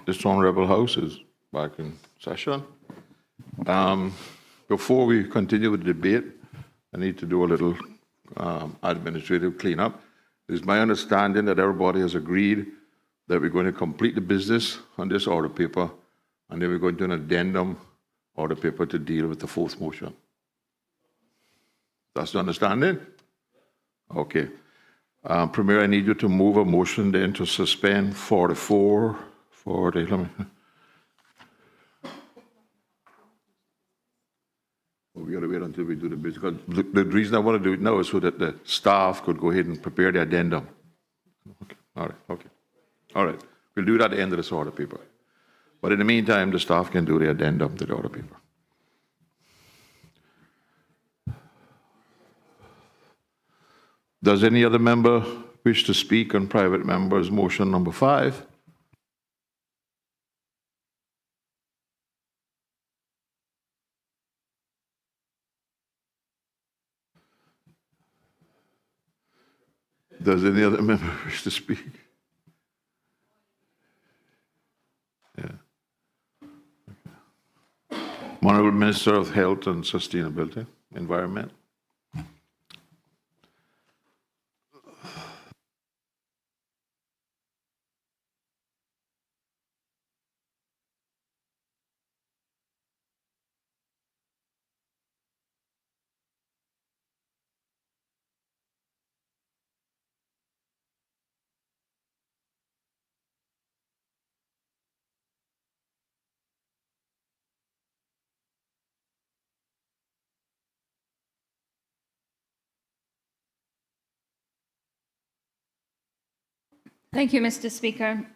This Honorable House is back in session. Before we continue with the debate, I need to do a little administrative cleanup. It is my understanding that everybody has agreed that we're going to complete the business on this order paper, and then we're going to do an addendum order paper to deal with the fourth motion. That's the understanding? Okay. Premier, I need you to move a motion then to suspend 44, 40, let me... We got to wait until we do the business. Because the reason I want to do it now is so that the staff could go ahead and prepare the addendum. Okay. All right. Okay. All right. We'll do that at the end of this order paper. But in the meantime, the staff can do the addendum to the order paper. Does any other member wish to speak on private members' motion number 5? Does any other member wish to speak? Yeah. Okay. Honorable Minister of Health and Sustainability, Environment. Thank you, Mr. Speaker.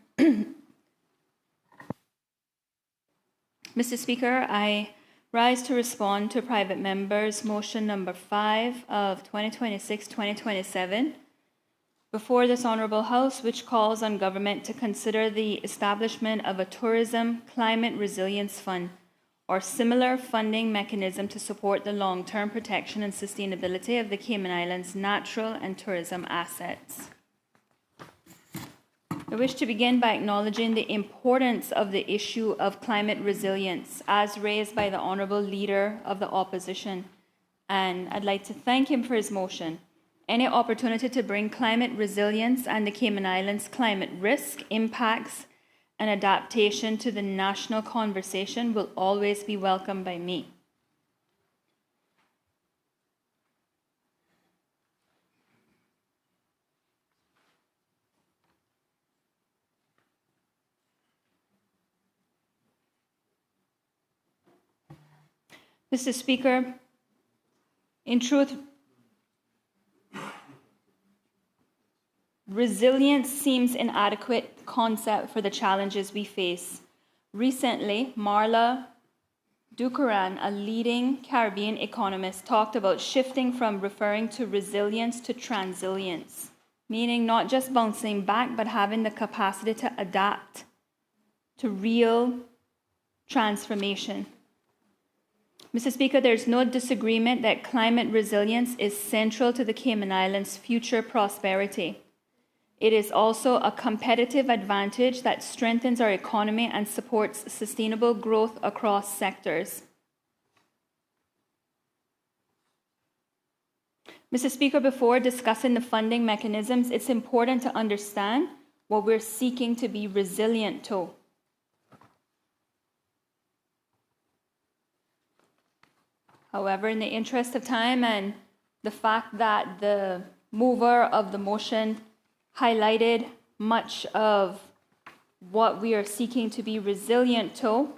Mr. Speaker, I rise to respond to private members' motion number 5 of 2026-2027 before this Honourable House, which calls on government to consider the establishment of a tourism climate resilience fund or similar funding mechanism to support the long-term protection and sustainability of the Cayman Islands' natural and tourism assets. I wish to begin by acknowledging the importance of the issue of climate resilience as raised by the Honourable Leader of the Opposition, and I'd like to thank him for his motion. Any opportunity to bring climate resilience and the Cayman Islands' climate risk, impacts, and adaptation to the national conversation will always be welcomed by me. Mr. Speaker, in truth, resilience seems an inadequate concept for the challenges we face. Recently, Marla Ducaran, a leading Caribbean economist, talked about shifting from referring to resilience to transilience, meaning not just bouncing back, but having the capacity to adapt to real transformation. Mr. Speaker, there's no disagreement that climate resilience is central to the Cayman Islands' future prosperity. It is also a competitive advantage that strengthens our economy and supports sustainable growth across sectors. Mr. Speaker, before discussing the funding mechanisms, it's important to understand what we're seeking to be resilient to. However, in the interest of time and the fact that the mover of the motion highlighted much of what we are seeking to be resilient to,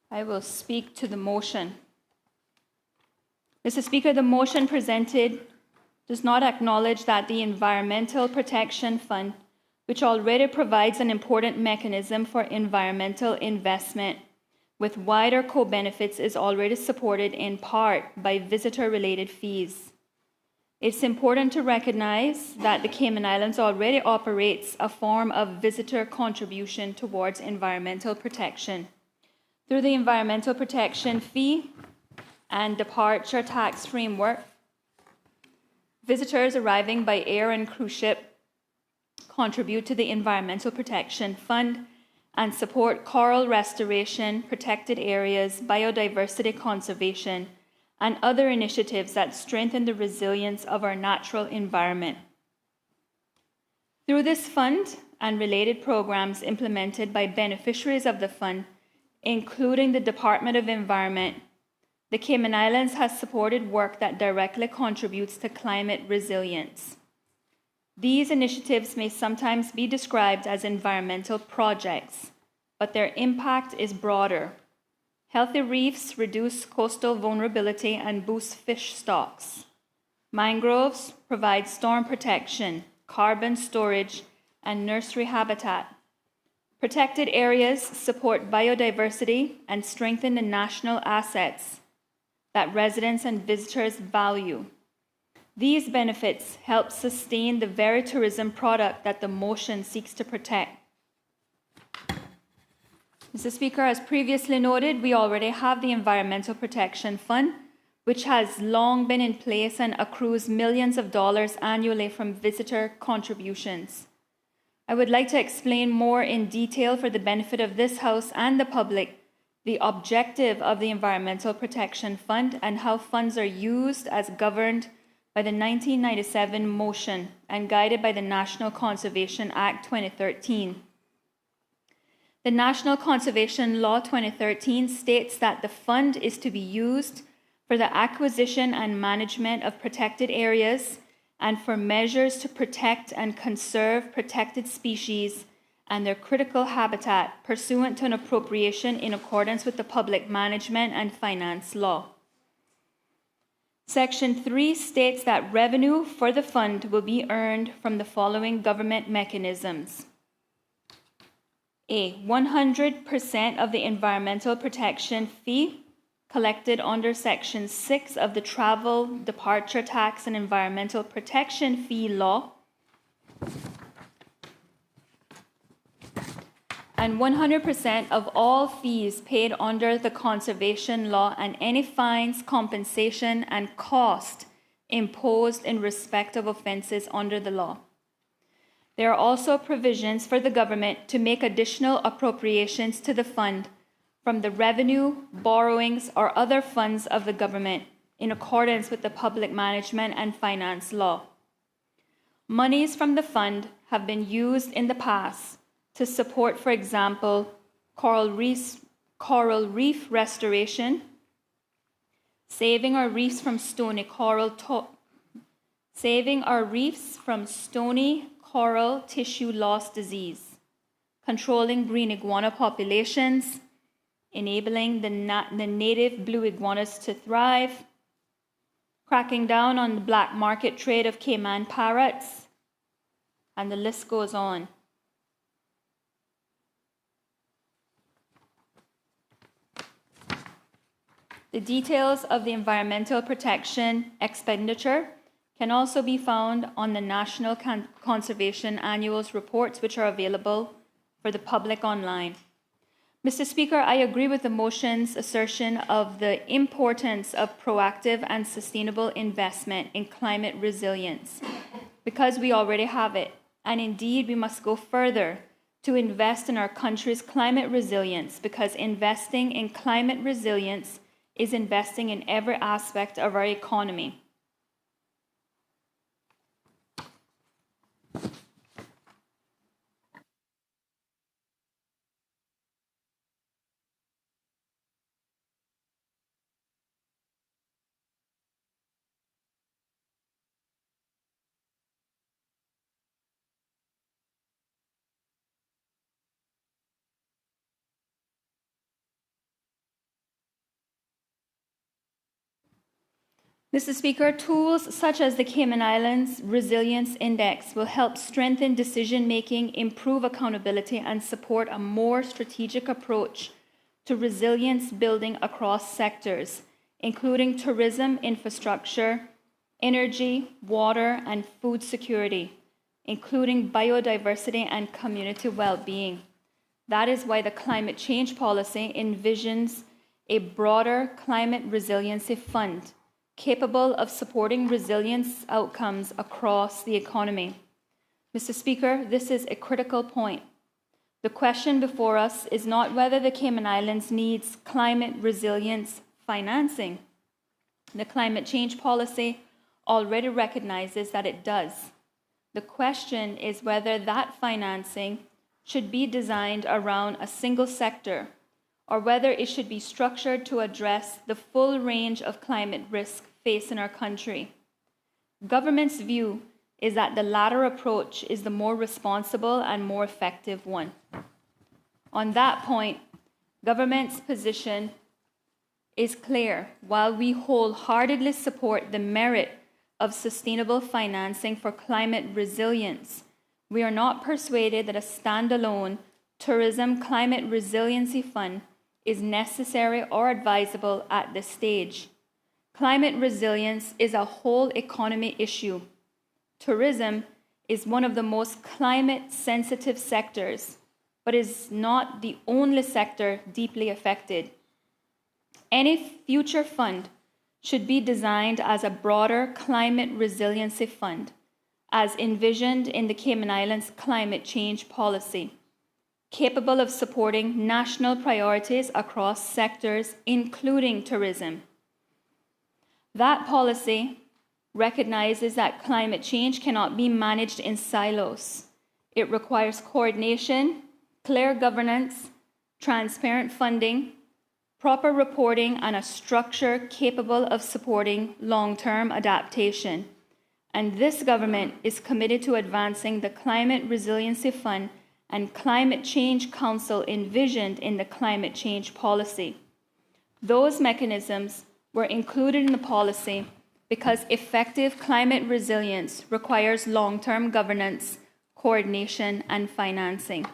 I will speak to the motion. Mr. Speaker, the motion presented does not acknowledge that the Environmental Protection Fund, which already provides an important mechanism for environmental investment with wider co-benefits, is already supported in part by visitor-related fees. It's important to recognize that the Cayman Islands already operates a form of visitor contribution towards environmental protection. Through the Environmental Protection Fee and Departure Tax Framework, Visitors arriving by air and cruise ship contribute to the Environmental Protection Fund and support coral restoration, protected areas, biodiversity conservation, and other initiatives that strengthen the resilience of our natural environment. Through this fund and related programs implemented by beneficiaries of the fund, including the Department of Environment, the Cayman Islands has supported work that directly contributes to climate resilience. These initiatives may sometimes be described as environmental projects, but their impact is broader. Healthy reefs reduce coastal vulnerability and boost fish stocks. Mangroves provide storm protection, carbon storage, and nursery habitat. Protected areas support biodiversity and strengthen the national assets that residents and visitors value. These benefits help sustain the very tourism product that the motion seeks to protect. Mr. Speaker, as previously noted, we already have the Environmental Protection Fund, which has long been in place and accrues millions of dollars annually from visitor contributions. I would like to explain more in detail for the benefit of this House and the public the objective of the Environmental Protection Fund and how funds are used as governed by the 1997 motion and guided by the National Conservation Act 2013. The National Conservation Law 2013 states that the fund is to be used for the acquisition and management of protected areas and for measures to protect and conserve protected species and their critical habitat pursuant to an appropriation in accordance with the Public Management and Finance Law. Section 3 states that revenue for the fund will be earned from the following government mechanisms. A, 100% of the environmental protection fee collected under Section 6 of the Travel, Departure Tax and Environmental Protection Fee Law, and 100% of all fees paid under the Conservation Law and any fines, compensation, and cost imposed in respect of offenses under the law. There are also provisions for the government to make additional appropriations to the fund from the revenue, borrowings, or other funds of the government in accordance with the Public Management and Finance Law. Monies from the fund have been used in the past to support, for example, coral reef restoration, saving our reefs from stony coral tissue loss disease, controlling green iguana populations, enabling the native blue iguanas to thrive, cracking down on the black market trade of Cayman parrots, and the list goes on. The details of the environmental protection expenditure can also be found on the National Conservation Annuals reports, which are available for the public online. Mr. Speaker, I agree with the motion's assertion of the importance of proactive and sustainable investment in climate resilience, because we already have it. And indeed, we must go further to invest in our country's climate resilience, because investing in climate resilience is investing in every aspect of our economy. Mr. Speaker, tools such as the Cayman Islands Resilience Index will help strengthen decision-making, improve accountability, and support a more strategic approach to resilience building across sectors, including tourism, infrastructure, energy, water, and food security, including biodiversity and community well-being. That is why the climate change policy envisions a broader climate resiliency fund capable of supporting resilience outcomes across the economy. Mr. Speaker, this is a critical point. The question before us is not whether the Cayman Islands needs climate resilience financing. The climate change policy already recognizes that it does. The question is whether that financing should be designed around a single sector, or whether it should be structured to address the full range of climate risk facing our country. Government's view is that the latter approach is the more responsible and more effective one. On that point, government's position is clear. While we wholeheartedly support the merit of sustainable financing for climate resilience, we are not persuaded that a standalone tourism climate resiliency fund is necessary or advisable at this stage. Climate resilience is a whole economy issue. Tourism is one of the most climate-sensitive sectors, but is not the only sector deeply affected. Any future fund should be designed as a broader climate resiliency fund, as envisioned in the Cayman Islands climate change policy, capable of supporting national priorities across sectors, including tourism. That policy recognizes that climate change cannot be managed in silos. It requires coordination, clear governance, transparent funding, proper reporting, and a structure capable of supporting long-term adaptation. And this government is committed to advancing the Climate Resiliency Fund and Climate Change Council envisioned in the climate change policy. Those mechanisms were included in the policy because effective climate resilience requires long-term governance, coordination, and financing.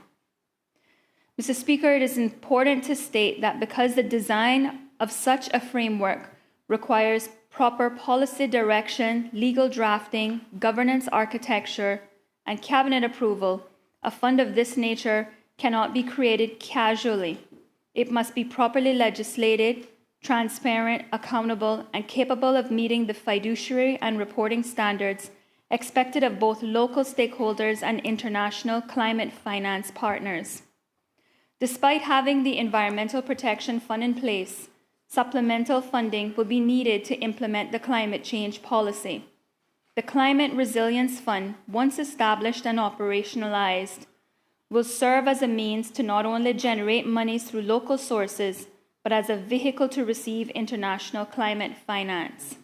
Mr. Speaker, it is important to state that because the design of such a framework requires proper policy direction, legal drafting, governance architecture, and cabinet approval, a fund of this nature cannot be created casually. It must be properly legislated, transparent, accountable, and capable of meeting the fiduciary and reporting standards expected of both local stakeholders and international climate finance partners. Despite having the Environmental Protection Fund in place, supplemental funding will be needed to implement the climate change policy. The Climate Resilience Fund, once established and operationalized, will serve as a means to not only generate monies through local sources, but as a vehicle to receive international climate finance.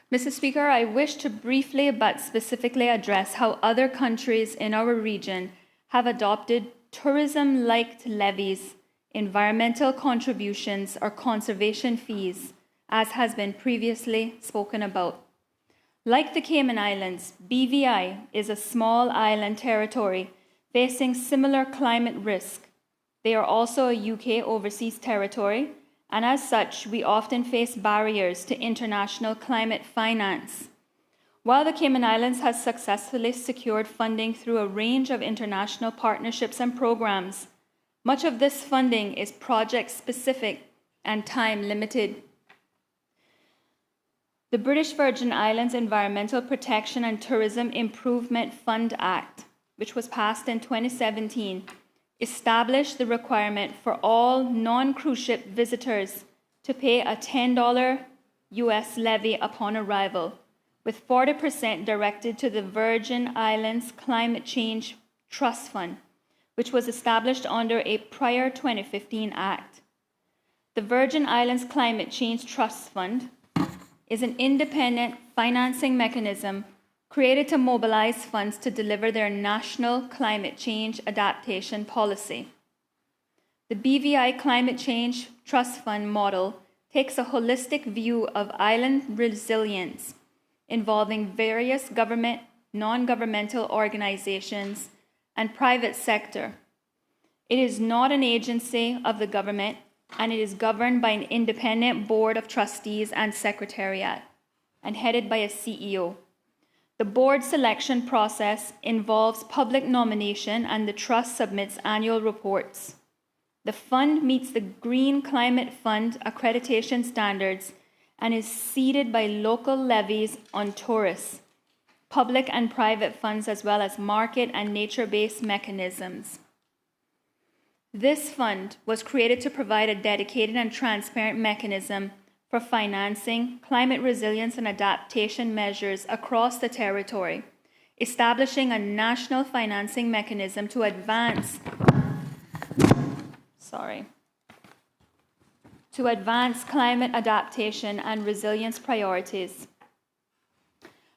Mr. Speaker, I wish to briefly but specifically address how other countries in our region have adopted tourism-like levies, environmental contributions, or conservation fees, as has been previously spoken about. Like the Cayman Islands, BVI is a small island territory facing similar climate risk. They are also a UK overseas territory, and as such, we often face barriers to international climate finance. While the Cayman Islands has successfully secured funding through a range of international partnerships and programs, much of this funding is project-specific and time-limited. The British Virgin Islands Environmental Protection and Tourism Improvement Fund Act, which was passed in 2017, established the requirement for all non-cruise ship visitors to pay a $10 US levy upon arrival, with 40% directed to the Virgin Islands Climate Change Trust Fund, which was established under a prior 2015 act. The Virgin Islands Climate Change Trust Fund is an independent financing mechanism created to mobilize funds to deliver their national climate change adaptation policy. The BVI Climate Change Trust Fund model takes a holistic view of island resilience, involving various government, non-governmental organizations, and private sector. It is not an agency of the government, and it is governed by an independent board of trustees and secretariat, and headed by a CEO. The board selection process involves public nomination, and the trust submits annual reports. The fund meets the Green Climate Fund accreditation standards and is seeded by local levies on tourists, public and private funds, as well as market and nature-based mechanisms. This fund was created to provide a dedicated and transparent mechanism for financing climate resilience and adaptation measures across the territory, establishing a national financing mechanism to advance climate adaptation and resilience priorities.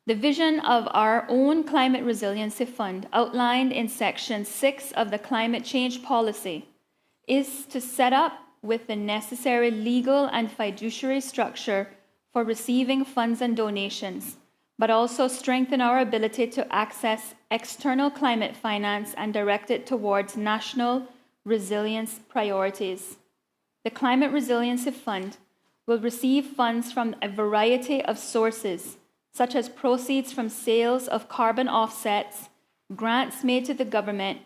The vision of our own Climate Resiliency Fund, outlined in Section 6 of the Climate Change Policy, is to set up with the necessary legal and fiduciary structure for receiving funds and donations, but also strengthen our ability to access external climate finance and direct it towards national resilience priorities. The Climate Resiliency Fund will receive funds from a variety of sources, such as proceeds from sales of carbon offsets, grants made to the government,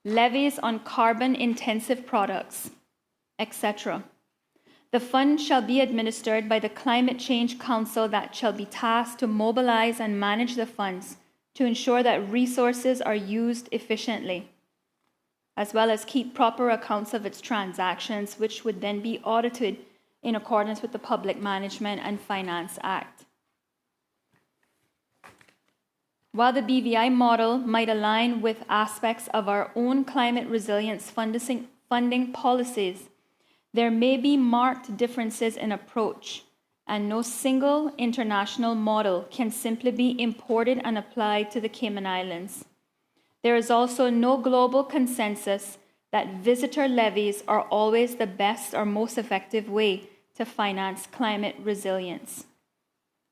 levies on carbon-intensive products, etc. The fund shall be administered by the Climate Change Council that shall be tasked to mobilize and manage the funds to ensure that resources are used efficiently, as well as keep proper accounts of its transactions, which would then be audited in accordance with the Public Management and Finance Act. While the BVI model might align with aspects of our own climate resilience funding policies, there may be marked differences in approach, and no single international model can simply be imported and applied to the Cayman Islands. There is also no global consensus that visitor levies are always the best or most effective way to finance climate resilience.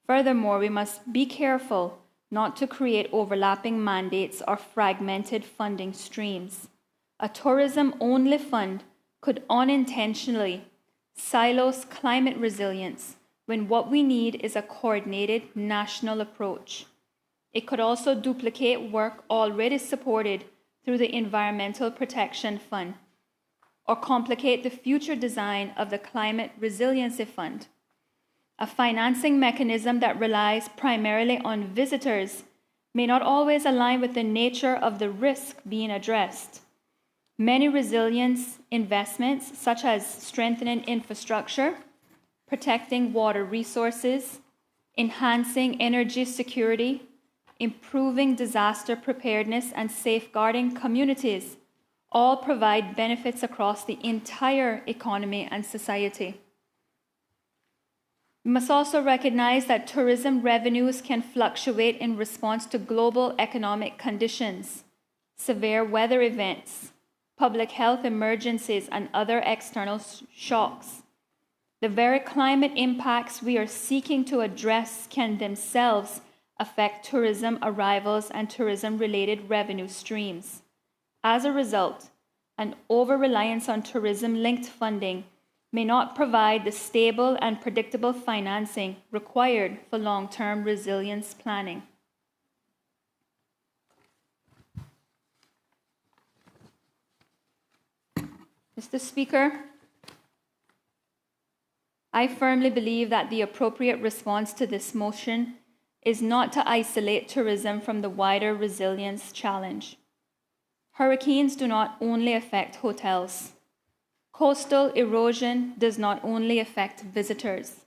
Furthermore, we must be careful not to create overlapping mandates or fragmented funding streams. A tourism-only fund could unintentionally silos climate resilience when what we need is a coordinated national approach. It could also duplicate work already supported through the Environmental Protection Fund, or complicate the future design of the Climate Resiliency Fund. A financing mechanism that relies primarily on visitors may not always align with the nature of the risk being addressed. Many resilience investments, such as strengthening infrastructure, protecting water resources, enhancing energy security, improving disaster preparedness, and safeguarding communities, all provide benefits across the entire economy and society. We must also recognize that tourism revenues can fluctuate in response to global economic conditions, severe weather events, public health emergencies, and other external shocks. The very climate impacts we are seeking to address can themselves affect tourism arrivals and tourism-related revenue streams. As a result, an over-reliance on tourism-linked funding may not provide the stable and predictable financing required for long-term resilience planning. Mr. Speaker, I firmly believe that the appropriate response to this motion is not to isolate tourism from the wider resilience challenge. Hurricanes do not only affect hotels. Coastal erosion does not only affect visitors.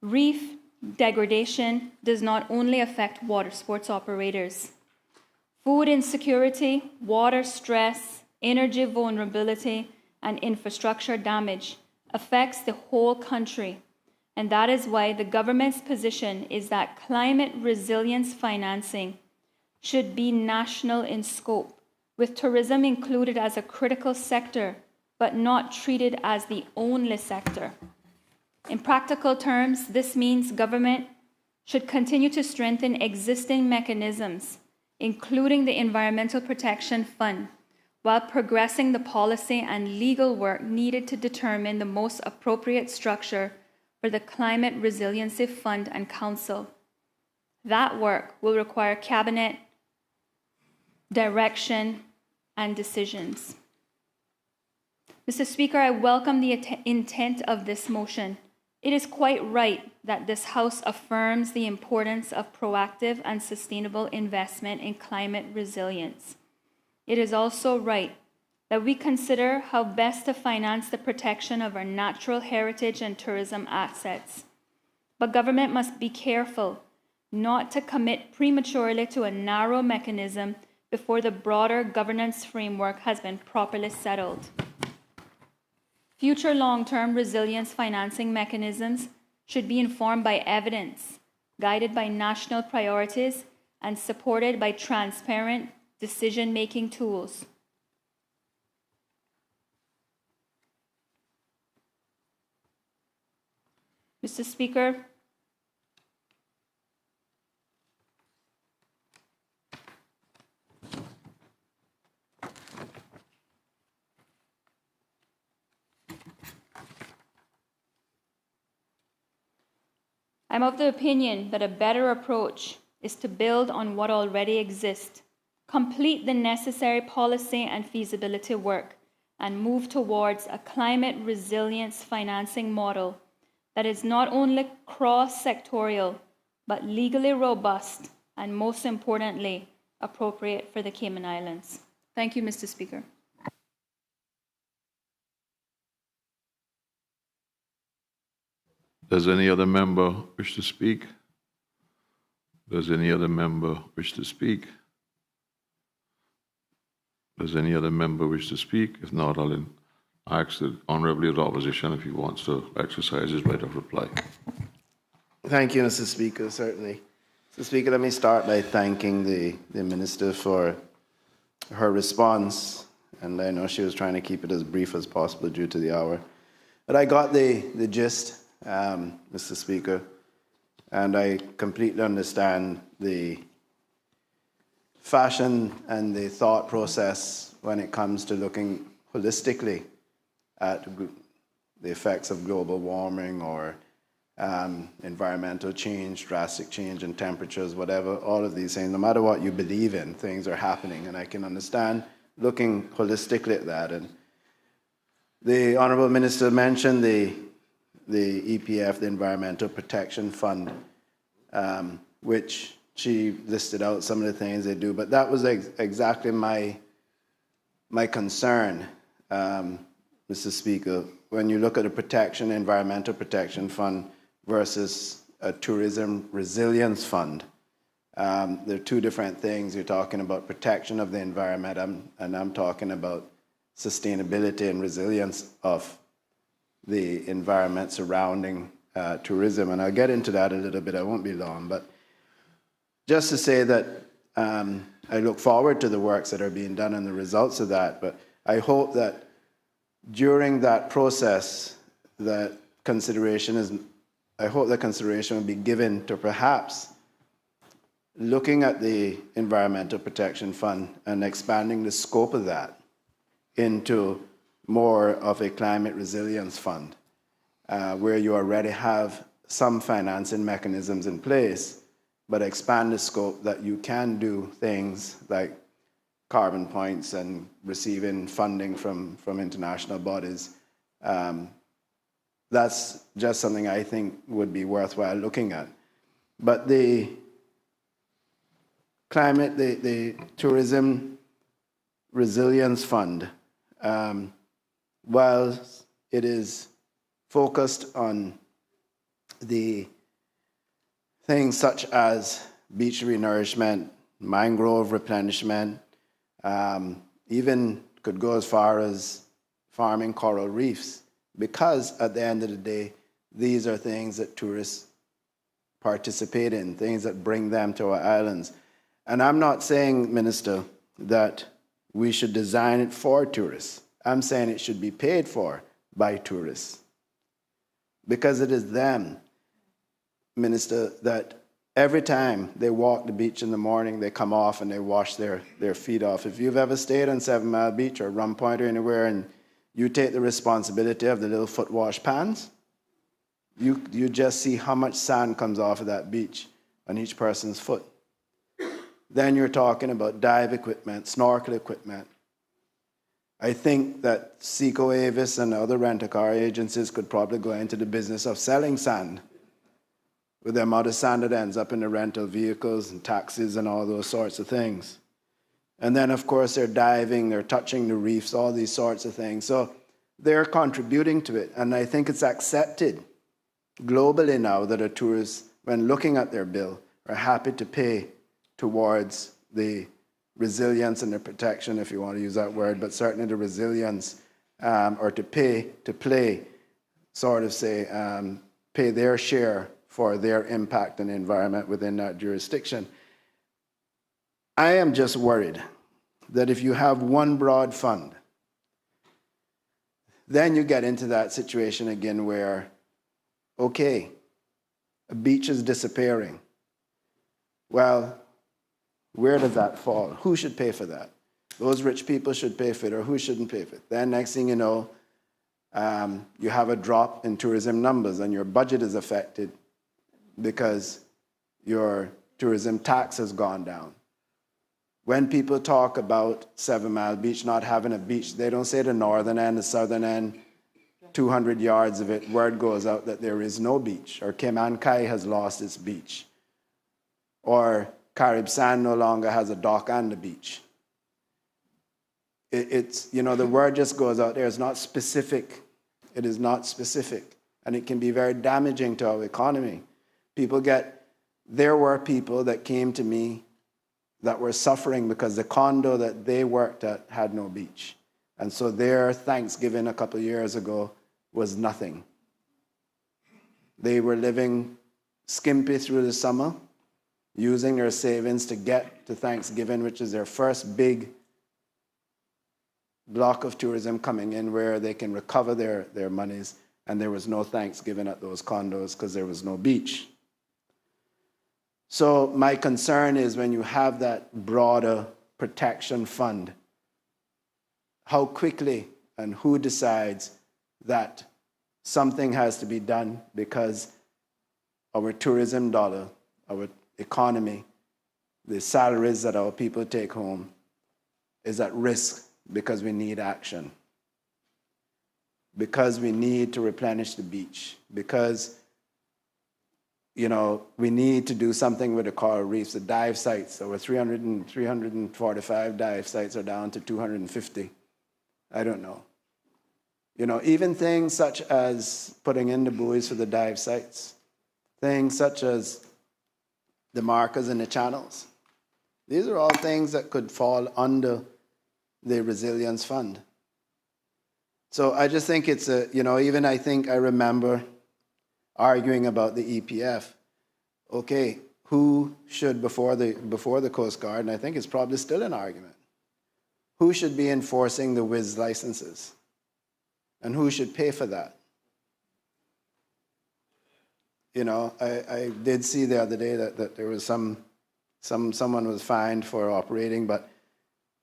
Reef degradation does not only affect water sports operators. Food insecurity, water stress, energy vulnerability, and infrastructure damage affects the whole country. And that is why the government's position is that climate resilience financing should be national in scope, with tourism included as a critical sector, but not treated as the only sector. In practical terms, this means government should continue to strengthen existing mechanisms, including the Environmental Protection Fund, while progressing the policy and legal work needed to determine the most appropriate structure for the Climate Resiliency Fund and Council. That work will require Cabinet direction and decisions. Mr. Speaker, I welcome the intent of this motion. It is quite right that this House affirms the importance of proactive and sustainable investment in climate resilience. It is also right that we consider how best to finance the protection of our natural heritage and tourism assets. But government must be careful not to commit prematurely to a narrow mechanism before the broader governance framework has been properly settled. Future long-term resilience financing mechanisms should be informed by evidence, guided by national priorities, and supported by transparent decision-making tools. Mr. Speaker, I'm of the opinion that a better approach is to build on what already exists, complete the necessary policy and feasibility work, and move towards a climate resilience financing model that is not only cross-sectorial, but legally robust and, most importantly, appropriate for the Cayman Islands. Thank you, Mr. Speaker. Does any other member wish to speak? Does any other member wish to speak? Does any other member wish to speak? If not, I'll ask the Honourable Leader of Opposition if he wants to exercise his right of reply. Thank you, Mr. Speaker, certainly. Mr. Speaker, let me start by thanking the Minister for her response, and I know she was trying to keep it as brief as possible due to the hour. But I got the gist, Mr. Speaker, and I completely understand the fashion and the thought process when it comes to looking holistically at the effects of global warming or environmental change, drastic change in temperatures, whatever, all of these things, no matter what you believe in, things are happening, and I can understand looking holistically at that. And the Honourable Minister mentioned the EPF, the Environmental Protection Fund, which she listed out some of the things they do, but that was exactly my concern, Mr. Speaker. When you look at a environmental protection fund versus a tourism resilience fund, they're two different things. You're talking about protection of the environment, and I'm talking about sustainability and resilience of the environment surrounding tourism. And I'll get into that a little bit. I won't be long, but just to say that I look forward to the works that are being done and the results of that, but I hope that during that process, that consideration will be given to perhaps looking at the Environmental Protection Fund and expanding the scope of that into more of a climate resilience fund, where you already have some financing mechanisms in place, but expand the scope that you can do things like carbon points and receiving funding from international bodies. That's just something I think would be worthwhile looking at. But the Tourism Resilience Fund, while it is focused on the things such as beach renourishment, mangrove replenishment, even could go as far as farming coral reefs, because at the end of the day, these are things that tourists participate in, things that bring them to our islands. And I'm not saying, Minister, that we should design it for tourists. I'm saying it should be paid for by tourists, because it is them, Minister, that every time they walk the beach in the morning, they come off and they wash their feet off. If you've ever stayed on 7 Mile Beach or Rum Point or anywhere and you take the responsibility of the little foot wash pans, you just see how much sand comes off of that beach on each person's foot. Then you're talking about dive equipment, snorkel equipment. I think that Seco Avis and other rent-a-car agencies could probably go into the business of selling sand with the amount of sand that ends up in the rental vehicles and taxis and all those sorts of things. And then, of course, they're diving, they're touching the reefs, all these sorts of things. So they're contributing to it. And I think it's accepted globally now that a tourist, when looking at their bill, are happy to pay towards the resilience and the protection, if you want to use that word, but certainly the resilience, or to pay their share for their impact on the environment within that jurisdiction. I am just worried that if you have one broad fund, then you get into that situation again where, okay, a beach is disappearing. Well, where does that fall? Who should pay for that? Those rich people should pay for it, or who shouldn't pay for it? Then next thing you know, you have a drop in tourism numbers and your budget is affected because your tourism tax has gone down. When people talk about 7 Mile Beach not having a beach, they don't say the northern end, the southern end, 200 yards of it, word goes out that there is no beach, or Cayman Islands has lost its beach, or Carib Sand no longer has a dock and a beach. It's, you know, the word just goes out there. It's not specific. It is not specific. And it can be very damaging to our economy. There were people that came to me that were suffering because the condo that they worked at had no beach. And so their Thanksgiving a couple of years ago was nothing. They were living skimpy through the summer, using their savings to get to Thanksgiving, which is their first big block of tourism coming in where they can recover their monies, and there was no Thanksgiving at those condos because there was no beach. So my concern is when you have that broader protection fund, how quickly and who decides that something has to be done because our tourism dollar, our economy, the salaries that our people take home is at risk because we need action, because we need to replenish the beach, because we need to do something with the coral reefs. The dive sites, over 345 dive sites are down to 250. I don't know. Even things such as putting in the buoys for the dive sites, things such as the markers in the channels. These are all things that could fall under the resilience fund. So I just think it's I remember arguing about the EPF. Okay, who should, before the Coast Guard, and I think it's probably still an argument, who should be enforcing the WIS licenses? And who should pay for that? I did see the other day that there was someone was fined for operating, but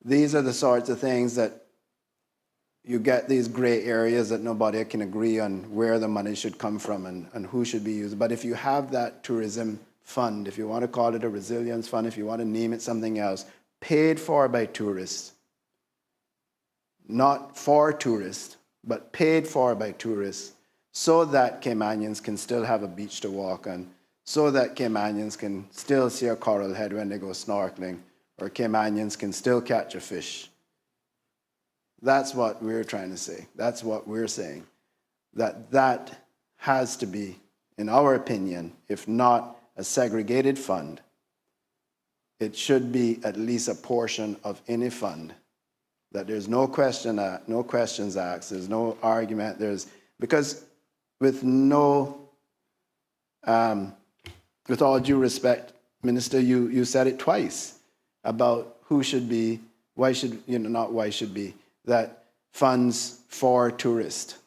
these are the sorts of things that you get these gray areas that nobody can agree on where the money should come from and who should be used. But if you have that tourism fund, if you want to call it a resilience fund, if you want to name it something else, paid for by tourists, not for tourists, but paid for by tourists, so that Caymanians can still have a beach to walk on, so that Caymanians can still see a coral head when they go snorkeling, or Caymanians can still catch a fish. That's what we're trying to say. That's what we're saying. That has to be, in our opinion, if not a segregated fund, it should be at least a portion of any fund. That there's no questions asked, there's no argument, because with all due respect, Minister, you said it twice about who should be, that funds for tourists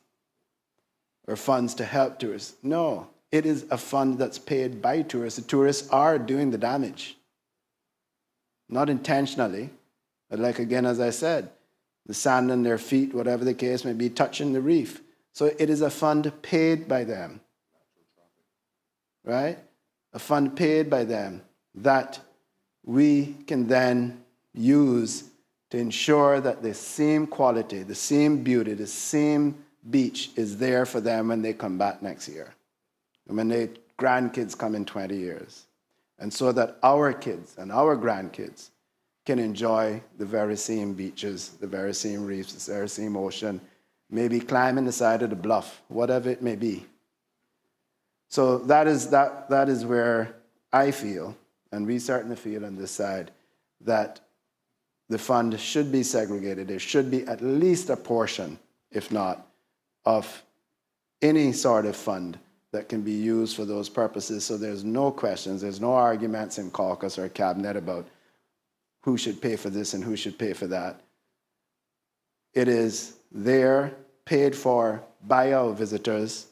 or funds to help tourists. No, it is a fund that's paid by tourists. The tourists are doing the damage. Not intentionally, but like again, as I said, the sand on their feet, whatever the case may be, touching the reef. So it is a fund paid by them, right? A fund paid by them that we can then use to ensure that the same quality, the same beauty, the same beach is there for them when they come back next year, and when their grandkids come in 20 years. And so that our kids and our grandkids can enjoy the very same beaches, the very same reefs, the very same ocean, maybe climbing the side of the bluff, whatever it may be. So that is where I feel, and we certainly feel on this side, that the fund should be segregated. There should be at least a portion, if not, of any sort of fund that can be used for those purposes, so there's no questions, there's no arguments in caucus or cabinet about who should pay for this and who should pay for that. It is there, paid for by our visitors,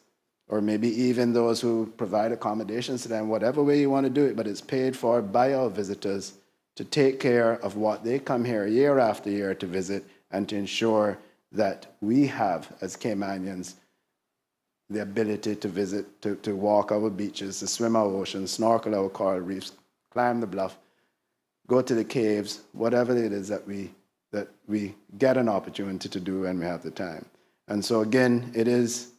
or maybe even those who provide accommodations to them, whatever way you want to do it, but it's paid for by our visitors to take care of what they come here year after year to visit, and to ensure that we have, as Caymanians, the ability to visit, to walk our beaches, to swim our oceans, snorkel our coral reefs, climb the bluff, go to the caves, whatever it is that we get an opportunity to do when we have the time. And so again, it is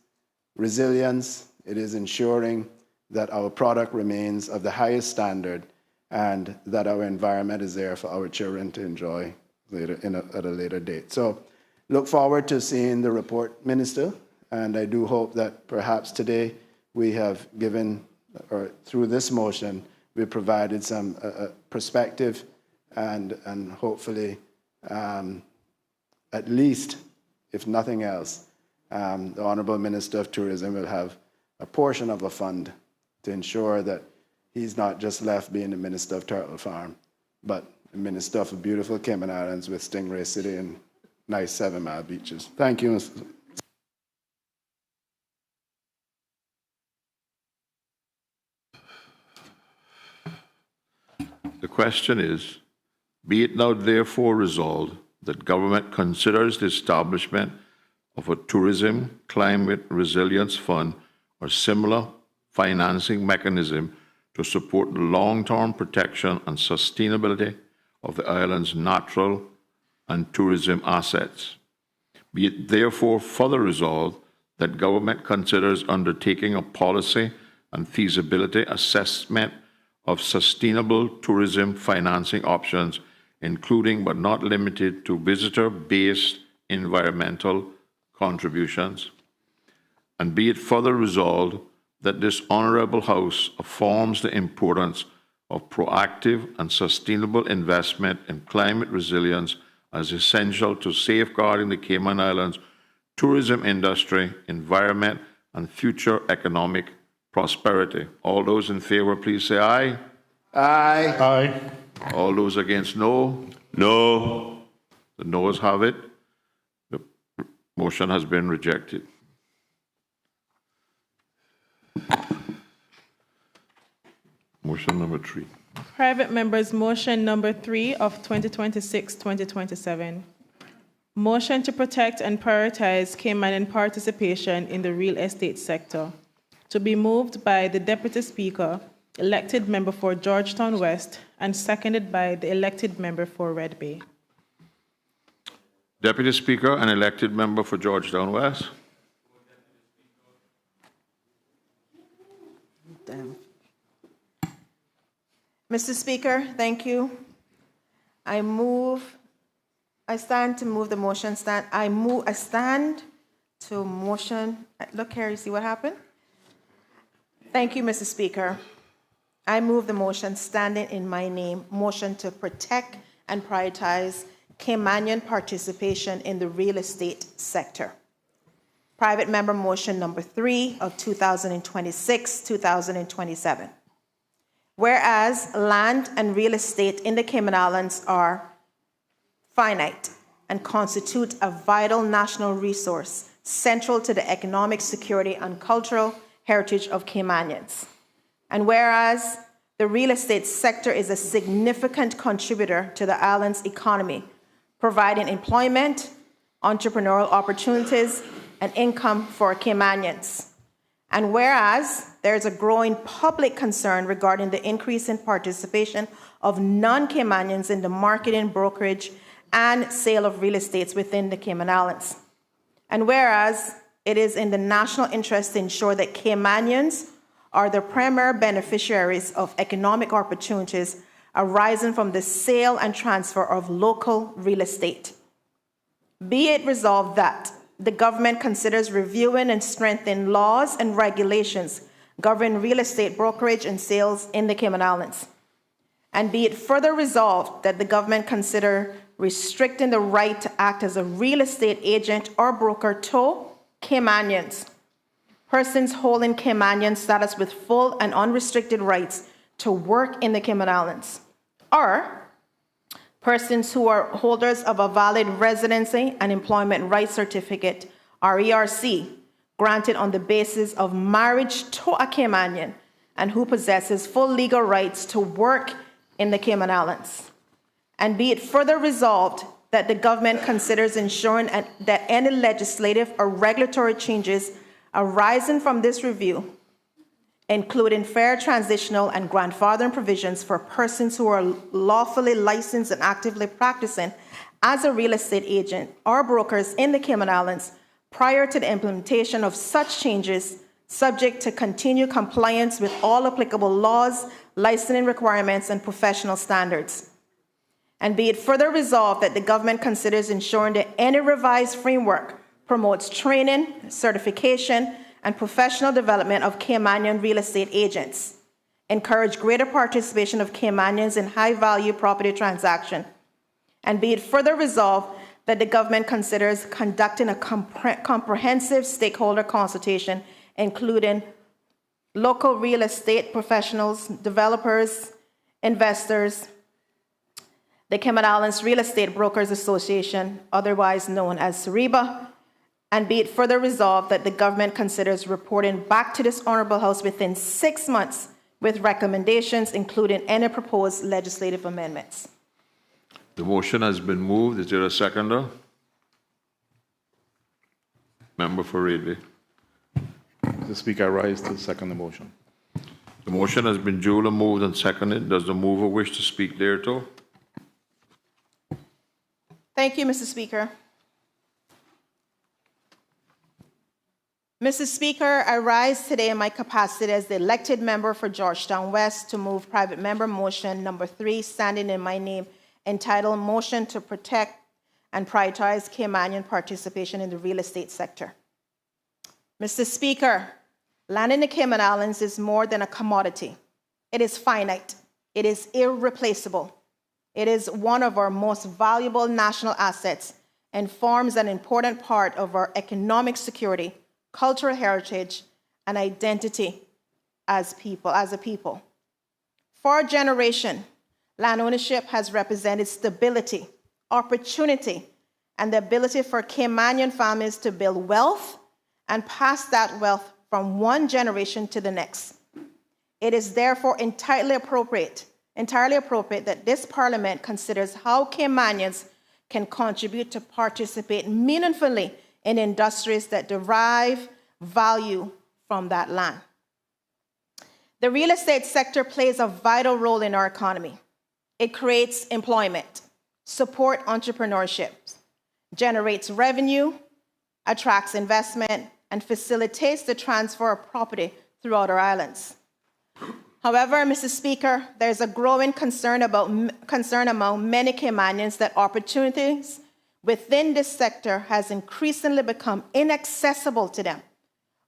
resilience, it is ensuring that our product remains of the highest standard, and that our environment is there for our children to enjoy later at a later date. So look forward to seeing the report, Minister, and I do hope that perhaps today we have given, or through this motion, we provided some perspective, and hopefully at least, if nothing else, the Honourable Minister of Tourism will have a portion of a fund to ensure that he's not just left being the Minister of Turtle Farm, but the Minister of a beautiful Cayman Islands with Stingray City and nice 7 Mile beaches. Thank you, Mr. The question is, be it now therefore resolved that government considers the establishment of a tourism climate resilience fund or similar financing mechanism to support the long-term protection and sustainability of the island's natural and tourism assets. Be it therefore further resolved that government considers undertaking a policy and feasibility assessment of sustainable tourism financing options, including but not limited to visitor-based environmental contributions. And be it further resolved that this Honourable House affirms the importance of proactive and sustainable investment in climate resilience as essential to safeguarding the Cayman Islands tourism industry, environment, and future economic prosperity. All those in favour, please say aye. Aye. Aye. All those against, no. No. The noes have it. The motion has been rejected. Motion number 3. Private members, motion number 3 of 2026-2027. Motion to protect and prioritize Caymanian participation in the real estate sector. To be moved by the Deputy Speaker, elected member for Georgetown West, and seconded by the elected member for Red Bay. Deputy Speaker and elected member for Georgetown West. Mr. Speaker, thank you. I stand to move the motion. I stand to motion. Look here, you see what happened? Thank you, Mr. Speaker. I move the motion standing in my name, motion to protect and prioritize Caymanian participation in the real estate sector. Private member motion number 3 of 2026-2027. Whereas land and real estate in the Cayman Islands are finite and constitute a vital national resource central to the economic, security, and cultural heritage of Caymanians. And whereas the real estate sector is a significant contributor to the island's economy, providing employment, entrepreneurial opportunities, and income for Caymanians. And whereas there is a growing public concern regarding the increase in participation of non-Caymanians in the marketing, brokerage, and sale of real estates within the Cayman Islands. And whereas it is in the national interest to ensure that Caymanians are the primary beneficiaries of economic opportunities arising from the sale and transfer of local real estate. Be it resolved that the government considers reviewing and strengthening laws and regulations governing real estate brokerage and sales in the Cayman Islands. And be it further resolved that the government consider restricting the right to act as a real estate agent or broker to Caymanians, persons holding Caymanian status with full and unrestricted rights to work in the Cayman Islands, or persons who are holders of a valid residency and employment rights certificate, or ERC, granted on the basis of marriage to a Caymanian and who possesses full legal rights to work in the Cayman Islands. And be it further resolved that the government considers ensuring that any legislative or regulatory changes arising from this review, including fair transitional and grandfathering provisions for persons who are lawfully licensed and actively practicing as a real estate agent or brokers in the Cayman Islands prior to the implementation of such changes, subject to continued compliance with all applicable laws, licensing requirements, and professional standards. And be it further resolved that the government considers ensuring that any revised framework promotes training, certification, and professional development of Caymanian real estate agents, encourage greater participation of Caymanians in high-value property transactions, and be it further resolved that the government considers conducting a comprehensive stakeholder consultation, including local real estate professionals, developers, investors, the Cayman Islands Real Estate Brokers Association, otherwise known as CEREBA, and be it further resolved that the government considers reporting back to this Honorable House within 6 months with recommendations, including any proposed legislative amendments. The motion has been moved. Is there a seconder? Member for Radley. Mr. Speaker, I rise to second the motion. The motion has been duly moved and seconded. Does the mover wish to speak thereto? Thank you, Mr. Speaker. Mr. Speaker, I rise today in my capacity as the elected member for Georgetown West to move private member motion number 3, standing in my name, entitled Motion to Protect and Prioritize Caymanian Participation in the Real Estate Sector. Mr. Speaker, land in the Cayman Islands is more than a commodity. It is finite. It is irreplaceable. It is one of our most valuable national assets and forms an important part of our economic security, cultural heritage, and identity as a people. For a generation, land ownership has represented stability, opportunity, and the ability for Caymanian families to build wealth and pass that wealth from one generation to the next. It is therefore entirely appropriate that this Parliament considers how Caymanians can contribute to participate meaningfully in industries that derive value from that land. The real estate sector plays a vital role in our economy. It creates employment, supports entrepreneurship, generates revenue, attracts investment, and facilitates the transfer of property throughout our islands. However, Mr. Speaker, there's a growing concern among many Caymanians that opportunities within this sector has increasingly become inaccessible to them,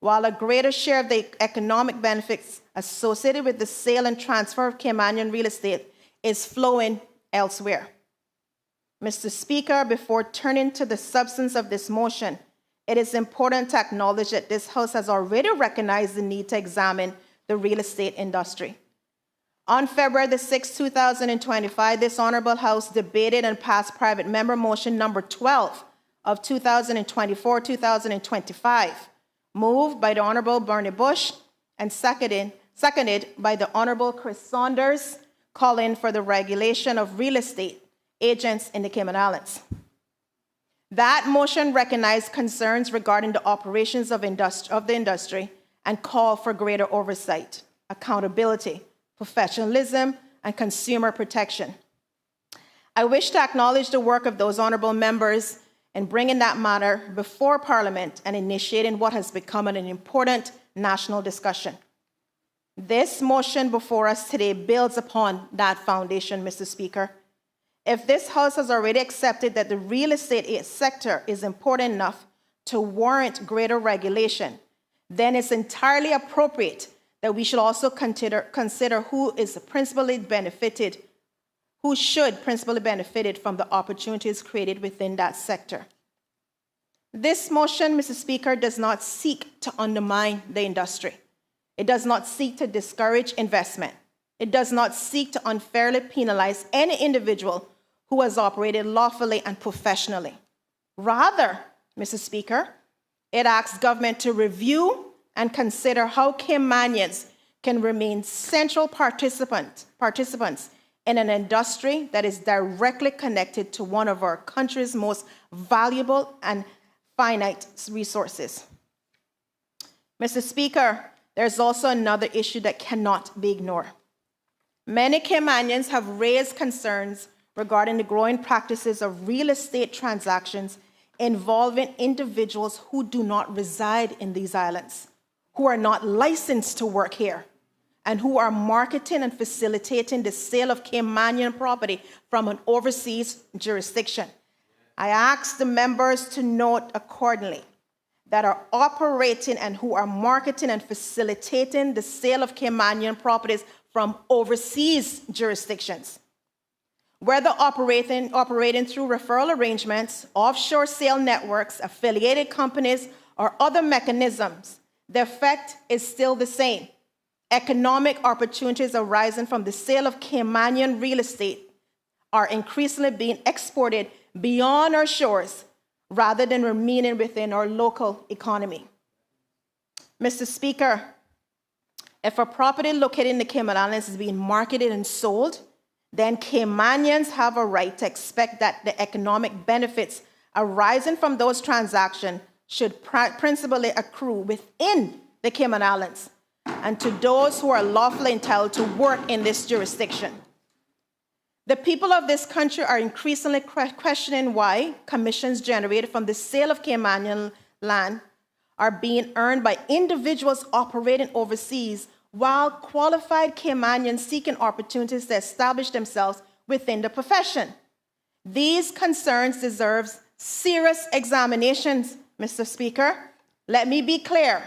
while a greater share of the economic benefits associated with the sale and transfer of Caymanian real estate is flowing elsewhere. Mr. Speaker, before turning to the substance of this motion, it is important to acknowledge that this House has already recognized the need to examine the real estate industry. On February 6, 2025, this Honorable House debated and passed private member motion number 12 of 2024-2025, moved by the Honorable Bernie Bush and seconded by the Honorable Chris Saunders, calling for the regulation of real estate agents in the Cayman Islands. That motion recognized concerns regarding the operations of the industry and called for greater oversight, accountability, professionalism, and consumer protection. I wish to acknowledge the work of those honorable members in bringing that matter before Parliament and initiating what has become an important national discussion. This motion before us today builds upon that foundation, Mr. Speaker. If this House has already accepted that the real estate sector is important enough to warrant greater regulation, then it's entirely appropriate that we should also consider who should principally benefit from the opportunities created within that sector. This motion, Mr. Speaker, does not seek to undermine the industry. It does not seek to discourage investment. It does not seek to unfairly penalize any individual who has operated lawfully and professionally. Rather, Mr. Speaker, it asks government to review and consider how Caymanians can remain central participants in an industry that is directly connected to one of our country's most valuable and finite resources. Mr. Speaker, there's also another issue that cannot be ignored. Many Caymanians have raised concerns regarding the growing practices of real estate transactions involving individuals who do not reside in these islands, who are not licensed to work here, and who are marketing and facilitating the sale of Caymanian property from an overseas jurisdiction. I ask the members to note accordingly that are operating and who are marketing and facilitating the sale of Caymanian properties from overseas jurisdictions. Whether operating through referral arrangements, offshore sale networks, affiliated companies, or other mechanisms, the effect is still the same. Economic opportunities arising from the sale of Caymanian real estate are increasingly being exported beyond our shores rather than remaining within our local economy. Mr. Speaker, if a property located in the Cayman Islands is being marketed and sold, then Caymanians have a right to expect that the economic benefits arising from those transactions should principally accrue within the Cayman Islands and to those who are lawfully entitled to work in this jurisdiction. The people of this country are increasingly questioning why commissions generated from the sale of Caymanian land are being earned by individuals operating overseas while qualified Caymanians seeking opportunities to establish themselves within the profession. These concerns deserve serious examinations, Mr. Speaker. Let me be clear.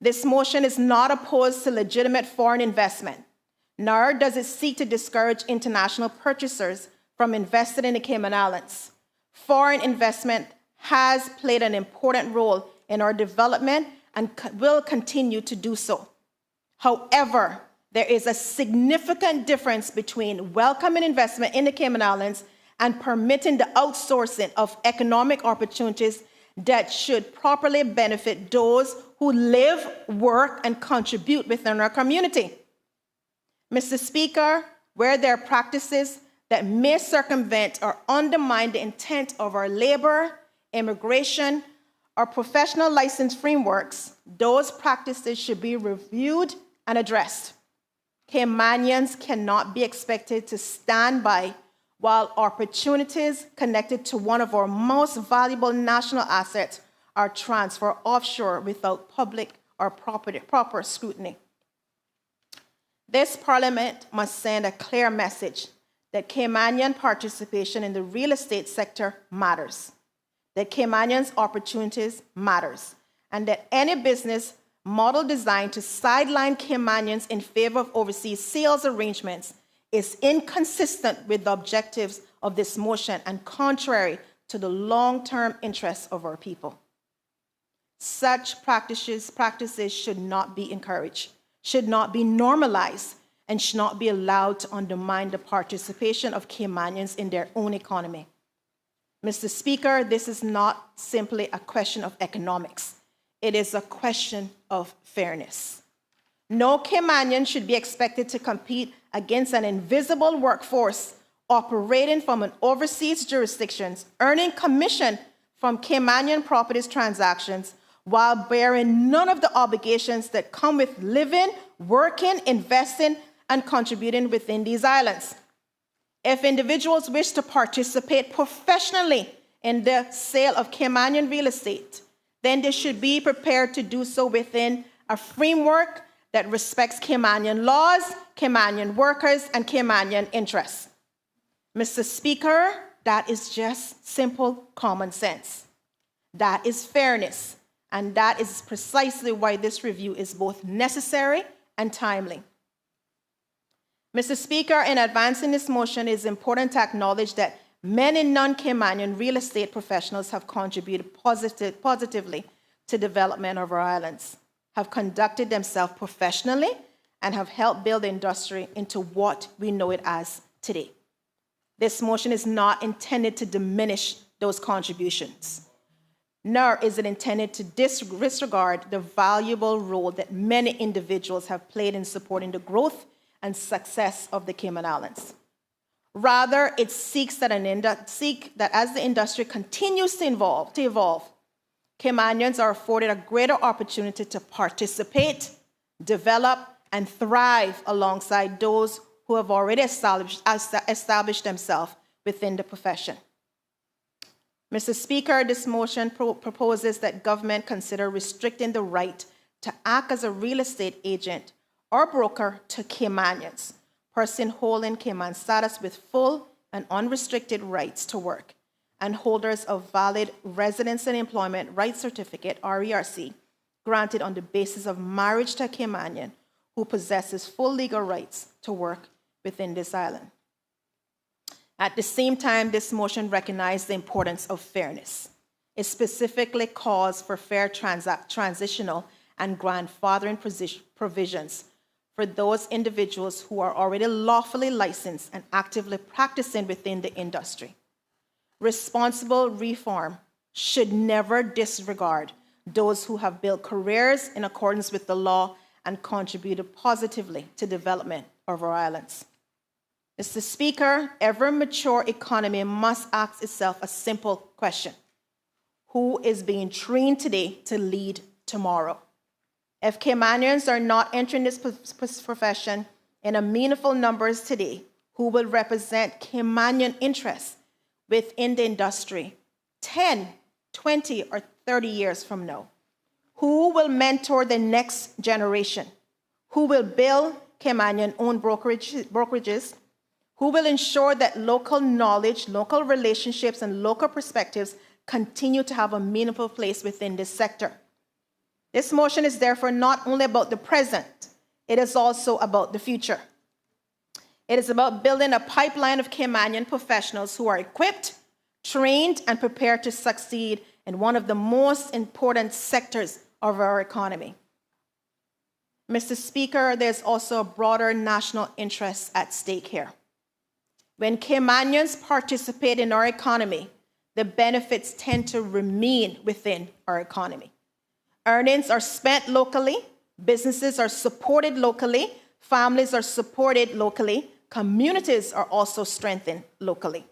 This motion is not opposed to legitimate foreign investment, nor does it seek to discourage international purchasers from investing in the Cayman Islands. Foreign investment has played an important role in our development and will continue to do so. However, there is a significant difference between welcoming investment in the Cayman Islands and permitting the outsourcing of economic opportunities that should properly benefit those who live, work, and contribute within our community. Mr. Speaker, where there are practices that may circumvent or undermine the intent of our labor, immigration, or professional license frameworks, those practices should be reviewed and addressed. Caymanians cannot be expected to stand by while opportunities connected to one of our most valuable national assets are transferred offshore without public or proper scrutiny. This Parliament must send a clear message that Caymanian participation in the real estate sector matters, that Caymanians' opportunities matters, and that any business model designed to sideline Caymanians in favor of overseas sales arrangements is inconsistent with the objectives of this motion and contrary to the long-term interests of our people. Such practices should not be encouraged, should not be normalized, and should not be allowed to undermine the participation of Caymanians in their own economy. Mr. Speaker, this is not simply a question of economics. It is a question of fairness. No Caymanian should be expected to compete against an invisible workforce operating from an overseas jurisdictions, earning commission from Caymanian properties transactions while bearing none of the obligations that come with living, working, investing, and contributing within these islands. If individuals wish to participate professionally in the sale of Caymanian real estate, then they should be prepared to do so within a framework that respects Caymanian laws, Caymanian workers, and Caymanian interests. Mr. Speaker, that is just simple common sense. That is fairness, and that is precisely why this review is both necessary and timely. Mr. Speaker, in advancing this motion, it is important to acknowledge that many non-Caymanian real estate professionals have contributed positively to development of our islands, have conducted themselves professionally, and have helped build the industry into what we know it as today. This motion is not intended to diminish those contributions, nor is it intended to disregard the valuable role that many individuals have played in supporting the growth and success of the Cayman Islands. Rather, it seeks that as the industry continues to evolve, Caymanians are afforded a greater opportunity to participate, develop, and thrive alongside those who have already established themselves within the profession. Mr. Speaker, this motion proposes that government consider restricting the right to act as a real estate agent or broker to Caymanians, person holding Cayman status with full and unrestricted rights to work, and holders of valid Residence and Employment Rights Certificate, RERC, granted on the basis of marriage to a Caymanian who possesses full legal rights to work within this island. At the same time, this motion recognizes the importance of fairness. It specifically calls for fair transitional and grandfathering provisions for those individuals who are already lawfully licensed and actively practicing within the industry. Responsible reform should never disregard those who have built careers in accordance with the law and contributed positively to development of our islands. Mr. Speaker, every mature economy must ask itself a simple question: who is being trained today to lead tomorrow? If Caymanians are not entering this profession in a meaningful numbers today, who will represent Caymanian interests within the industry 10, 20, or 30 years from now? Who will mentor the next generation? Who will build Caymanian-owned brokerages? Who will ensure that local knowledge, local relationships, and local perspectives continue to have a meaningful place within this sector? This motion is therefore not only about the present, it is also about the future. It is about building a pipeline of Caymanian professionals who are equipped, trained, and prepared to succeed in one of the most important sectors of our economy. Mr. Speaker, there's also a broader national interest at stake here. When Caymanians participate in our economy, the benefits tend to remain within our economy. Earnings are spent locally, businesses are supported locally, families are supported locally, communities are also strengthened locally.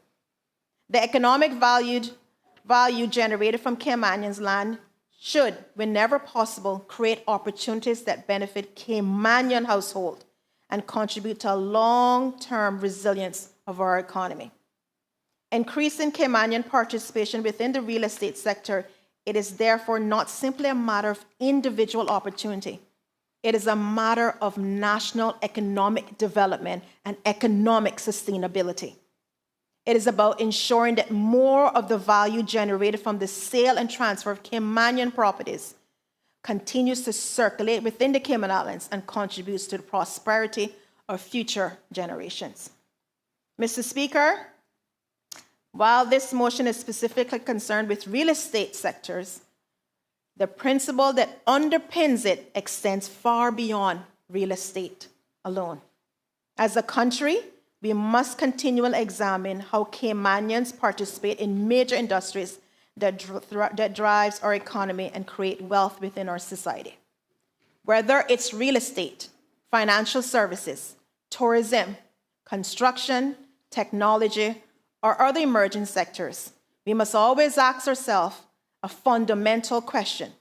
The economic value generated from Caymanians' land should, whenever possible, create opportunities that benefit Caymanian households and contribute to a long-term resilience of our economy. Increasing Caymanian participation within the real estate sector, it is therefore not simply a matter of individual opportunity. It is a matter of national economic development and economic sustainability. It is about ensuring that more of the value generated from the sale and transfer of Caymanian properties continues to circulate within the Cayman Islands and contributes to the prosperity of future generations. Mr. Speaker, while this motion is specifically concerned with real estate sectors, the principle that underpins it extends far beyond real estate alone. As a country, we must continually examine how Caymanians participate in major industries that drives our economy and create wealth within our society. whether it's real estate, financial services, tourism, construction, technology, or other emerging sectors, we must always ask ourselves a fundamental question.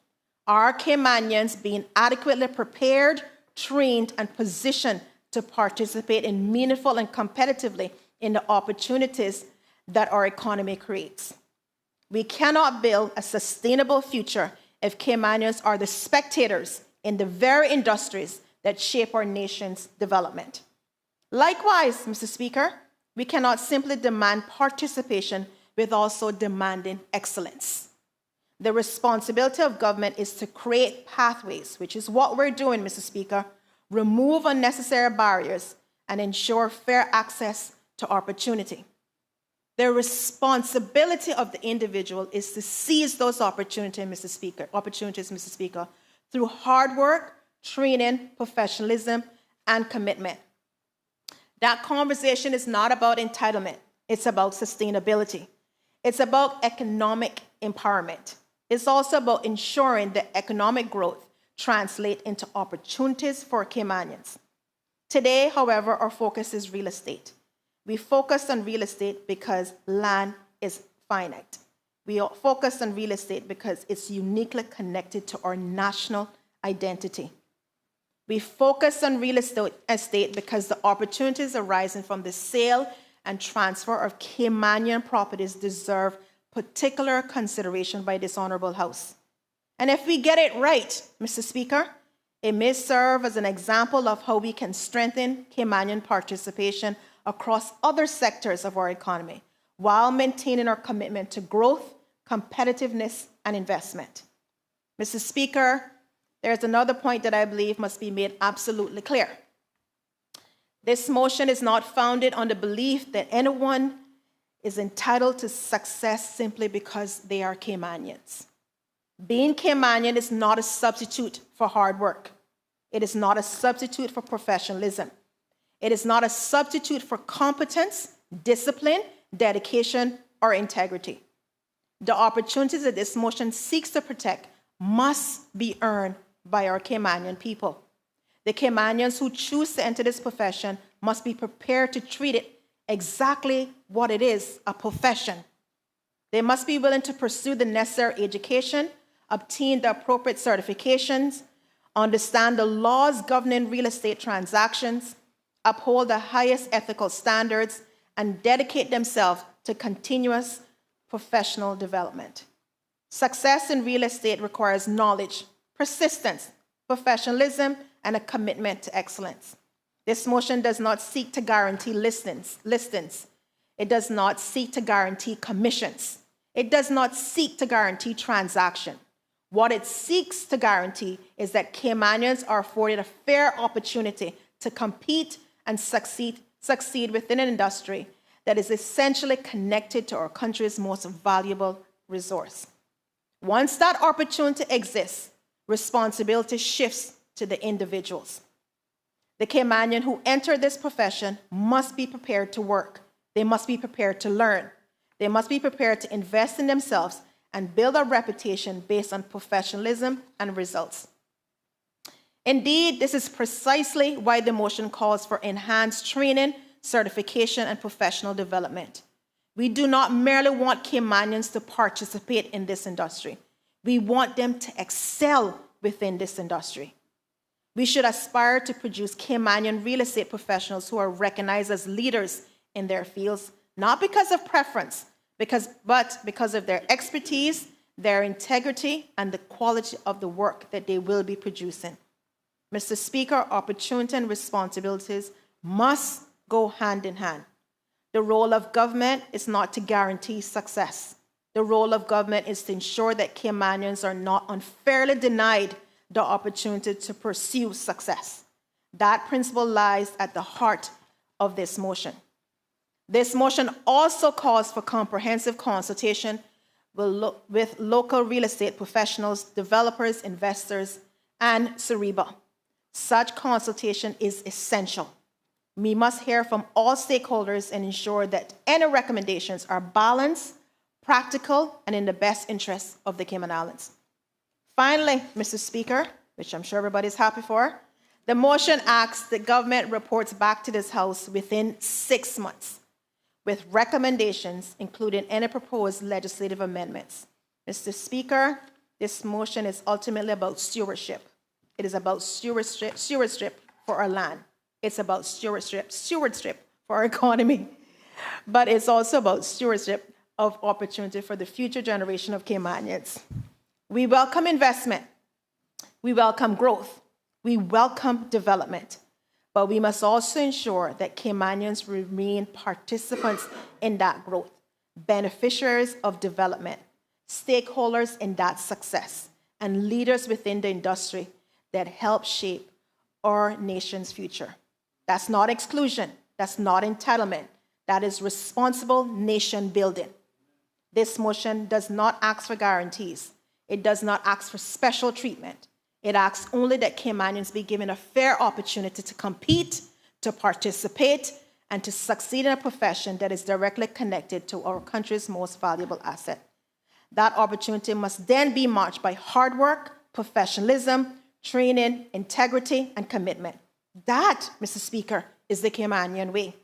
Are Caymanians being adequately prepared, trained, and positioned to participate in meaningful and competitively in the opportunities that our economy creates? We cannot build a sustainable future if Caymanians are the spectators in the very industries that shape our nation's development. Likewise, Mr. Speaker, we cannot simply demand participation with also demanding excellence. The responsibility of government is to create pathways, which is what we're doing, Mr. Speaker, remove unnecessary barriers, and ensure fair access to opportunity. The responsibility of the individual is to seize those opportunities, Mr. Speaker, through hard work, training, professionalism, and commitment. That conversation is not about entitlement. It's about sustainability. It's about economic empowerment. It's also about ensuring that economic growth translates into opportunities for Caymanians. Today, however, our focus is real estate. We focus on real estate because land is finite. We focus on real estate because it's uniquely connected to our national identity. We focus on real estate because the opportunities arising from the sale and transfer of Caymanian properties deserve particular consideration by this Honorable House. And if we get it right, Mr. Speaker, it may serve as an example of how we can strengthen Caymanian participation across other sectors of our economy while maintaining our commitment to growth, competitiveness, and investment. Mr. Speaker, there's another point that I believe must be made absolutely clear. This motion is not founded on the belief that anyone is entitled to success simply because they are Caymanians. Being Caymanian is not a substitute for hard work. It is not a substitute for professionalism. It is not a substitute for competence, discipline, dedication, or integrity. The opportunities that this motion seeks to protect must be earned by our Caymanian people. The Caymanians who choose to enter this profession must be prepared to treat it exactly what it is, a profession. They must be willing to pursue the necessary education, obtain the appropriate certifications, understand the laws governing real estate transactions, uphold the highest ethical standards, and dedicate themselves to continuous professional development. Success in real estate requires knowledge, persistence, professionalism, and a commitment to excellence. This motion does not seek to guarantee listings. It does not seek to guarantee commissions. It does not seek to guarantee transaction. What it seeks to guarantee is that Caymanians are afforded a fair opportunity to compete and succeed within an industry that is essentially connected to our country's most valuable resource. Once that opportunity exists, responsibility shifts to the individuals. The Caymanian who enter this profession must be prepared to work. They must be prepared to learn. They must be prepared to invest in themselves and build a reputation based on professionalism and results. Indeed, this is precisely why the motion calls for enhanced training, certification, and professional development. We do not merely want Caymanians to participate in this industry. We want them to excel within this industry. We should aspire to produce Caymanian real estate professionals who are recognized as leaders in their fields, not because of preference, but because of their expertise, their integrity, and the quality of the work that they will be producing. Mr. Speaker, opportunity and responsibilities must go hand in hand. The role of government is not to guarantee success. The role of government is to ensure that Caymanians are not unfairly denied the opportunity to pursue success. That principle lies at the heart of this motion. This motion also calls for comprehensive consultation with local real estate professionals, developers, investors, and Cereba. Such consultation is essential. We must hear from all stakeholders and ensure that any recommendations are balanced, practical, and in the best interests of the Cayman Islands. Finally, Mr. Speaker, which I'm sure everybody's happy for. The motion asks the government reports back to this House within 6 months with recommendations, including any proposed legislative amendments. Mr. Speaker, this motion is ultimately about stewardship. It is about stewardship for our land. It's about stewardship for our economy. But it's also about stewardship of opportunity for the future generation of Caymanians. We welcome investment. We welcome growth. We welcome development. But we must also ensure that Caymanians remain participants in that growth, beneficiaries of development, stakeholders in that success, and leaders within the industry that help shape our nation's future. That's not exclusion. That's not entitlement. That is responsible nation building. This motion does not ask for guarantees. It does not ask for special treatment. It asks only that Caymanians be given a fair opportunity to compete, to participate, and to succeed in a profession that is directly connected to our country's most valuable asset. That opportunity must then be marked by hard work, professionalism, training, integrity, and commitment. That, Mr. Speaker, is the Caymanian way.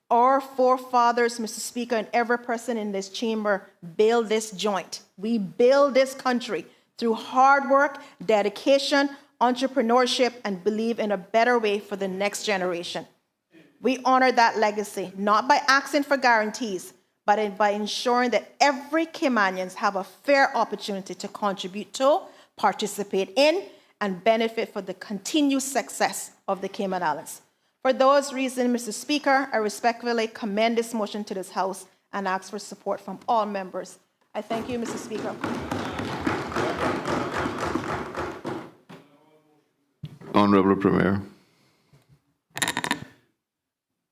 Our forefathers, Mr. Speaker, and every person in this chamber build this joint. We build this country through hard work, dedication, entrepreneurship, and believe in a better way for the next generation. We honor that legacy, not by asking for guarantees, but by ensuring that every Caymanians have a fair opportunity to contribute to, participate in, and benefit for the continued success of the Cayman Islands. For those reasons, Mr. Speaker, I respectfully commend this motion to this House and ask for support from all members. I thank you, Mr. Speaker. Honorable Premier.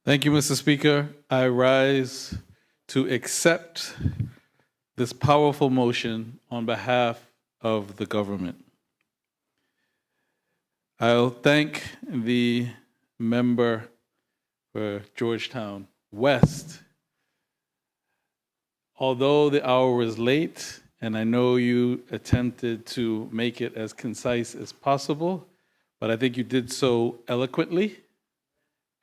Thank you, Mr. Speaker. I rise to accept this powerful motion on behalf of the government. I'll thank the member for Georgetown West. Although the hour was late, and I know you attempted to make it as concise as possible, but I think you did so eloquently,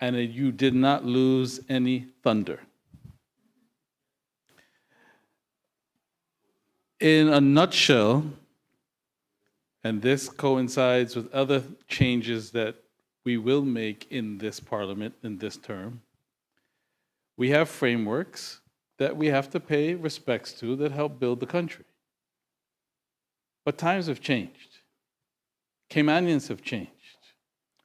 and you did not lose any thunder. In a nutshell, and this coincides with other changes that we will make in this parliament in this term, we have frameworks that we have to pay respects to that help build the country. But times have changed. Caymanians have changed.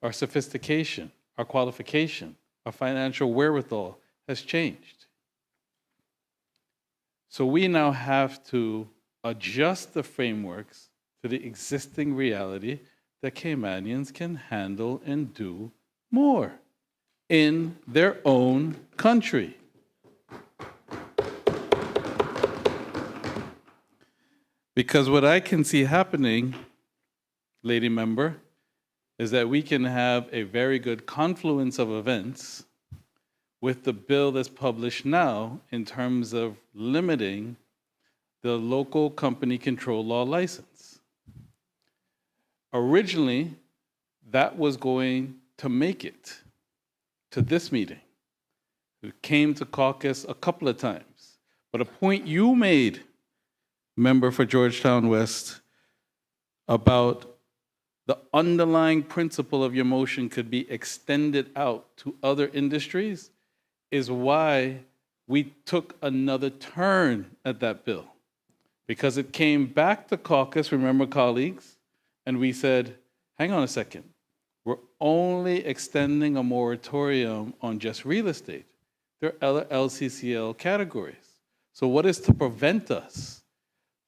Our sophistication, our qualification, our financial wherewithal has changed. So we now have to adjust the frameworks to the existing reality that Caymanians can handle and do more in their own country. Because what I can see happening, lady member, is that we can have a very good confluence of events with the bill that's published now in terms of limiting the local company control law license. Originally, that was going to make it to this meeting. It came to caucus a couple of times. But a point you made, member for Georgetown West, about the underlying principle of your motion could be extended out to other industries is why we took another turn at that bill. Because it came back to caucus, remember, colleagues, and we said, hang on a second, we're only extending a moratorium on just real estate. There are other LCCL categories. So what is to prevent us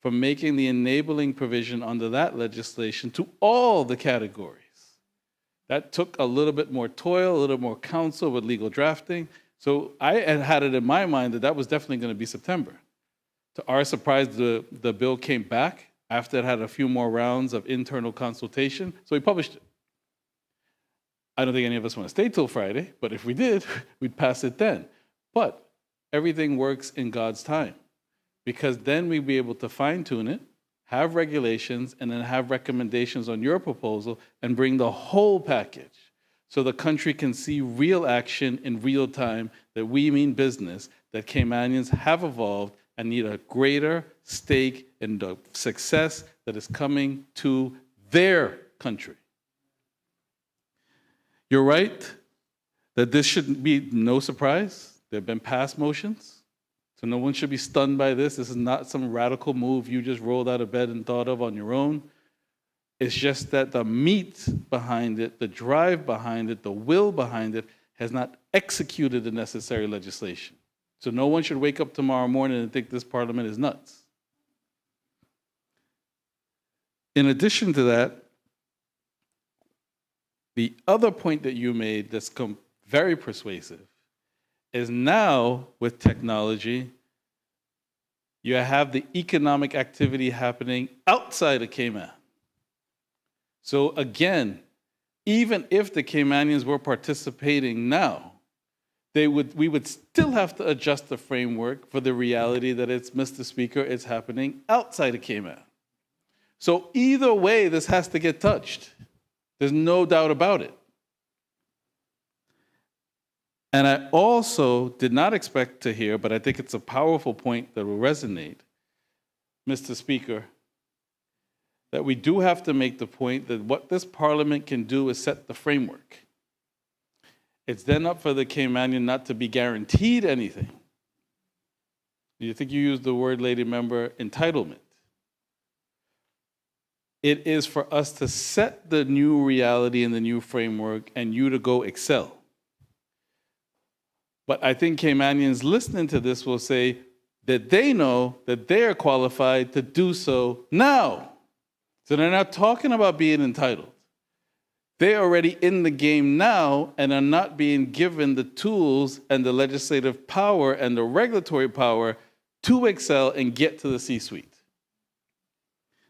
from making the enabling provision under that legislation to all the categories? That took a little bit more toil, a little more counsel with legal drafting. So I had it in my mind that that was definitely going to be September. To our surprise, the bill came back after it had a few more rounds of internal consultation, so we published it. I don't think any of us want to stay till Friday, but if we did, we'd pass it then. But everything works in God's time, because then we'd be able to fine-tune it, have regulations, and then have recommendations on your proposal and bring the whole package so the country can see real action in real time that we mean business, that Caymanians have evolved and need a greater stake in the success that is coming to their country. You're right that this should be no surprise. There have been past motions. So no one should be stunned by this. This is not some radical move you just rolled out of bed and thought of on your own. It's just that the meat behind it, the drive behind it, the will behind it has not executed the necessary legislation. So no one should wake up tomorrow morning and think this parliament is nuts. In addition to that, the other point that you made that's very persuasive is now with technology, you have the economic activity happening outside of Cayman. So again, even if the Caymanians were participating now, we would still have to adjust the framework for the reality that it's, Mr. Speaker, it's happening outside of Cayman. So either way, this has to get touched. There's no doubt about it. And I also did not expect to hear, but I think it's a powerful point that will resonate, Mr. Speaker, that we do have to make the point that what this parliament can do is set the framework. It's then up for the Caymanian not to be guaranteed anything. You think you used the word, lady member, entitlement. It is for us to set the new reality and the new framework and you to go excel. But I think Caymanians listening to this will say that they know that they are qualified to do so now. So they're not talking about being entitled. They're already in the game now and are not being given the tools and the legislative power and the regulatory power to excel and get to the C-suite.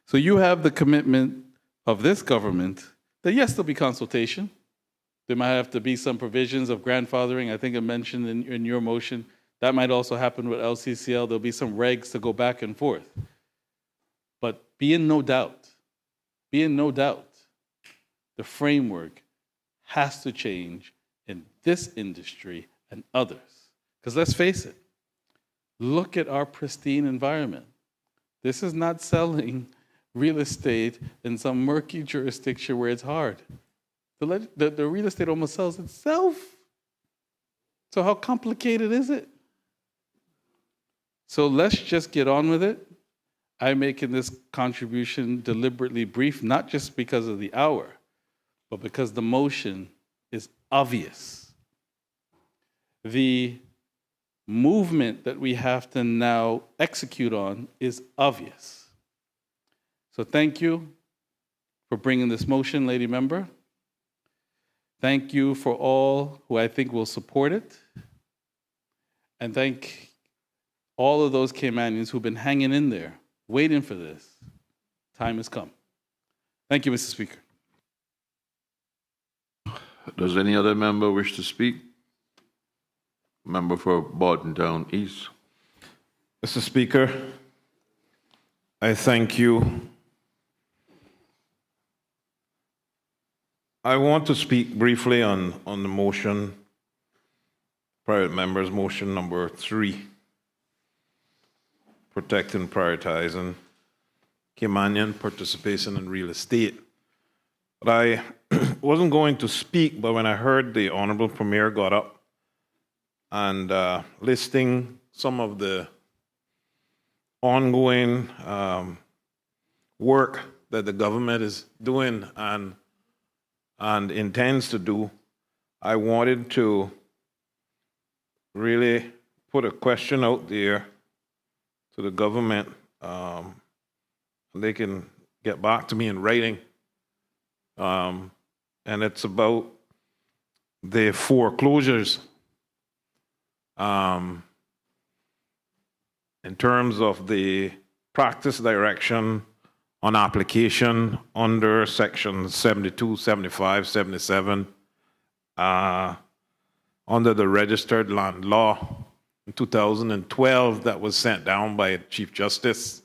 So you have the commitment of this government that yes, there'll be consultation. There might have to be some provisions of grandfathering. I think I mentioned in your motion, that might also happen with LCCL. There'll be some regs to go back and forth. But be in no doubt, the framework has to change in this industry and others. Because let's face it, look at our pristine environment. This is not selling real estate in some murky jurisdiction where it's hard. The real estate almost sells itself. So how complicated is it? So let's just get on with it. I'm making this contribution deliberately brief, not just because of the hour, but because the motion is obvious. The movement that we have to now execute on is obvious. So thank you for bringing this motion, lady member. Thank you for all who I think will support it. And thank all of those Caymanians who've been hanging in there, waiting for this. Time has come. Thank you, Mr. Speaker. Does any other member wish to speak? Member for Bordentown East. Mr. Speaker, I thank you. I want to speak briefly on the motion, private members' motion number 3, protect and prioritizing Caymanian participation in real estate. But I wasn't going to speak, but when I heard the Honorable Premier got up and listing some of the ongoing work that the government is doing and intends to do, I wanted to really put a question out there to the government. They can get back to me in writing. And it's about the foreclosures in terms of the practice direction on application under Section 72, 75, 77, under the registered land law in 2012 that was sent down by Chief Justice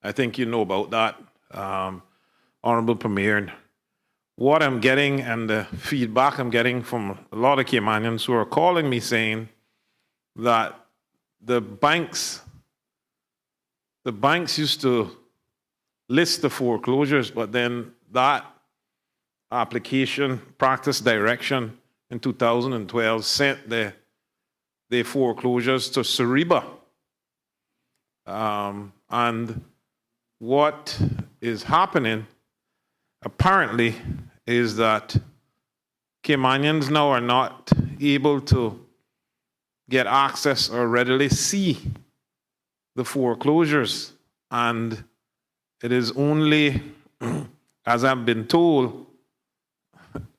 I think you know about that, Honorable Premier. And what I'm getting and the feedback I'm getting from a lot of Caymanians who are calling me saying that the banks used to list the foreclosures, but then that application practice direction in 2012 sent the foreclosures to Sariba. And what is happening apparently is that Caymanians now are not able to get access or readily see the foreclosures. And it is only, as I've been told,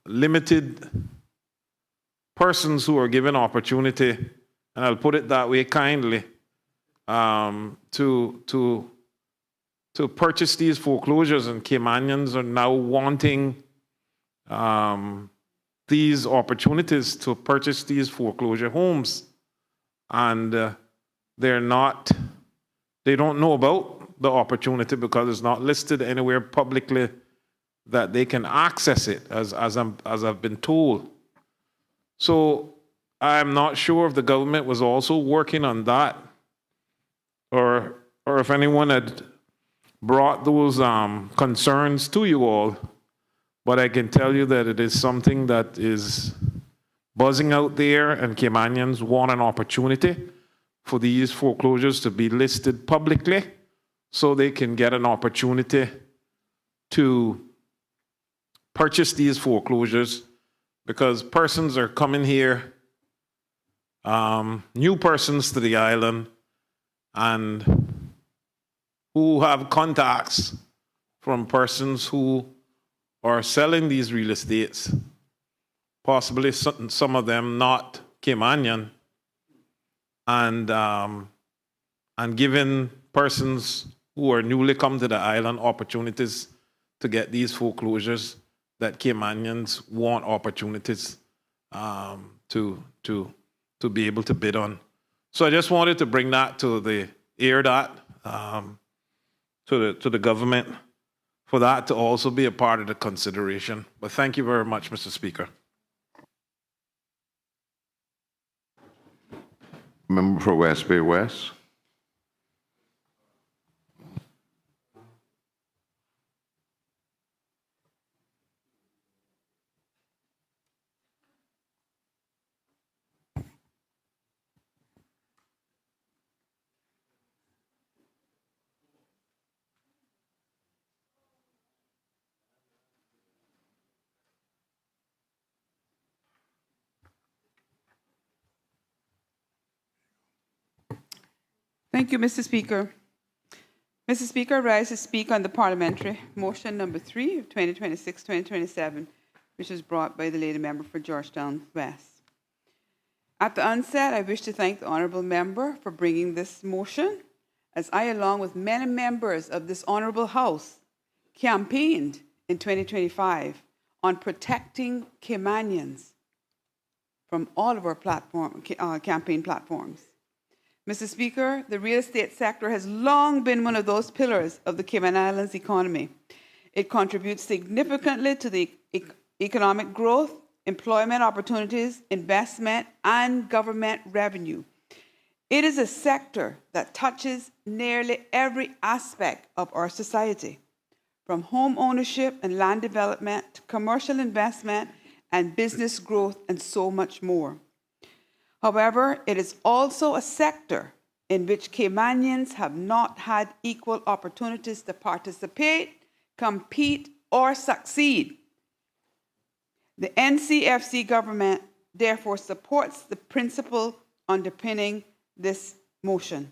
limited persons who are given opportunity, and I'll put it that way kindly, to purchase these foreclosures, and Caymanians are now wanting these opportunities to purchase these foreclosure homes, and they don't know about the opportunity because it's not listed anywhere publicly that they can access it, as I've been told. So I'm not sure if the government was also working on that, or if anyone had brought those concerns to you all, but I can tell you that it is something that is buzzing out there, and Caymanians want an opportunity for these foreclosures to be listed publicly so they can get an opportunity to purchase these foreclosures, because persons are coming here, new persons to the island, and who have contacts from persons who are selling these real estates, possibly some of them not Caymanian, and giving persons who are newly come to the island opportunities to get these foreclosures that Caymanians want opportunities to be able to bid on. So I just wanted to bring that to the ear, that to the government, for that to also be a part of the consideration. But thank you very much, Mr. Speaker. Member for West Bay West. Thank you, Mr. Speaker. Mr. Speaker, I rise to speak on the parliamentary motion number 3 of 2026-2027, which was brought by the lady member for Georgetown West. At the onset, I wish to thank the honourable member for bringing this motion, as I, along with many members of this honourable House, campaigned in 2025 on protecting Caymanians from all of our campaign platforms. Mr. Speaker, the real estate sector has long been one of those pillars of the Cayman Islands economy. It contributes significantly to the economic growth, employment opportunities, investment, and government revenue. It is a sector that touches nearly every aspect of our society, from home ownership and land development to commercial investment and business growth, and so much more. However, it is also a sector in which Caymanians have not had equal opportunities to participate, compete, or succeed. The NCFC government therefore supports the principle underpinning this motion.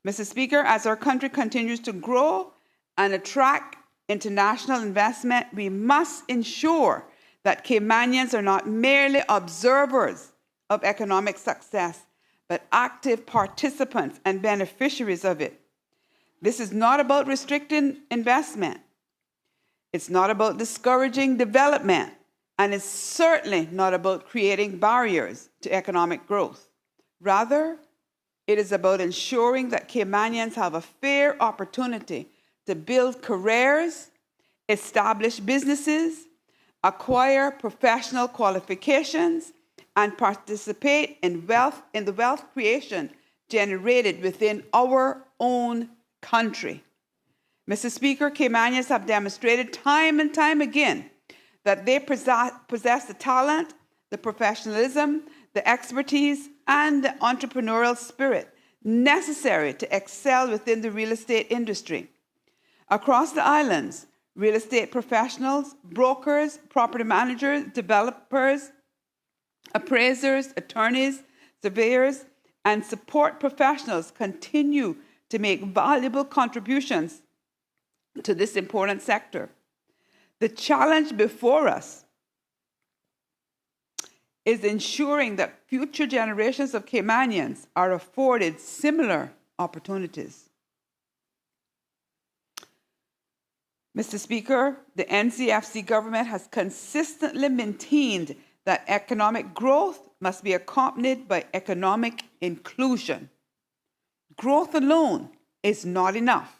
Mr. Speaker, as our country continues to grow and attract international investment, we must ensure that Caymanians are not merely observers of economic success, but active participants and beneficiaries of it. This is not about restricting investment. It's not about discouraging development, and it's certainly not about creating barriers to economic growth. Rather, it is about ensuring that Caymanians have a fair opportunity to build careers, establish businesses, acquire professional qualifications, and participate in the wealth creation generated within our own country. Mr. Speaker, Caymanians have demonstrated time and time again that they possess the talent, the professionalism, the expertise, and the entrepreneurial spirit necessary to excel within the real estate industry. Across the islands, real estate professionals, brokers, property managers, developers, appraisers, attorneys, surveyors, and support professionals continue to make valuable contributions to this important sector. The challenge before us is ensuring that future generations of Caymanians are afforded similar opportunities. Mr. Speaker, the NCFC government has consistently maintained that economic growth must be accompanied by economic inclusion. Growth alone is not enough.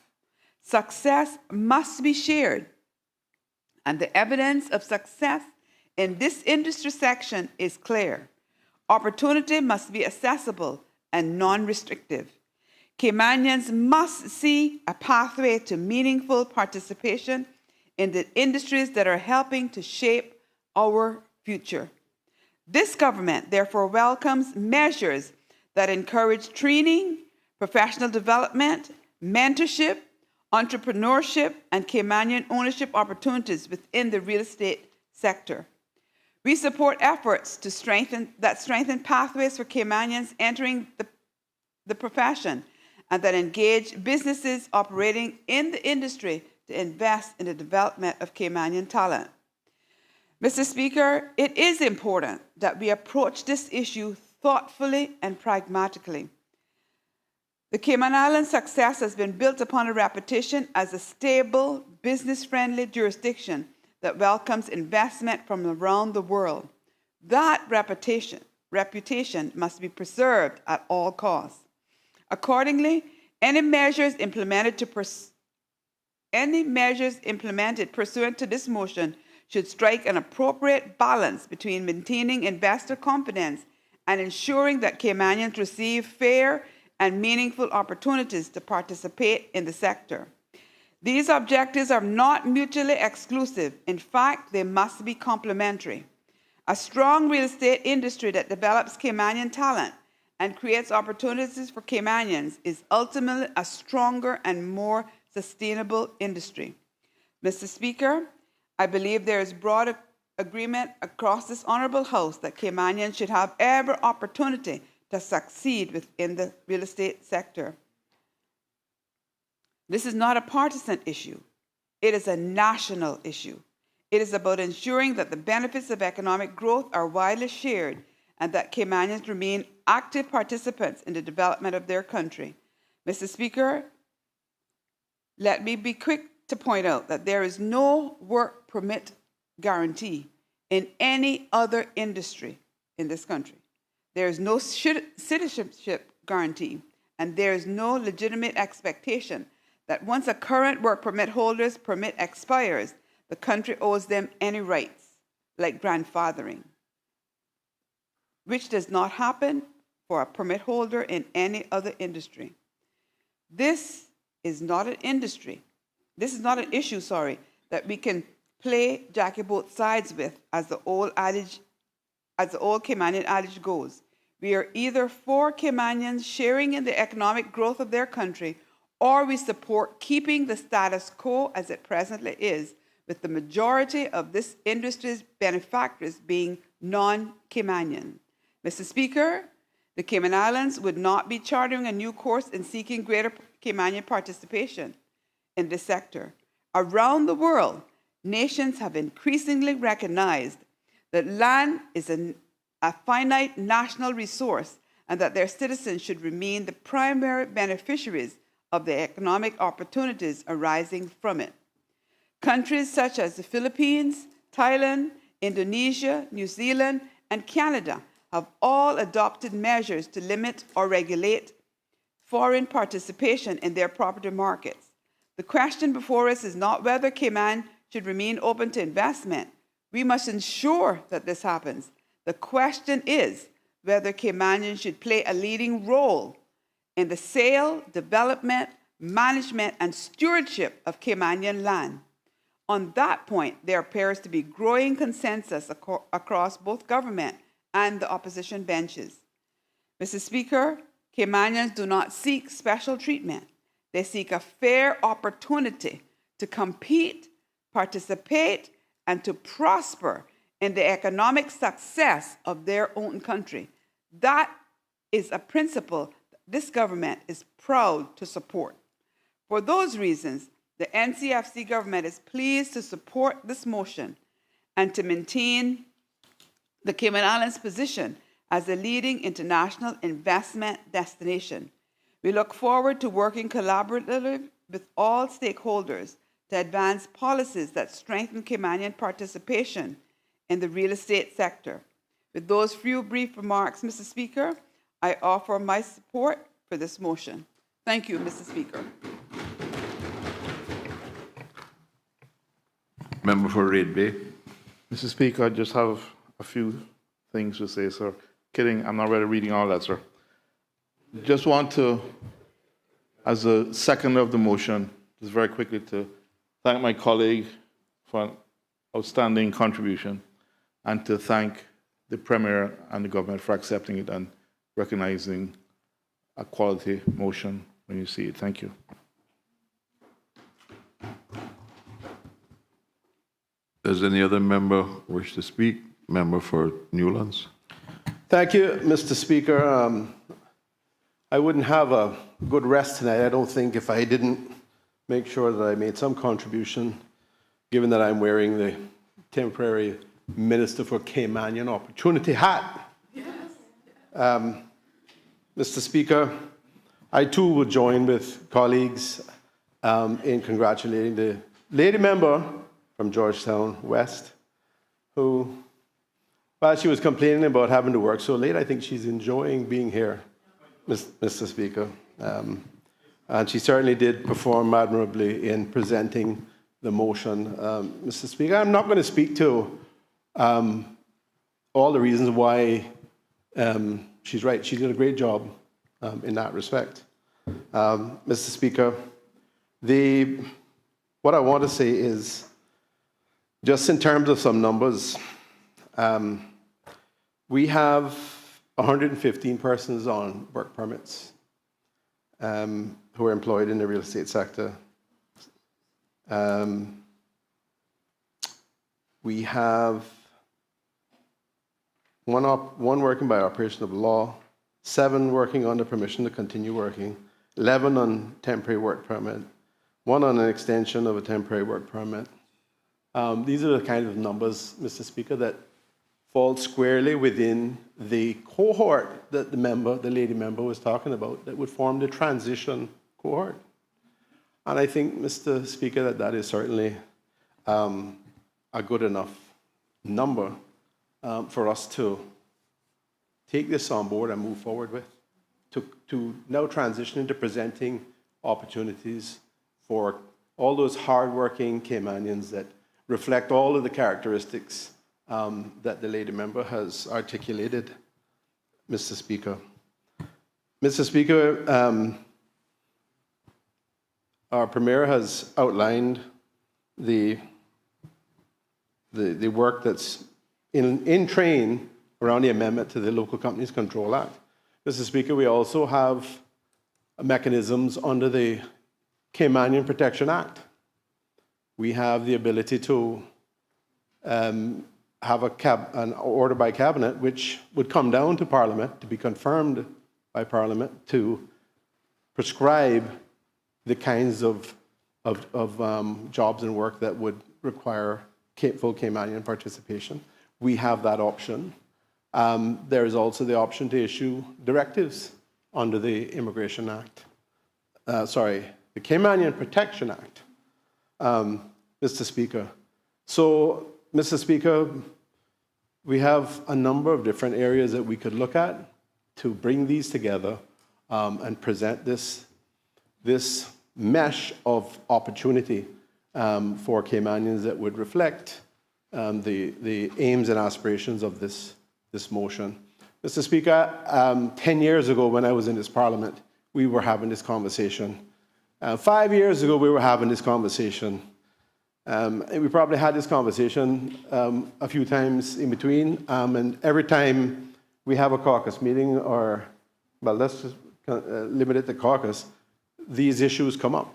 Success must be shared. And the evidence of success in this industry section is clear. Opportunity must be accessible and non-restrictive. Caymanians must see a pathway to meaningful participation in the industries that are helping to shape our future. This government therefore welcomes measures that encourage training, professional development, mentorship, entrepreneurship, and Caymanian ownership opportunities within the real estate sector. We support efforts to strengthen pathways for Caymanians entering the profession and that engage businesses operating in the industry to invest in the development of Caymanian talent. Mr. Speaker, it is important that we approach this issue thoughtfully and pragmatically. The Cayman Islands' success has been built upon a reputation as a stable, business-friendly jurisdiction that welcomes investment from around the world. That reputation must be preserved at all costs. Accordingly, any measures implemented pursuant to this motion should strike an appropriate balance between maintaining investor confidence and ensuring that Caymanians receive fair and meaningful opportunities to participate in the sector. These objectives are not mutually exclusive. In fact, they must be complementary. A strong real estate industry that develops Caymanian talent and creates opportunities for Caymanians is ultimately a stronger and more sustainable industry. Mr. Speaker, I believe there is broad agreement across this honorable House that Caymanians should have every opportunity to succeed within the real estate sector. This is not a partisan issue. It is a national issue. It is about ensuring that the benefits of economic growth are widely shared and that Caymanians remain active participants in the development of their country. Mr. Speaker, let me be quick to point out that there is no work permit guarantee in any other industry in this country. There is no citizenship guarantee, and there is no legitimate expectation that once a current work permit holder's permit expires, the country owes them any rights, like grandfathering, which does not happen for a permit holder in any other industry. This is not an issue, that we can play Jackie both sides with, as the old Caymanian adage goes. We are either for Caymanians sharing in the economic growth of their country, or we support keeping the status quo as it presently is, with the majority of this industry's benefactors being non-Caymanian. Mr. Speaker, the Cayman Islands would not be charting a new course in seeking greater Caymanian participation in this sector. Around the world, nations have increasingly recognized that land is a finite national resource and that their citizens should remain the primary beneficiaries of the economic opportunities arising from it. Countries such as the Philippines, Thailand, Indonesia, New Zealand, and Canada have all adopted measures to limit or regulate foreign participation in their property markets. The question before us is not whether Cayman should remain open to investment. We must ensure that this happens. The question is whether Caymanians should play a leading role in the sale, development, management, and stewardship of Caymanian land. On that point, there appears to be growing consensus across both government and the opposition benches. Mr. Speaker, Caymanians do not seek special treatment. They seek a fair opportunity to compete, participate, and to prosper in the economic success of their own country. That is a principle this government is proud to support. For those reasons, the NCFC government is pleased to support this motion and to maintain the Cayman Islands' position as a leading international investment destination. We look forward to working collaboratively with all stakeholders to advance policies that strengthen Caymanian participation in the real estate sector. With those few brief remarks, Mr. Speaker, I offer my support for this motion. Thank you, Mr. Speaker. Member for Red Bay. Mr. Speaker, I just have a few things to say, sir. Kidding, I'm not really reading all that, sir. Just want to, as a second of the motion, just very quickly to thank my colleague for an outstanding contribution and to thank the Premier and the government for accepting it and recognizing a quality motion when you see it. Thank you. Does any other member wish to speak? Member for Newlands. Thank you, Mr. Speaker. I wouldn't have a good rest tonight, I don't think, if I didn't make sure that I made some contribution, given that I'm wearing the temporary Minister for Caymanian Opportunity hat. Yes. Mr. Speaker, I too will join with colleagues in congratulating the lady member from Georgetown West, who, while she was complaining about having to work so late, I think she's enjoying being here, Mr. Speaker. And she certainly did perform admirably in presenting the motion. Mr. Speaker, I'm not going to speak to all the reasons why she's right. She did a great job in that respect. Mr. Speaker, what I want to say is, just in terms of some numbers, we have 115 persons on work permits who are employed in the real estate sector. We have one working by operation of law, 7 working under permission to continue working, 11 on temporary work permit, 1 on an extension of a temporary work permit. These are the kind of numbers, Mr. Speaker, that fall squarely within the cohort that the lady member was talking about, that would form the transition cohort. And I think, Mr. Speaker, that is certainly a good enough number for us to take this on board and move forward with, to now transition into presenting opportunities for all those hardworking Caymanians that reflect all of the characteristics that the lady member has articulated, Mr. Speaker. Mr. Speaker, our Premier has outlined the work that's in train around the amendment to the Local Companies Control Act. Mr. Speaker, we also have mechanisms under the Caymanian Protection Act. We have the ability to have an order by Cabinet which would come down to Parliament, to be confirmed by Parliament, to prescribe the kinds of jobs and work that would require full Caymanian participation. We have that option. There is also the option to issue directives under the Immigration Act. The Caymanian Protection Act, Mr. Speaker. So, Mr. Speaker, we have a number of different areas that we could look at to bring these together and present this mesh of opportunity for Caymanians that would reflect the aims and aspirations of this motion. Mr. Speaker, 10 years ago when I was in this Parliament, we were having this conversation. 5 years ago, we were having this conversation. And we probably had this conversation a few times in between, and every time we have a caucus meeting, or, well, let's just limit it to caucus, these issues come up.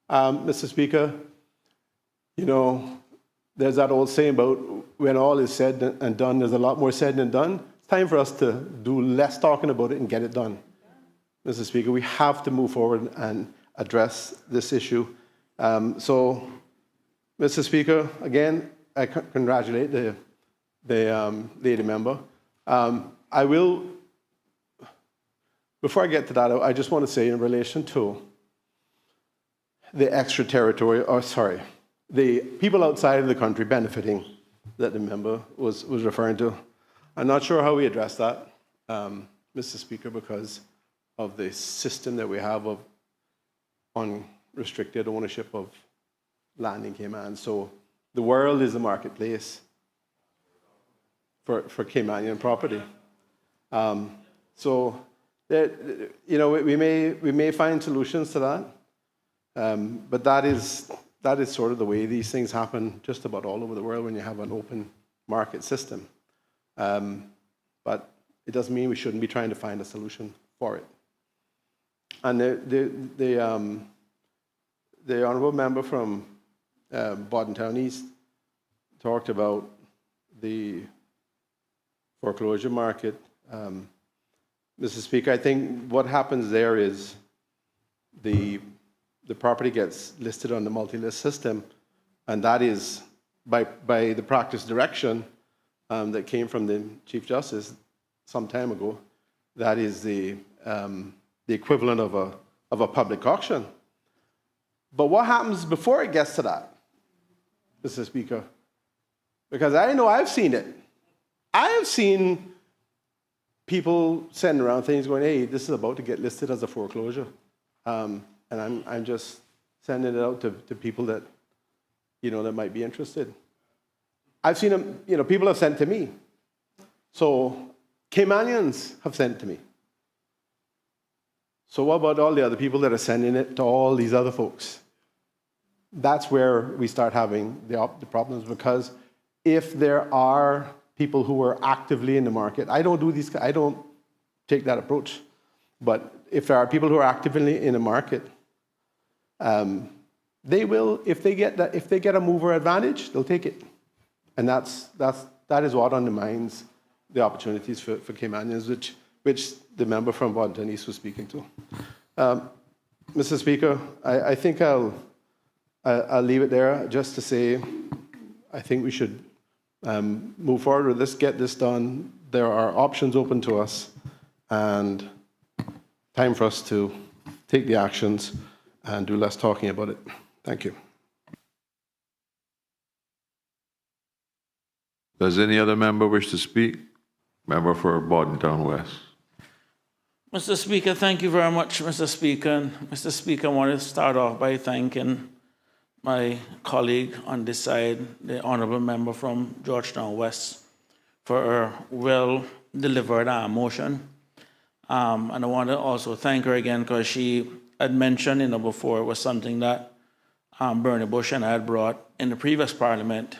Mr. Speaker, you know, there's that old saying about when all is said and done, there's a lot more said than done. It's time for us to do less talking about it and get it done. Mr. Speaker, we have to move forward and address this issue. So, Mr. Speaker, again, I congratulate the lady member. I will, before I get to that, I just want to say in relation to the the people outside of the country benefiting that the member was referring to. I'm not sure how we address that, Mr. Speaker, because of the system that we have of unrestricted ownership of land in Cayman. So the world is a marketplace for Caymanian property. So that, you know, we may find solutions to that, but that is sort of the way these things happen just about all over the world when you have an open market system. But it doesn't mean we shouldn't be trying to find a solution for it. And the honourable member from Bordentown East talked about the foreclosure market. Mr. Speaker, I think what happens there is the property gets listed on the multi-list system, and that is by the practice direction that came from the Chief Justice some time ago. That is the equivalent of a public auction. But what happens before it gets to that, Mr. Speaker? Because I know I've seen it. I have seen people sending around things going, hey, this is about to get listed as a foreclosure. And I'm just sending it out to people that, you know, that might be interested. I've seen them, you know, people have sent to me. So Caymanians have sent to me. So what about all the other people that are sending it to all these other folks? That's where we start having the problems, because if there are people who are actively in the market, I don't take that approach, but if there are people who are actively in the market, they will, if they get a mover advantage, they'll take it. And that is what undermines the opportunities for Caymanians, which the member from Bordentown East was speaking to. Mr. Speaker, I think I'll leave it there just to say I think we should move forward with this, get this done. There are options open to us, and time for us to take the actions and do less talking about it. Thank you. Does any other member wish to speak? Member for Bordentown West. Mr. Speaker, thank you very much, Mr. Speaker. And Mr. Speaker, I want to start off by thanking my colleague on this side, the honourable member from Georgetown West, for a well-delivered motion. And I want to also thank her again because she had mentioned, you know, before, it was something that Bernie Bush and I had brought in the previous Parliament.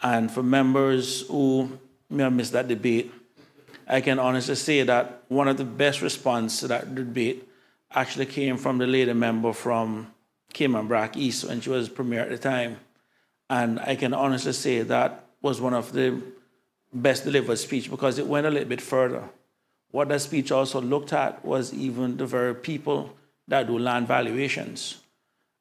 And for members who may have missed that debate, I can honestly say that one of the best responses to that debate actually came from the lady member from Cayman Brac East when she was Premier at the time. And I can honestly say that was one of the best delivered speech because it went a little bit further. What that speech also looked at was even the very people that do land valuations.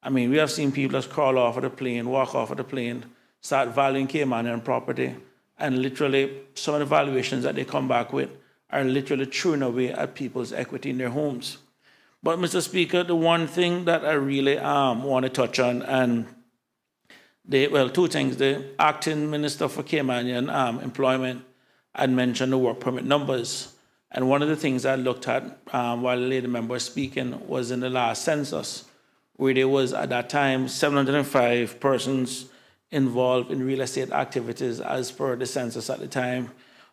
I mean, we have seen people just crawl off of the plane, walk off of the plane, start valuing Caymanian property, and literally some of the valuations that they come back with are literally chewing away at people's equity in their homes. But, Mr. Speaker, the one thing that I really want to touch on, and two things. The acting Minister for Caymanian Employment had mentioned the work permit numbers. And one of the things I looked at while the lady member was speaking was in the last census, where there was at that time 705 persons involved in real estate activities as per the census at the time,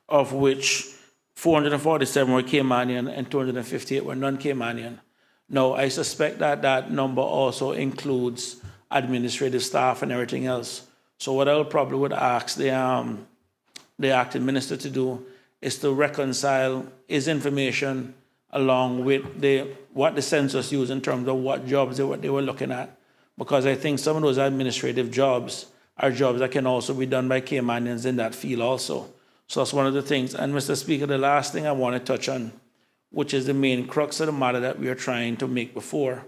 of which 447 were Caymanian and 258 were non-Caymanian. Now, I suspect that that number also includes administrative staff and everything else. So what I probably would ask the acting minister to do is to reconcile his information along with what the census used in terms of what jobs they were looking at. Because I think some of those administrative jobs are jobs that can also be done by Caymanians in that field also. So that's one of the things. And Mr. Speaker, the last thing I want to touch on, which is the main crux of the matter that we are trying to make before,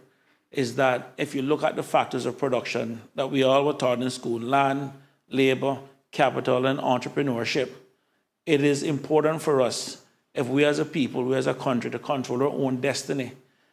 is that if you look at the factors of production that we all were taught in school, land, labor, capital, and entrepreneurship, it is important for us, if we as a people, we as a country, to control our own destiny,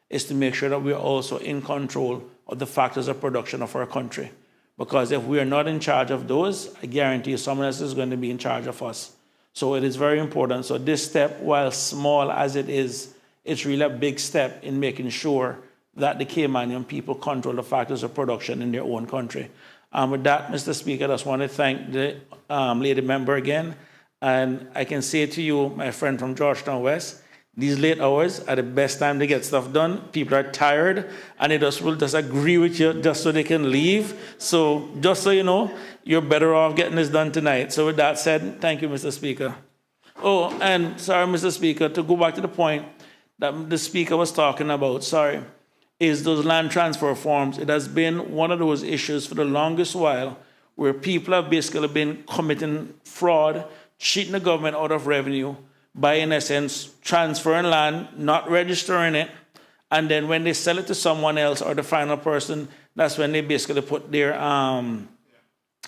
is to make sure that we are also in control of the factors of production of our country. Because if we are not in charge of those, I guarantee you someone else is going to be in charge of us. So it is very important. So this step, while small as it is, it's really a big step in making sure that the Caymanian people control the factors of production in their own country. With that, Mr. Speaker, I just want to thank the lady member again. And I can say to you, my friend from Georgetown West, these late hours are the best time to get stuff done. People are tired, and they will just agree with you just so they can leave. So just so you know, you're better off getting this done tonight. So with that said, thank you, Mr. Speaker. Oh, and sorry, Mr. Speaker, to go back to the point that the Speaker was talking about, is those land transfer forms. It has been one of those issues for the longest while where people have basically been committing fraud, cheating the government out of revenue by, in essence, transferring land, not registering it, and then when they sell it to someone else or the final person, that's when they basically put their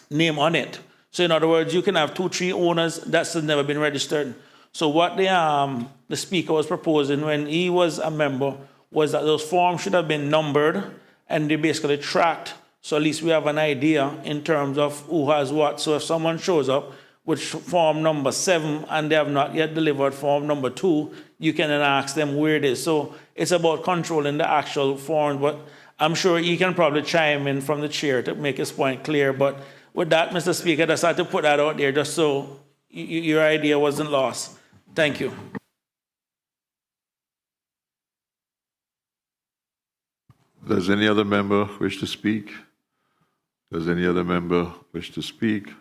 name on it. So in other words, you can have 2, 3 owners that's never been registered. So what the Speaker was proposing when he was a member was that those forms should have been numbered and they basically tracked, so at least we have an idea in terms of who has what. So if someone shows up with form number 7 and they have not yet delivered form number 2, you can then ask them where it is. So it's about controlling the actual form, but I'm sure he can probably chime in from the chair to make his point clear. But with that, Mr. Speaker, I just had to put that out there just so your idea wasn't lost. Thank you. Does any other member wish to speak? Does any other member wish to speak?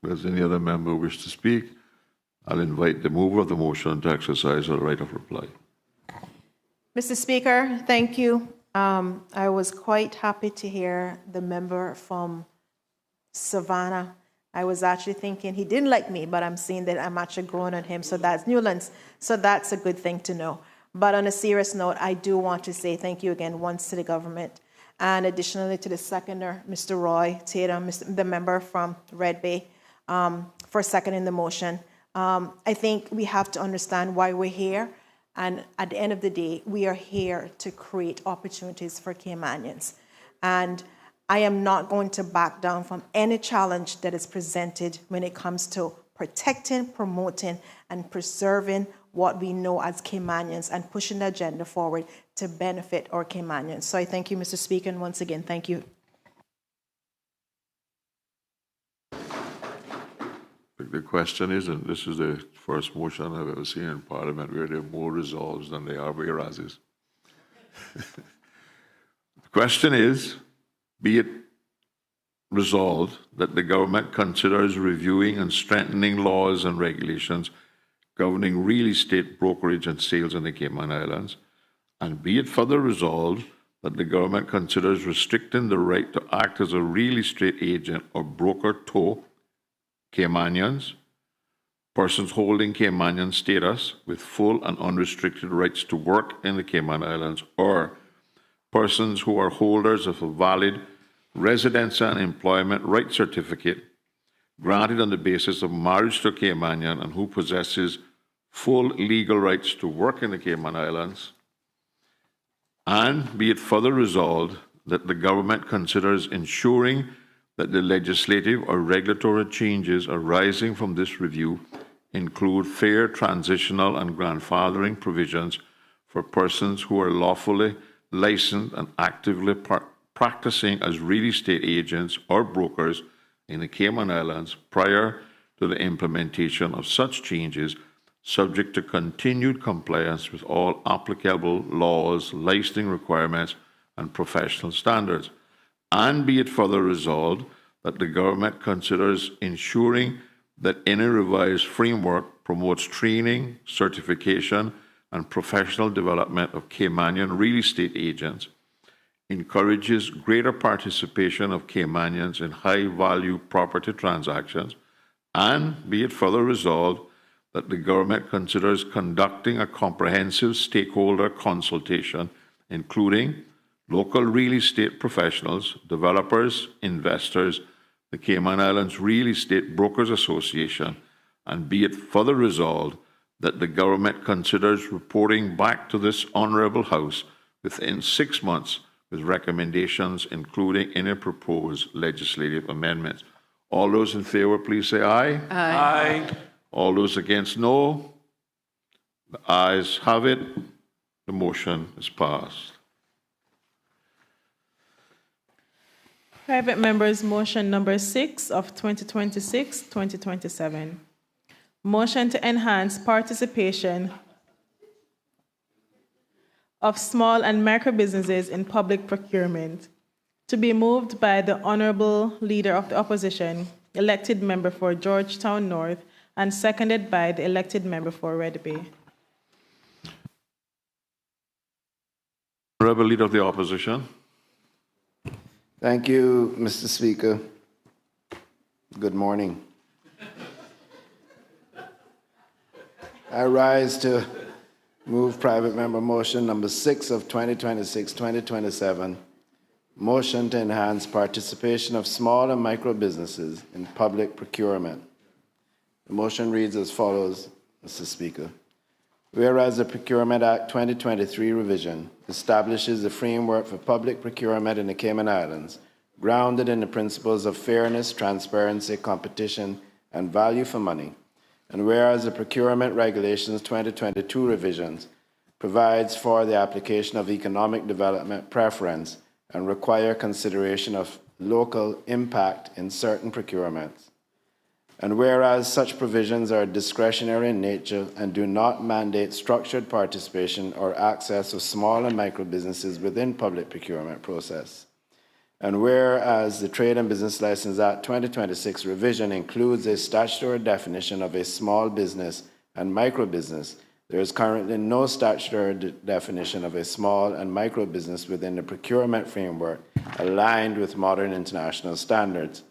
Does any other member wish to speak? I'll invite the mover of the motion to exercise her right of reply. Mr. Speaker, thank you. I was quite happy to hear the member from Savannah. I was actually thinking he didn't like me, but I'm seeing that I'm actually growing on him, so that's Newlands. So that's a good thing to know. But on a serious note, I do want to say thank you again once to the government, and additionally to the seconder, Mr. Roy Tatum, the member from Red Bay, for seconding the motion. I think we have to understand why we're here, and at the end of the day, we are here to create opportunities for Caymanians. And I am not going to back down from any challenge that is presented when it comes to protecting, promoting, and preserving what we know as Caymanians and pushing the agenda forward to benefit our Caymanians. So I thank you, Mr. Speaker, and once again, thank you. The question is, and this is the first motion I've ever seen in Parliament where there are more resolves than there are whereases. The question is, be it resolved that the government considers reviewing and strengthening laws and regulations governing real estate brokerage and sales in the Cayman Islands, and be it further resolved that the government considers restricting the right to act as a real estate agent or broker to Caymanians, persons holding Caymanian status with full and unrestricted rights to work in the Cayman Islands, or persons who are holders of a valid residence and employment right certificate granted on the basis of marriage to a Caymanian and who possesses full legal rights to work in the Cayman Islands. And be it further resolved that the government considers ensuring that the legislative or regulatory changes arising from this review include fair transitional and grandfathering provisions for persons who are lawfully licensed and actively practicing as real estate agents or brokers in the Cayman Islands prior to the implementation of such changes, subject to continued compliance with all applicable laws, licensing requirements, and professional standards. And be it further resolved that the government considers ensuring that any revised framework promotes training, certification, and professional development of Caymanian real estate agents, encourages greater participation of Caymanians in high-value property transactions, and be it further resolved that the government considers conducting a comprehensive stakeholder consultation, including local real estate professionals, developers, investors, the Cayman Islands Real Estate Brokers Association, and be it further resolved that the government considers reporting back to this Honourable House within 6 months with recommendations including any proposed legislative amendments. All those in favour, please say aye. Aye. All those against, no. The ayes have it. The motion is passed. Private members' motion number 6 of 2026-2027. Motion to enhance participation of small and micro businesses in public procurement. To be moved by the Honourable Leader of the Opposition, elected member for Georgetown North, and seconded by the elected member for Red Bay. Honourable Leader of the Opposition. Thank you, Mr. Speaker. Good morning. I rise to move private member motion number 6 of 2026-2027, motion to enhance participation of small and micro businesses in public procurement. The motion reads as follows, Mr. Speaker. Whereas the Procurement Act 2023 revision establishes a framework for public procurement in the Cayman Islands, grounded in the principles of fairness, transparency, competition, and value for money. And whereas the Procurement Regulations 2022 revisions provides for the application of economic development preference and require consideration of local impact in certain procurements. And whereas such provisions are discretionary in nature and do not mandate structured participation or access of small and micro businesses within public procurement process. And whereas the Trade and Business License Act 2026 revision includes a statutory definition of a small business and micro business, there is currently no statutory definition of a small and micro business within the procurement framework aligned with modern international standards.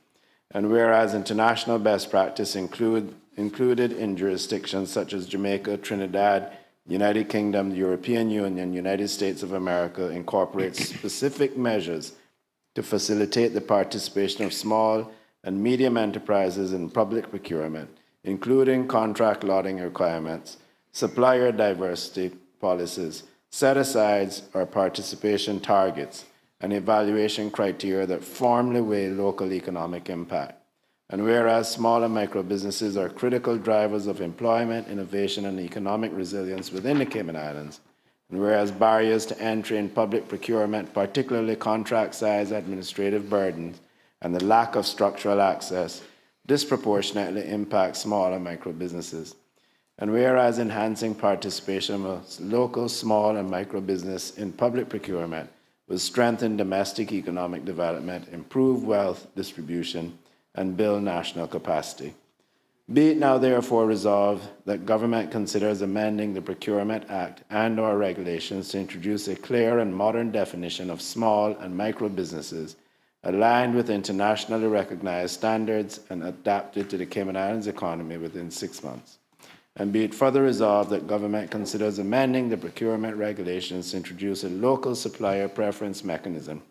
And whereas international best practice included in jurisdictions such as Jamaica, Trinidad, United Kingdom, the European Union, United States of America incorporates specific measures to facilitate the participation of small and medium enterprises in public procurement, including contract lotting requirements, supplier diversity policies, set-asides or participation targets, and evaluation criteria that formally weigh local economic impact. And whereas small and micro businesses are critical drivers of employment, innovation, and economic resilience within the Cayman Islands, and whereas barriers to entry in public procurement, particularly contract size, administrative burdens, and the lack of structural access, disproportionately impact small and micro businesses. And whereas enhancing participation of local small and micro business in public procurement will strengthen domestic economic development, improve wealth distribution, and build national capacity. Be it now therefore resolved that government considers amending the Procurement Act and/or regulations to introduce a clear and modern definition of small and micro businesses aligned with internationally recognized standards and adapted to the Cayman Islands economy within 6 months. And be it further resolved that government considers amending the procurement regulations to introduce a local supplier preference mechanism,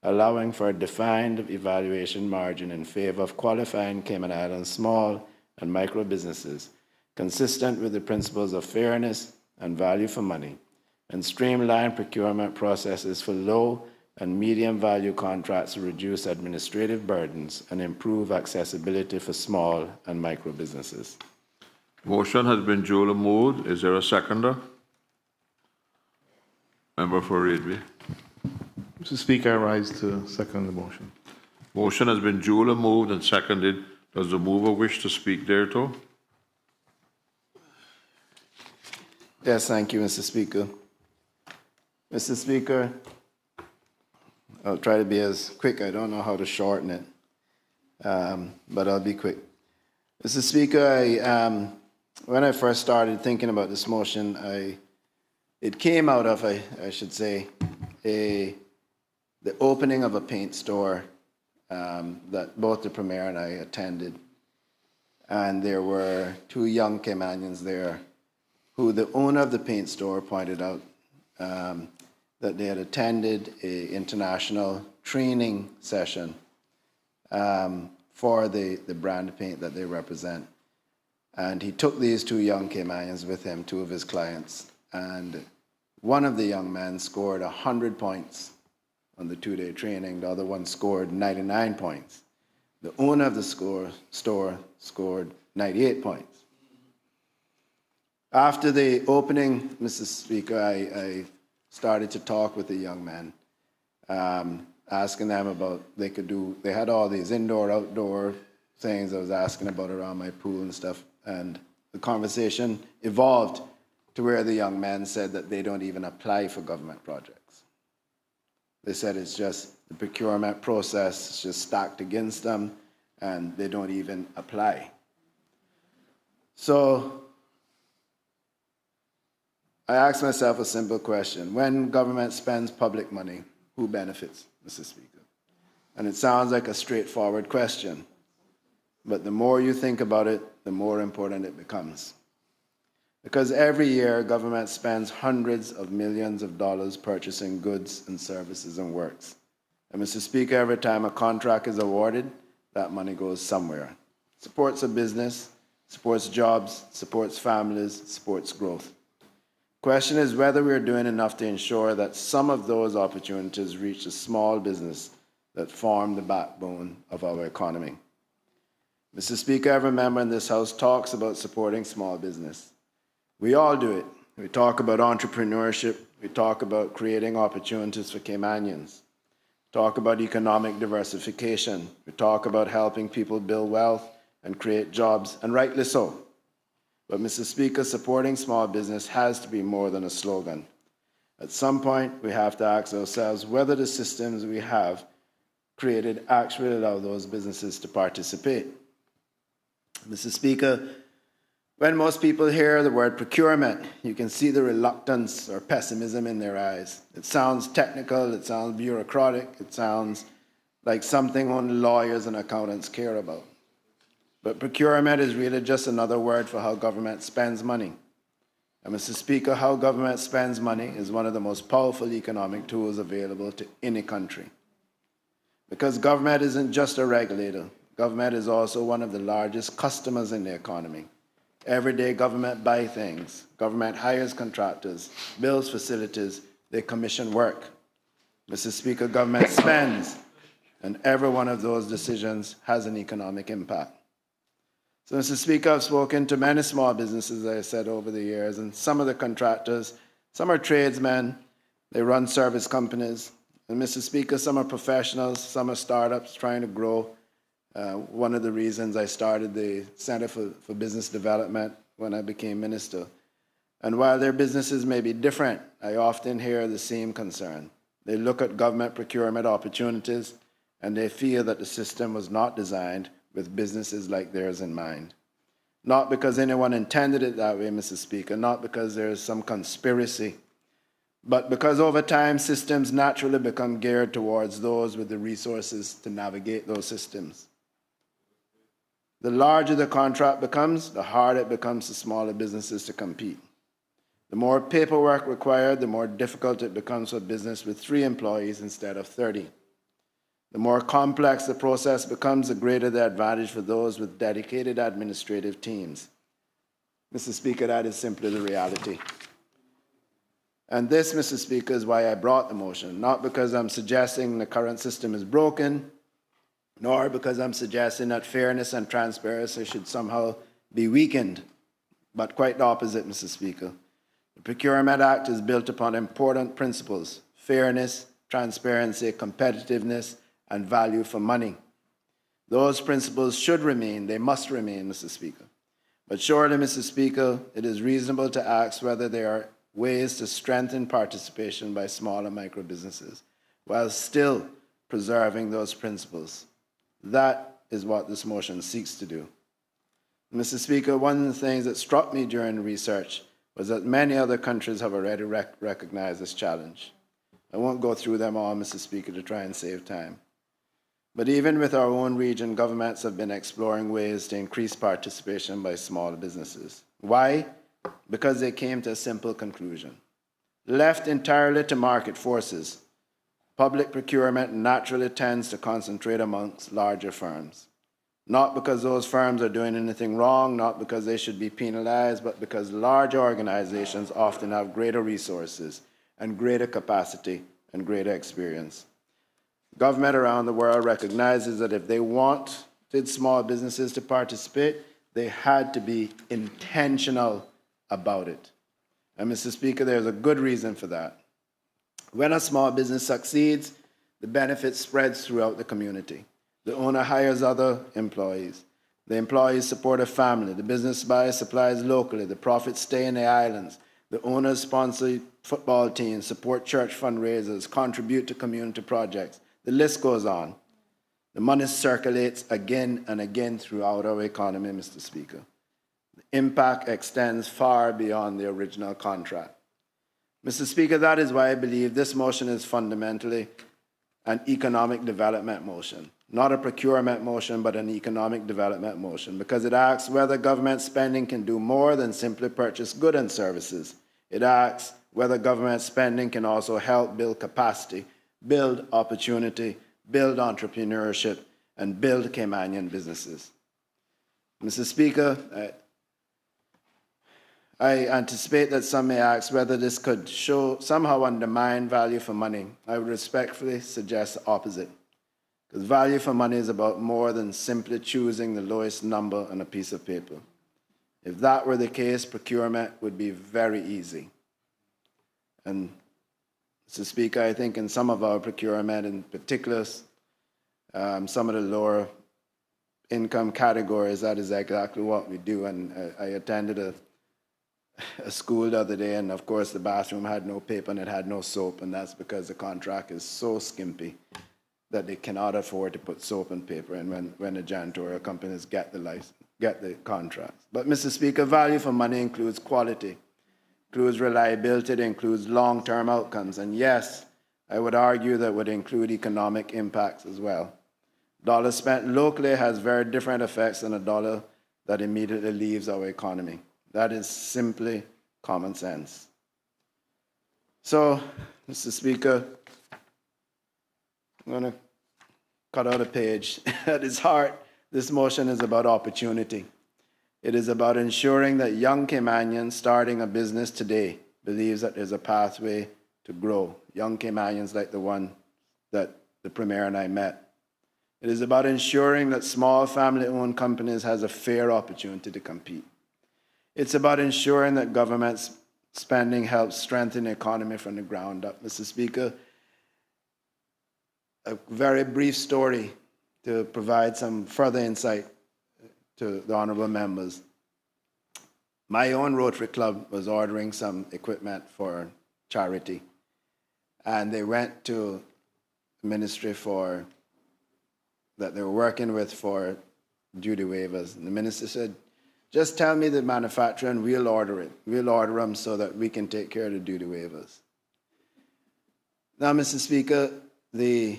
allowing for a defined evaluation margin in favor of qualifying Cayman Islands small and micro businesses, consistent with the principles of fairness and value for money, and streamline procurement processes for low and medium value contracts to reduce administrative burdens and improve accessibility for small and micro businesses. Motion has been duly moved. Is there a seconder? Member for Red Bay. Mr. Speaker, I rise to second the motion. Motion has been duly moved and seconded. Does the mover wish to speak thereto? Yes, thank you, Mr. Speaker. Mr. Speaker, I'll try to be as quick. I don't know how to shorten it, but I'll be quick. Mr. Speaker, when I first started thinking about this motion, it came out of, I should say, the opening of a paint store that both the Premier and I attended. And there were two young Caymanians there who the owner of the paint store pointed out that they had attended an international training session for the brand paint that they represent. And he took these two young Caymanians with him, two of his clients, and one of the young men scored 100 points on the two-day training. The other one scored 99 points. The owner of the store scored 98 points. After the opening, Mr. Speaker, I started to talk with the young men, asking them about they had all these indoor, outdoor things I was asking about around my pool and stuff. And the conversation evolved to where the young men said that they don't even apply for government projects. They said it's just the procurement process is just stacked against them and they don't even apply. So I asked myself a simple question. When government spends public money, who benefits, Mr. Speaker? And it sounds like a straightforward question, but the more you think about it, the more important it becomes. Because every year, government spends hundreds of millions of dollars purchasing goods and services and works. And Mr. Speaker, every time a contract is awarded, that money goes somewhere. Supports a business, supports jobs, supports families, supports growth. Question is whether we're doing enough to ensure that some of those opportunities reach the small business that form the backbone of our economy. Mr. Speaker, every member in this House talks about supporting small business. We all do it. We talk about entrepreneurship. We talk about creating opportunities for Caymanians. We talk about economic diversification. We talk about helping people build wealth and create jobs, and rightly so. But Mr. Speaker, supporting small business has to be more than a slogan. At some point, we have to ask ourselves whether the systems we have created actually allow those businesses to participate. Mr. Speaker, when most people hear the word procurement, you can see the reluctance or pessimism in their eyes. It sounds technical, it sounds bureaucratic, it sounds like something only lawyers and accountants care about. But procurement is really just another word for how government spends money. And Mr. Speaker, how government spends money is one of the most powerful economic tools available to any country. Because government isn't just a regulator. Government is also one of the largest customers in the economy. Every day government buys things. Government hires contractors, builds facilities, they commission work. Mr. Speaker, government spends, and every one of those decisions has an economic impact. So, Mr. Speaker, I've spoken to many small businesses, as I said, over the years, and some of the contractors, some are tradesmen, they run service companies, and Mr. Speaker, some are professionals, some are startups trying to grow. One of the reasons I started the Center for Business Development when I became minister. And while their businesses may be different, I often hear the same concern. They look at government procurement opportunities and they feel that the system was not designed with businesses like theirs in mind. Not because anyone intended it that way, Mr. Speaker, not because there is some conspiracy, but because over time systems naturally become geared towards those with the resources to navigate those systems. The larger the contract becomes, the harder it becomes for smaller businesses to compete. The more paperwork required, the more difficult it becomes for business with 3 employees instead of 30. The more complex the process becomes, the greater the advantage for those with dedicated administrative teams. Mr. Speaker, that is simply the reality. And this, Mr. Speaker, is why I brought the motion, not because I'm suggesting the current system is broken, nor because I'm suggesting that fairness and transparency should somehow be weakened, but quite the opposite, Mr. Speaker. The Procurement Act is built upon important principles: fairness, transparency, competitiveness, and value for money. Those principles should remain, they must remain, Mr. Speaker. But surely, Mr. Speaker, it is reasonable to ask whether there are ways to strengthen participation by small and micro businesses while still preserving those principles. That is what this motion seeks to do. Mr. Speaker, one of the things that struck me during research was that many other countries have already recognized this challenge. I won't go through them all, Mr. Speaker, to try and save time. But even with our own region, governments have been exploring ways to increase participation by small businesses. Why? Because they came to a simple conclusion. Left entirely to market forces, public procurement naturally tends to concentrate amongst larger firms. Not because those firms are doing anything wrong, not because they should be penalized, but because large organizations often have greater resources and greater capacity and greater experience. Government around the world recognizes that if they wanted small businesses to participate, they had to be intentional about it. And Mr. Speaker, there's a good reason for that. When a small business succeeds, the benefit spreads throughout the community. The owner hires other employees. The employees support a family. The business buys supplies locally. The profits stay in the islands. The owners sponsor football teams, support church fundraisers, contribute to community projects. The list goes on. The money circulates again and again throughout our economy, Mr. Speaker. The impact extends far beyond the original contract. Mr. Speaker, that is why I believe this motion is fundamentally an economic development motion. Not a procurement motion, but an economic development motion, because it asks whether government spending can do more than simply purchase goods and services. It asks whether government spending can also help build capacity, build opportunity, build entrepreneurship, and build Caymanian businesses. Mr. Speaker, I anticipate that some may ask whether this could somehow undermine value for money. I would respectfully suggest the opposite. Because value for money is about more than simply choosing the lowest number on a piece of paper. If that were the case, procurement would be very easy. And Mr. Speaker, I think in some of our procurement, in particular, some of the lower income categories, that is exactly what we do. And I attended a school the other day, and of course the bathroom had no paper and it had no soap, and that's because the contract is so skimpy that they cannot afford to put soap and paper in when the janitorial companies get the contracts. But Mr. Speaker, value for money includes quality, includes reliability, it includes long-term outcomes, and yes, I would argue that would include economic impacts as well. Dollar spent locally has very different effects than a dollar that immediately leaves our economy. That is simply common sense. So, Mr. Speaker, I'm going to cut out a page. At its heart, this motion is about opportunity. It is about ensuring that young Caymanians starting a business today believes that there's a pathway to grow. Young Caymanians like the one that the Premier and I met. It is about ensuring that small family-owned companies has a fair opportunity to compete. It's about ensuring that government spending helps strengthen the economy from the ground up. Mr. Speaker, a very brief story to provide some further insight to the honorable members. My own Rotary Club was ordering some equipment for charity, and they went to the ministry that they were working with for duty waivers. And the minister said, just tell me the manufacturer and we'll order it. We'll order them so that we can take care of the duty waivers. Now, Mr. Speaker, the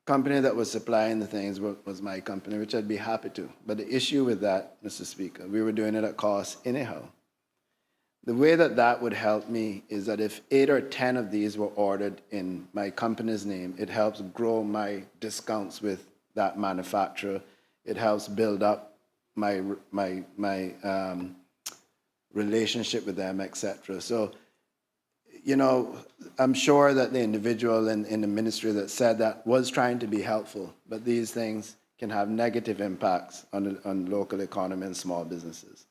company that was supplying the things was my company, which I'd be happy to. But the issue with that, Mr. Speaker, we were doing it at cost anyhow. The way that that would help me is that if 8 or 10 of these were ordered in my company's name, it helps grow my discounts with that manufacturer. It helps build up my relationship with them, etc. So, you know, I'm sure that the individual in the ministry that said that was trying to be helpful, but these things can have negative impacts on local economy and small businesses.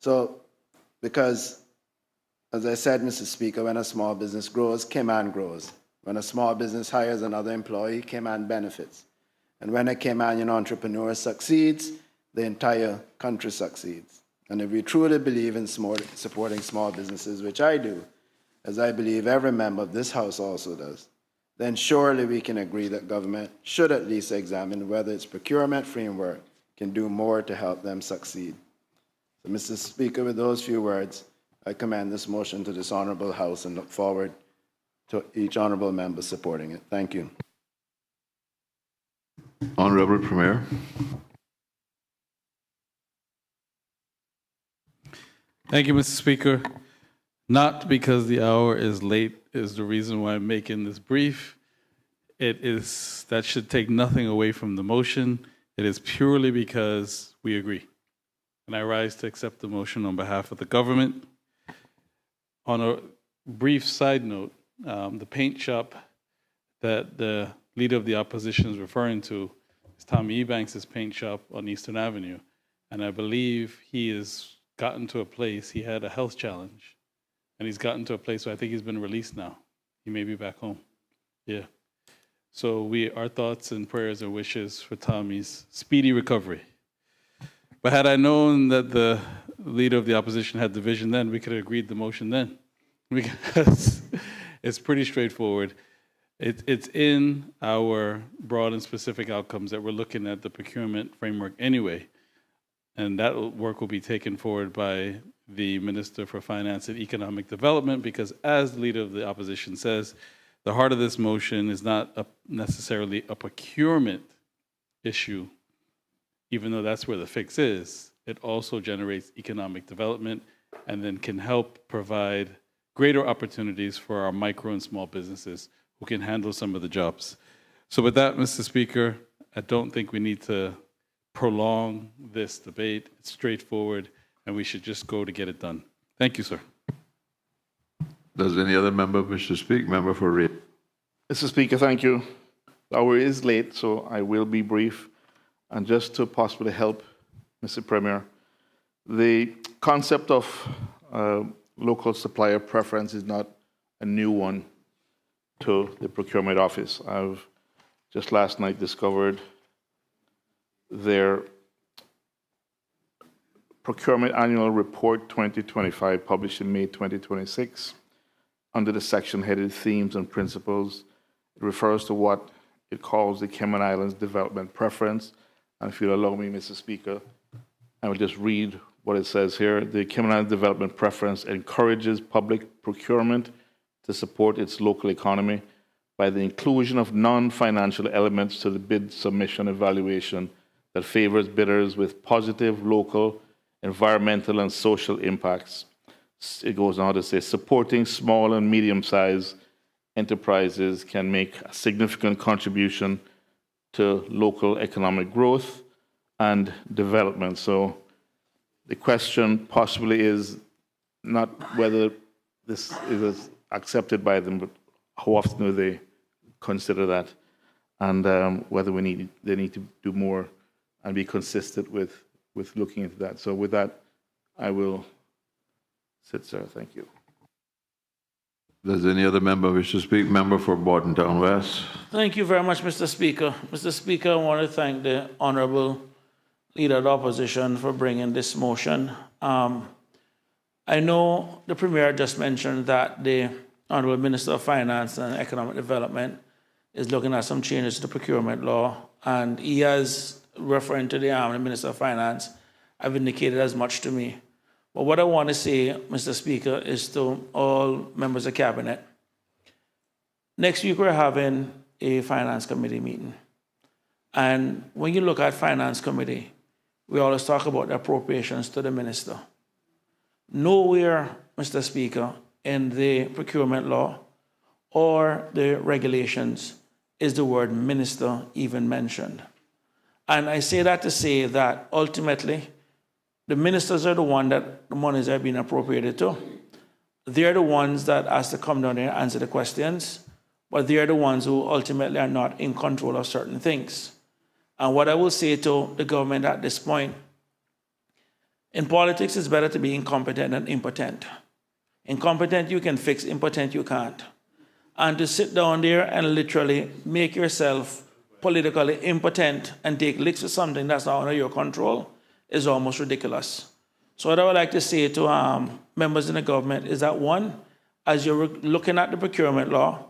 So, because, as I said, Mr. Speaker, when a small business grows, Cayman grows. When a small business hires another employee, Cayman benefits. And when a Caymanian entrepreneur succeeds, the entire country succeeds. And if we truly believe in supporting small businesses, which I do, as I believe every member of this House also does, then surely we can agree that government should at least examine whether its procurement framework can do more to help them succeed. So, Mr. Speaker, with those few words, I commend this motion to this honorable House and look forward to each honorable member supporting it. Thank you. Honorable Premier. Thank you, Mr. Speaker. Not because the hour is late is the reason why I'm making this brief. That should take nothing away from the motion. It is purely because we agree. And I rise to accept the motion on behalf of the government. On a brief side note, the paint shop that the leader of the opposition is referring to is Tommy Ebanks' paint shop on Eastern Avenue. And I believe he has gotten to a place, he had a health challenge, and he's gotten to a place where I think he's been released now. He may be back home. Yeah. So our thoughts and prayers and wishes for Tommy's speedy recovery. But had I known that the leader of the opposition had the vision then, we could have agreed the motion then. Because it's pretty straightforward. It's in our broad and specific outcomes that we're looking at the procurement framework anyway. And that work will be taken forward by the Minister for Finance and Economic Development, because as the leader of the opposition says, the heart of this motion is not necessarily a procurement issue, even though that's where the fix is. It also generates economic development and then can help provide greater opportunities for our micro and small businesses who can handle some of the jobs. So with that, Mr. Speaker, I don't think we need to prolong this debate. It's straightforward, and we should just go to get it done. Thank you, sir. Does any other member wish to speak? Member for Reid. Mr. Speaker, thank you. The hour is late, so I will be brief. And just to possibly help, Mr. Premier, the concept of local supplier preference is not a new one to the procurement office. I've just last night discovered their procurement annual report 2025, published in May 2026, under the section headed Themes and Principles. It refers to what it calls the Cayman Islands Development Preference. And if you'll allow me, Mr. Speaker, I will just read what it says here. The Cayman Islands Development Preference encourages public procurement to support its local economy by the inclusion of non-financial elements to the bid submission evaluation that favors bidders with positive local, environmental, and social impacts. It goes on to say, supporting small and medium-sized enterprises can make a significant contribution to local economic growth and development. So the question possibly is not whether this is accepted by them, but how often do they consider that, and whether they need to do more and be consistent with looking into that. So with that, I will sit, sir. Thank you. Does any other member wish to speak? Member for Bordentown West. Thank you very much, Mr. Speaker. Mr. Speaker, I want to thank the Honorable Leader of the Opposition for bringing this motion. I know the Premier just mentioned that the Honorable Minister of Finance and Economic Development is looking at some changes to the procurement law, and he has, referring to the Minister of Finance, have indicated as much to me. But what I want to say, Mr. Speaker, is to all members of Cabinet. Next week, we're having a Finance Committee meeting. And when you look at Finance Committee, we always talk about the appropriations to the Minister. Nowhere, Mr. Speaker, in the procurement law or the regulations is the word minister even mentioned. And I say that to say that ultimately, the ministers are the one that the monies are being appropriated to. They're the ones that has to come down there and answer the questions, but they're the ones who ultimately are not in control of certain things. And what I will say to the government at this point, in politics, it's better to be incompetent than impotent. Incompetent, you can fix. Impotent, you can't. and to sit down there and literally make yourself politically impotent and take licks with something that's not under your control is almost ridiculous. So what I would like to say to members in the government is that, one, as you're looking at the procurement law,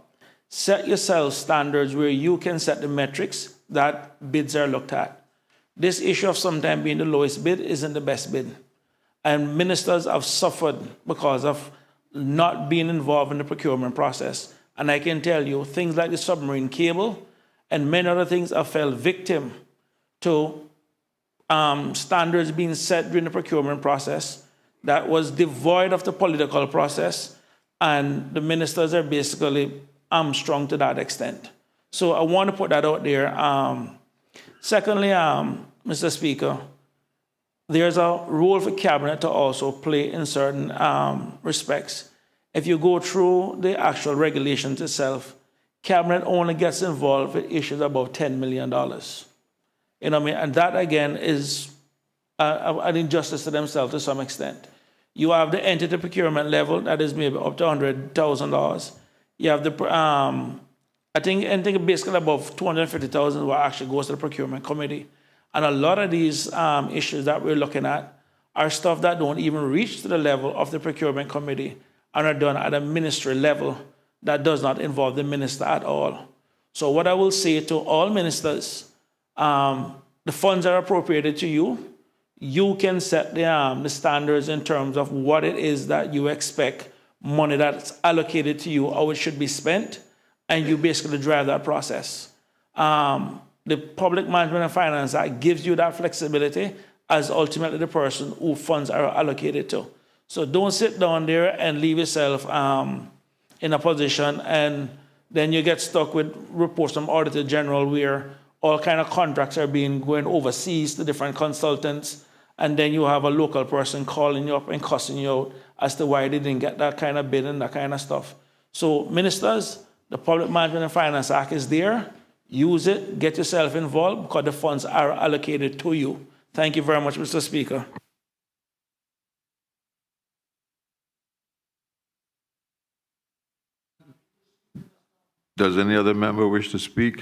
set yourself standards where you can set the metrics that bids are looked at. This issue of sometimes being the lowest bid isn't the best bid. And ministers have suffered because of not being involved in the procurement process. And I can tell you, things like the submarine cable and many other things have fell victim to standards being set during the procurement process that was devoid of the political process, and the ministers are basically hamstrung to that extent. So I want to put that out there. Secondly, Mr. Speaker, there's a role for cabinet to also play in certain respects. If you go through the actual regulations itself, cabinet only gets involved with issues above $10 million. You know what I mean? And that, again, is an injustice to themselves to some extent. You have the entity procurement level that is maybe up to $100,000. You have the, I think basically above $250,000 what actually goes to the procurement committee. And a lot of these issues that we're looking at are stuff that don't even reach to the level of the procurement committee and are done at a ministry level that does not involve the minister at all. So what I will say to all ministers, the funds are appropriated to you. You can set the standards in terms of what it is that you expect money that's allocated to you, how it should be spent, and you basically drive that process. The Public Management and Finance Act gives you that flexibility as ultimately the person who funds are allocated to. So don't sit down there and leave yourself in a position and then you get stuck with reports from Auditor General where all kind of contracts are going overseas to different consultants, and then you have a local person calling you up and cussing you out as to why they didn't get that kind of bid and that kind of stuff. So ministers, the Public Management and Finance Act is there. Use it, get yourself involved because the funds are allocated to you. Thank you very much, Mr. Speaker. Does any other member wish to speak?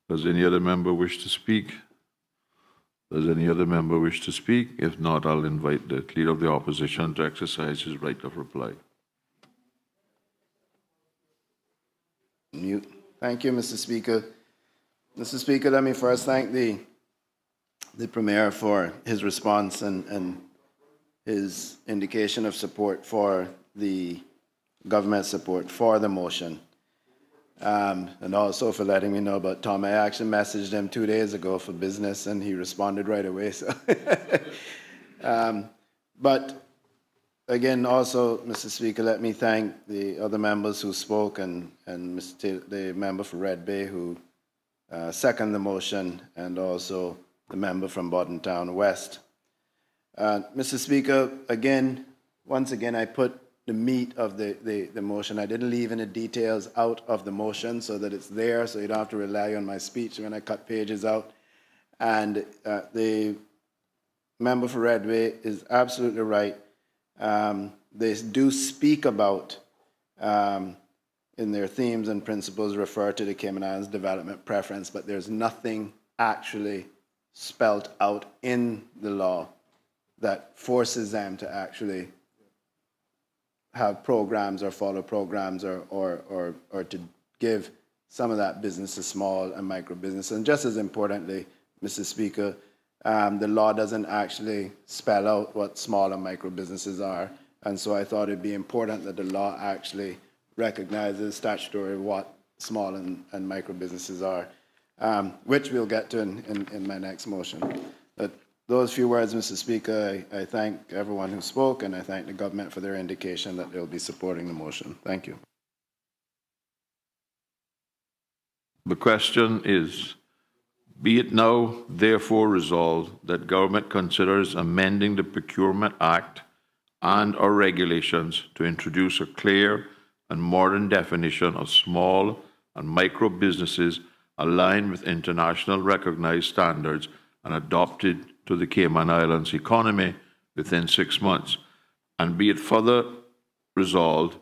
Does any other member wish to speak? Does any other member wish to speak? If not, I'll invite the Leader of the Opposition to exercise his right of reply. Mute. Thank you, Mr. Speaker. Mr. Speaker, let me first thank the Premier for his response and his indication of support for the government support for the motion. And also for letting me know about Tom. I actually messaged him 2 days ago for business and he responded right away. So, but again, also, Mr. Speaker, let me thank the other members who spoke and the member for Red Bay who seconded the motion, and also the member from Bodden Town West. Mr. Speaker, once again, I put the meat of the motion. I didn't leave any details out of the motion so that it's there, so you don't have to rely on my speech when I cut pages out. And the member for Red Bay is absolutely right. They do speak about, in their themes and principles, refer to the Cayman Islands development preference, but there's nothing actually spelt out in the law that forces them to actually have programs or follow programs or to give some of that business to small and micro business. And just as importantly, Mr. Speaker, the law doesn't actually spell out what small and micro businesses are. And so I thought it'd be important that the law actually recognizes statutory what small and micro businesses are, which we'll get to in my next motion. But those few words, Mr. Speaker, I thank everyone who spoke, and I thank the government for their indication that they'll be supporting the motion. Thank you. The question is, be it now therefore resolved that government considers amending the Procurement Act and or regulations to introduce a clear and modern definition of small and micro businesses aligned with international recognized standards and adopted to the Cayman Islands economy within 6 months. And be it further resolved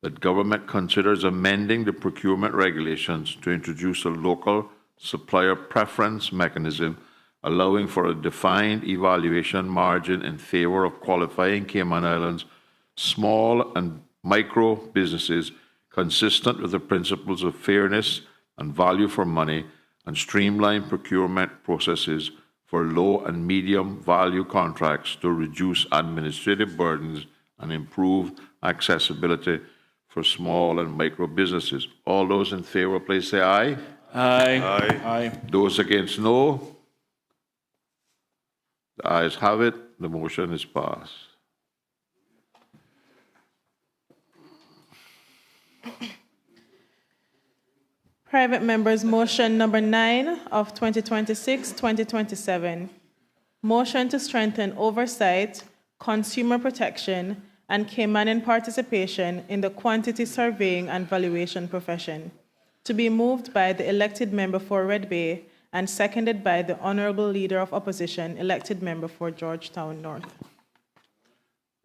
that government considers amending the procurement regulations to introduce a local supplier preference mechanism allowing for a defined evaluation margin in favor of qualifying Cayman Islands small and micro businesses consistent with the principles of fairness and value for money, and streamline procurement processes for low and medium value contracts to reduce administrative burdens and improve accessibility for small and micro businesses. All those in favor, please say aye. Aye. Aye. Those against, no. The ayes have it. The motion is passed. Private members' motion number 9 of 2026-2027. Motion to strengthen oversight, consumer protection, and Caymanian participation in the quantity surveying and valuation profession. To be moved by the elected member for Red Bay and seconded by the Honorable Leader of Opposition, elected member for Georgetown North.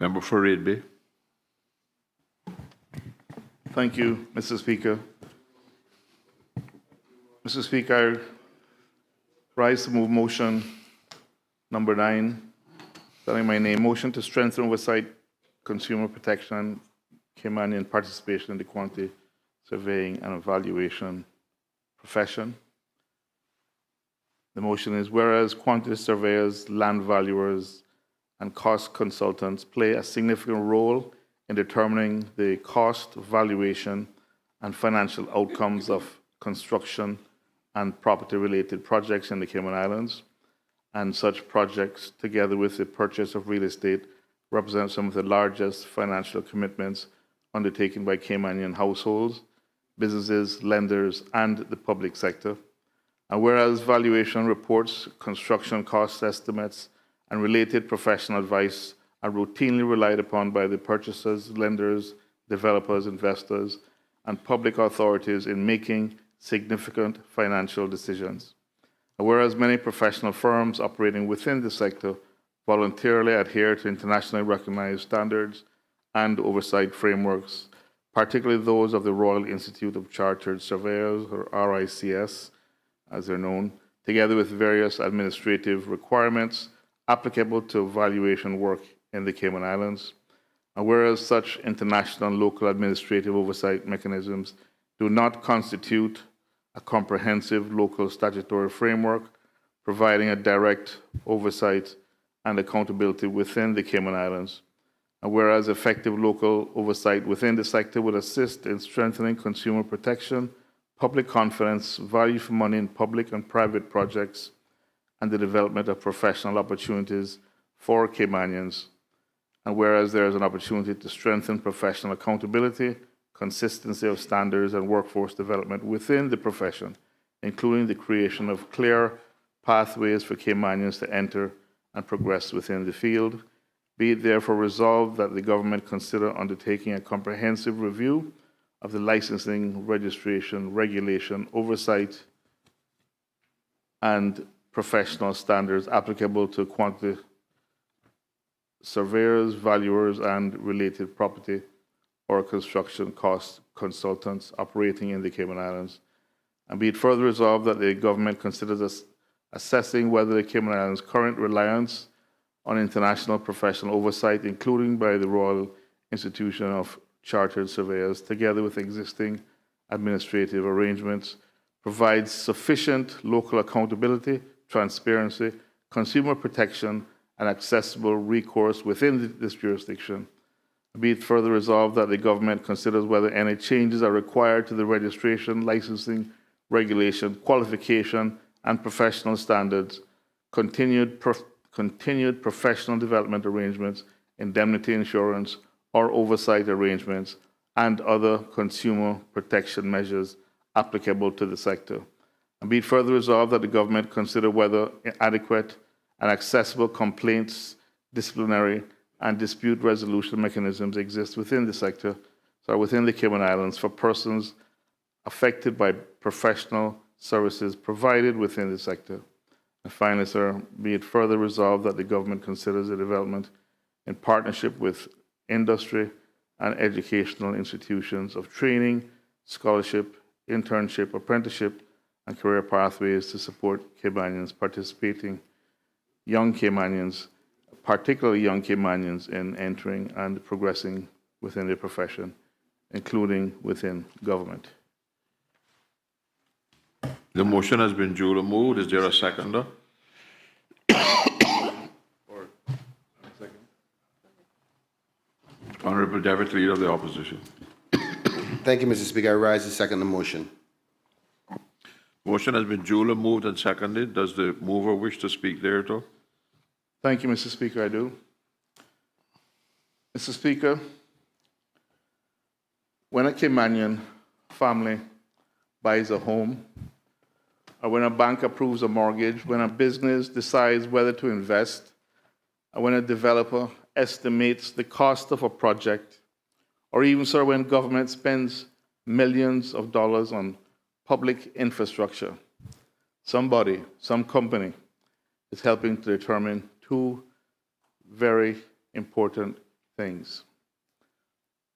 Member for Red Bay. Thank you, Mr. Speaker. Mr. Speaker, I rise to move motion number 9, spelling my name, motion to strengthen oversight, consumer protection, and Caymanian participation in the quantity surveying and evaluation profession. The motion is, whereas quantity surveyors, land valuers, and cost consultants play a significant role in determining the cost, valuation, and financial outcomes of construction and property-related projects in the Cayman Islands, and such projects, together with the purchase of real estate, represent some of the largest financial commitments undertaken by Caymanian households, businesses, lenders, and the public sector. And whereas valuation reports, construction cost estimates, and related professional advice are routinely relied upon by the purchasers, lenders, developers, investors, and public authorities in making significant financial decisions. And whereas many professional firms operating within the sector voluntarily adhere to internationally recognized standards and oversight frameworks, particularly those of the Royal Institute of Chartered Surveyors, or RICS, as they're known, together with various administrative requirements applicable to valuation work in the Cayman Islands. And whereas such international and local administrative oversight mechanisms do not constitute a comprehensive local statutory framework providing a direct oversight and accountability within the Cayman Islands, and whereas effective local oversight within the sector would assist in strengthening consumer protection, public confidence, value for money in public and private projects, and the development of professional opportunities for Caymanians, and whereas there is an opportunity to strengthen professional accountability, consistency of standards, and workforce development within the profession, including the creation of clear pathways for Caymanians to enter and progress within the field. Be it therefore resolved that the government consider undertaking a comprehensive review of the licensing, registration, regulation, oversight, and professional standards applicable to quantity surveyors, valuers, and related property or construction cost consultants operating in the Cayman Islands. And be it further resolved that the government considers assessing whether the Cayman Islands' current reliance on international professional oversight, including by the Royal Institution of Chartered Surveyors, together with existing administrative arrangements, provides sufficient local accountability, transparency, consumer protection, and accessible recourse within this jurisdiction. Be it further resolved that the government considers whether any changes are required to the registration, licensing, regulation, qualification, and professional standards, continued professional development arrangements, indemnity insurance, or oversight arrangements, and other consumer protection measures applicable to the sector. And be it further resolved that the government consider whether adequate and accessible complaints, disciplinary, and dispute resolution mechanisms exist within the sector, so within the Cayman Islands, for persons affected by professional services provided within the sector. And finally, sir, be it further resolved that the government considers the development in partnership with industry and educational institutions of training, scholarship, internship, apprenticeship, and career pathways to support Caymanians participating, young Caymanians, particularly young Caymanians, in entering and progressing within their profession, including within government. The motion has been duly moved. Is there a seconder? Honorable Deputy Leader of the Opposition. Thank you, Mr. Speaker. I rise to second the motion. Motion has been duly moved and seconded. Does the mover wish to speak thereto? Thank you, Mr. Speaker. I do. Mr. Speaker, when a Caymanian family buys a home, or when a bank approves a mortgage, when a business decides whether to invest, or when a developer estimates the cost of a project, or even, sir, when government spends millions of dollars on public infrastructure, somebody, some company, is helping to determine two very important things.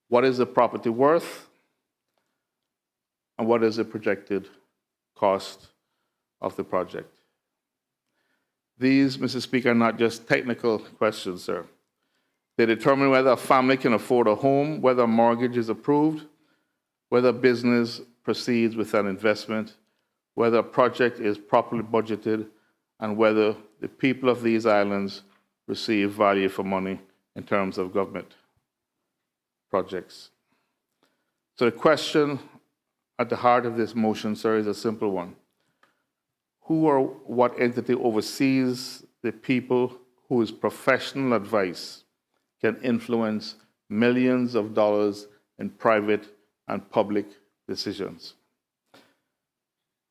What is the property worth, and what is the projected cost of the project? These, Mr. Speaker, are not just technical questions, sir. They determine whether a family can afford a home, whether a mortgage is approved, whether a business proceeds with an investment, whether a project is properly budgeted, and whether the people of these islands receive value for money in terms of government projects. So the question at the heart of this motion, sir, is a simple one. Who or what entity oversees the people whose professional advice can influence millions of dollars in private and public decisions?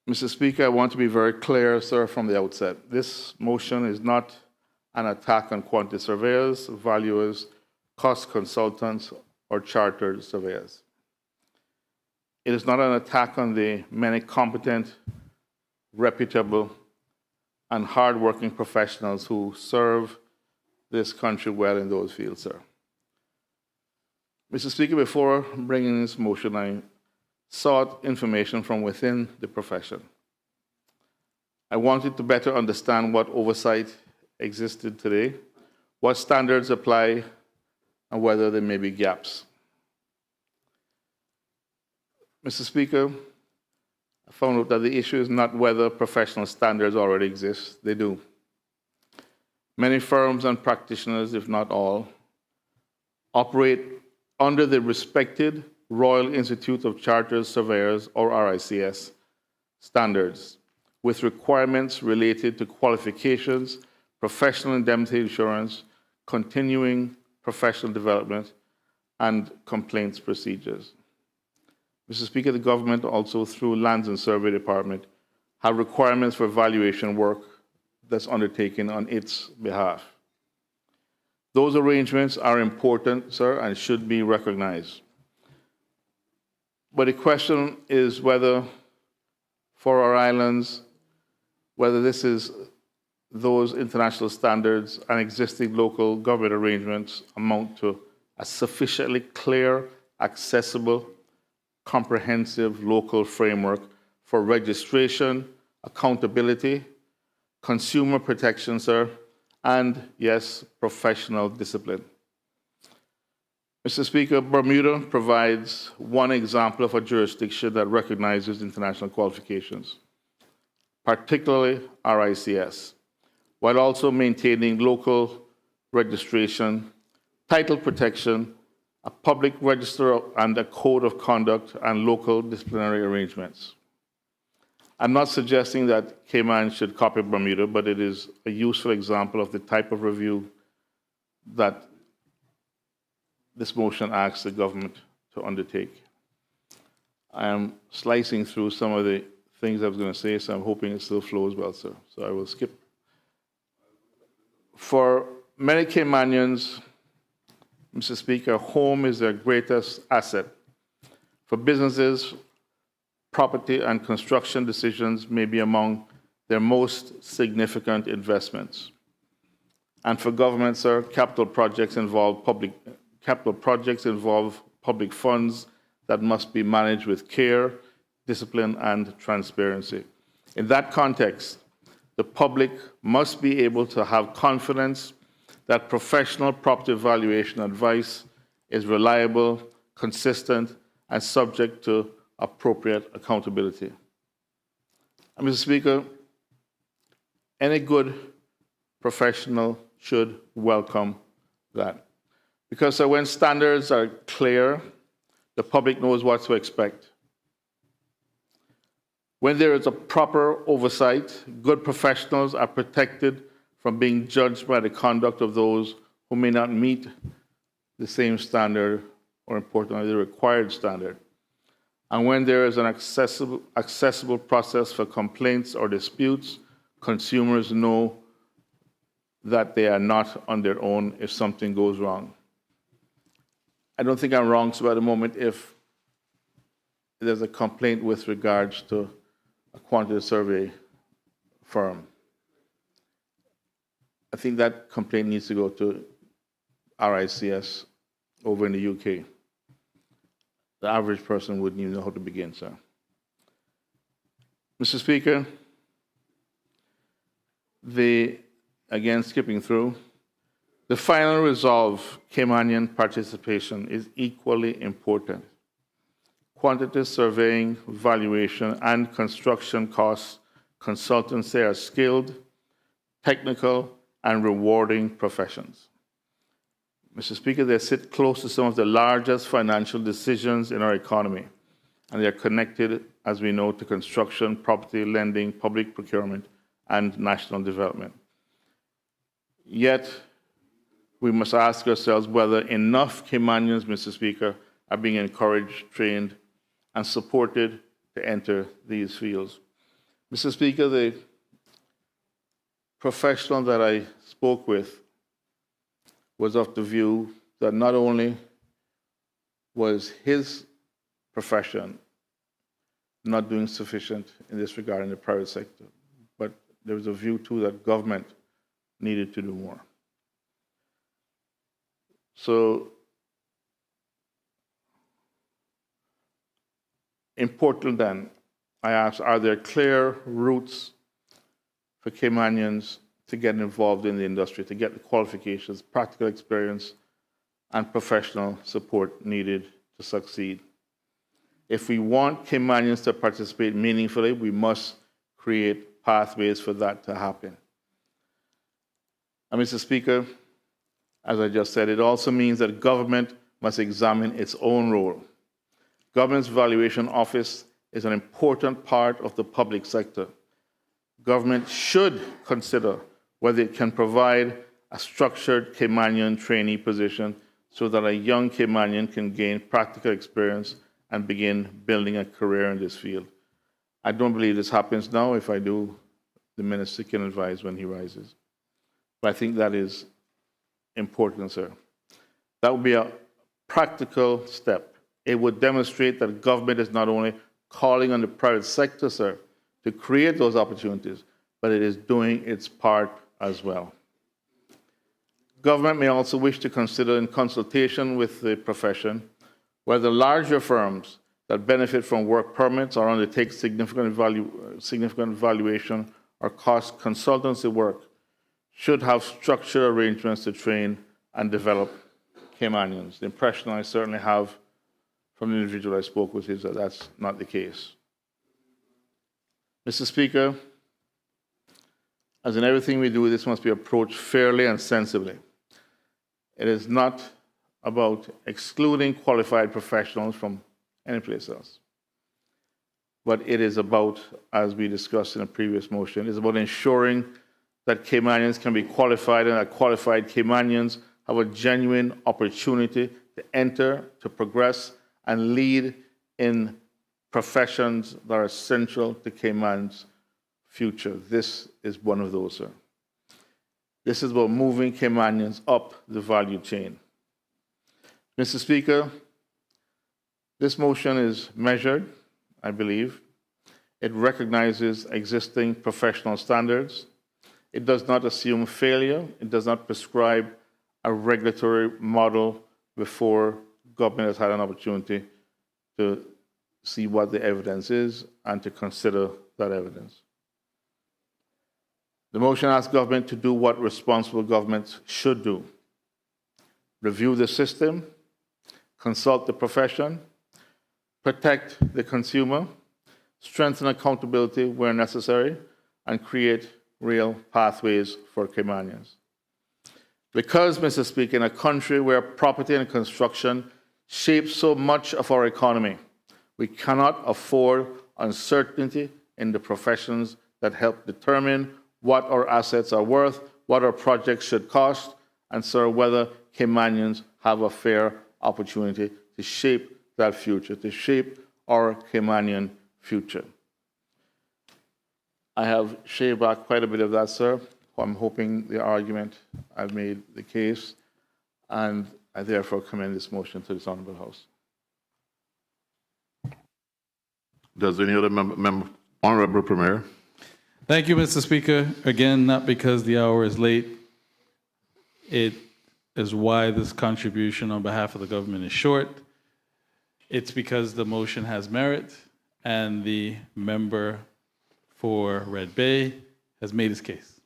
Mr. Speaker, I want to be very clear, sir, from the outset. This motion is not an attack on quantity surveyors, valuers, cost consultants, or chartered surveyors. It is not an attack on the many competent, reputable, and hardworking professionals who serve this country well in those fields, sir. Mr. Speaker, before bringing this motion, I sought information from within the profession. I wanted to better understand what oversight existed today, what standards apply, and whether there may be gaps. Mr. Speaker, I found out that the issue is not whether professional standards already exist. They do. Many firms and practitioners, if not all, operate under the respected Royal Institute of Chartered Surveyors, or RICS, standards, with requirements related to qualifications, professional indemnity insurance, continuing professional development, and complaints procedures. Mr. Speaker, the government also, through Lands and Survey Department, have requirements for valuation work that's undertaken on its behalf. Those arrangements are important, sir, and should be recognized. But the question is whether, for our islands, whether this is those international standards and existing local government arrangements amount to a sufficiently clear, accessible, comprehensive local framework for registration, accountability, consumer protection, sir, and, yes, professional discipline. Mr. Speaker, Bermuda provides one example of a jurisdiction that recognizes international qualifications, particularly RICS, while also maintaining local registration, title protection, a public register, and a code of conduct and local disciplinary arrangements. I'm not suggesting that Cayman should copy Bermuda, but it is a useful example of the type of review that this motion asks the government to undertake. I am slicing through some of the things I was going to say, so I'm hoping it still flows well, sir. So I will skip. For many Caymanians, Mr. Speaker, home is their greatest asset. For businesses, property and construction decisions may be among their most significant investments. And for government, sir, capital projects involve public capital projects involve public funds that must be managed with care, discipline, and transparency. In that context, the public must be able to have confidence that professional property valuation advice is reliable, consistent, and subject to appropriate accountability. And Mr. Speaker, any good professional should welcome that. Because when standards are clear, the public knows what to expect. When there is a proper oversight, good professionals are protected from being judged by the conduct of those who may not meet the same standard, or importantly, the required standard. And when there is an accessible process for complaints or disputes, consumers know that they are not on their own if something goes wrong. I don't think I'm wrong, so at the moment, if there's a complaint with regards to a quantity survey firm, I think that complaint needs to go to RICS over in the UK. The average person wouldn't even know how to begin, sir. Mr. Speaker, again, skipping through, the final resolve, Caymanian participation, is equally important. Quantity surveying, valuation, and construction costs, consultants say are skilled, technical, and rewarding professions. Mr. Speaker, they sit close to some of the largest financial decisions in our economy, and they are connected, as we know, to construction, property, lending, public procurement, and national development. Yet, we must ask ourselves whether enough Caymanians, Mr. Speaker, are being encouraged, trained, and supported to enter these fields. Mr. Speaker, the professional that I spoke with was of the view that not only was his profession not doing sufficient in this regard in the private sector, but there was a view too that government needed to do more. So, important then, I ask, are there clear routes for Caymanians to get involved in the industry, to get the qualifications, practical experience, and professional support needed to succeed? If we want Caymanians to participate meaningfully, we must create pathways for that to happen. And Mr. Speaker, as I just said, it also means that government must examine its own role. Government's Valuation Office is an important part of the public sector. Government should consider whether it can provide a structured Caymanian trainee position so that a young Caymanian can gain practical experience and begin building a career in this field. I don't believe this happens now. If I do, the minister can advise when he rises. But I think that is important, sir. That would be a practical step. It would demonstrate that government is not only calling on the private sector, sir, to create those opportunities, but it is doing its part as well. Government may also wish to consider, in consultation with the profession, whether larger firms that benefit from work permits or undertake significant valuation or cost consultancy work should have structured arrangements to train and develop Caymanians. The impression I certainly have from the individual I spoke with is that that's not the case. Mr. Speaker, as in everything we do, this must be approached fairly and sensibly. It is not about excluding qualified professionals from any place else. But it is about, as we discussed in a previous motion, it's about ensuring that Caymanians can be qualified and that qualified Caymanians have a genuine opportunity to enter, to progress, and lead in professions that are essential to Cayman's future. This is one of those, sir. This is about moving Caymanians up the value chain. Mr. Speaker, this motion is measured, I believe. It recognizes existing professional standards. It does not assume failure. It does not prescribe a regulatory model before government has had an opportunity to see what the evidence is and to consider that evidence. The motion asks government to do what responsible governments should do: review the system, consult the profession, protect the consumer, strengthen accountability where necessary, and create real pathways for Caymanians. Because, Mr. Speaker, in a country where property and construction shape so much of our economy, we cannot afford uncertainty in the professions that help determine what our assets are worth, what our projects should cost, and so whether Caymanians have a fair opportunity to shape that future, to shape our Caymanian future. I have shaved back quite a bit of that, sir. I'm hoping the argument I've made the case, and I therefore commend this motion to this Honourable House. Does any other member, Honourable Premier? Thank you, Mr. Speaker. Again, not because the hour is late. It is why this contribution on behalf of the government is short. It's because the motion has merit and the member for Red Bay has made his case.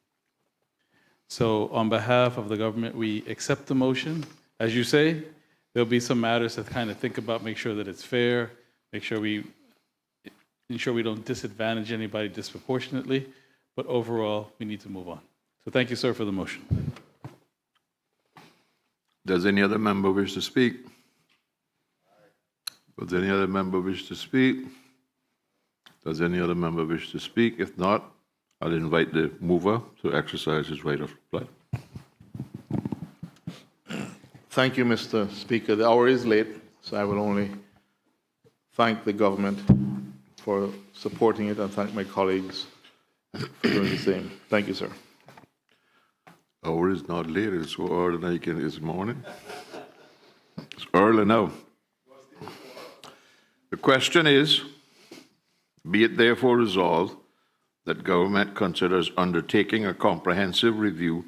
So on behalf of the government, we accept the motion. As you say, there'll be some matters to kind of think about, make sure that it's fair, make sure we ensure we don't disadvantage anybody disproportionately, but overall, we need to move on. So thank you, sir, for the motion. Does any other member wish to speak? Does any other member wish to speak? Does any other member wish to speak? If not, I'll invite the mover to exercise his right of reply. Thank you, Mr. Speaker. The hour is late, so I will only thank the government for supporting it and thank my colleagues for doing the same. Thank you, sir. Hour is not late. It's so early like it's morning. It's early now. The question is, be it therefore resolved that government considers undertaking a comprehensive review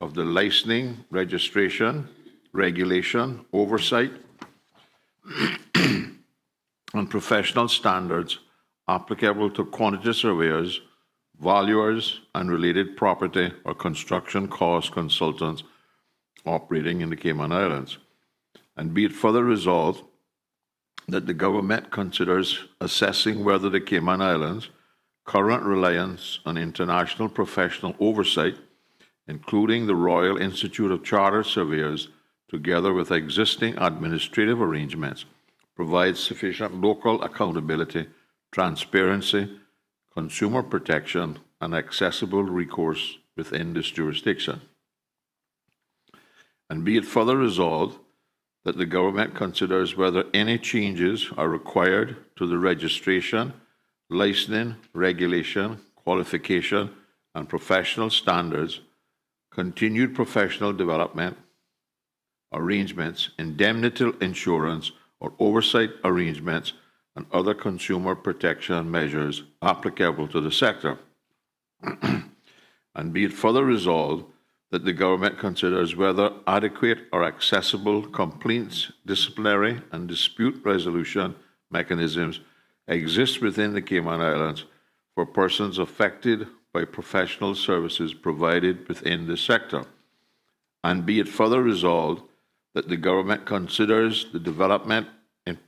of the licensing, registration, regulation, oversight, and professional standards applicable to quantity surveyors, valuers, and related property or construction cost consultants operating in the Cayman Islands. And be it further resolved that the government considers assessing whether the Cayman Islands' current reliance on international professional oversight, including the Royal Institute of Chartered Surveyors, together with existing administrative arrangements, provides sufficient local accountability, transparency, consumer protection, and accessible recourse within this jurisdiction. And be it further resolved that the government considers whether any changes are required to the registration, licensing, regulation, qualification, and professional standards, continued professional development arrangements, indemnity insurance, or oversight arrangements, and other consumer protection measures applicable to the sector. And be it further resolved that the government considers whether adequate or accessible complaints, disciplinary, and dispute resolution mechanisms exist within the Cayman Islands for persons affected by professional services provided within the sector. And be it further resolved that the government considers the development in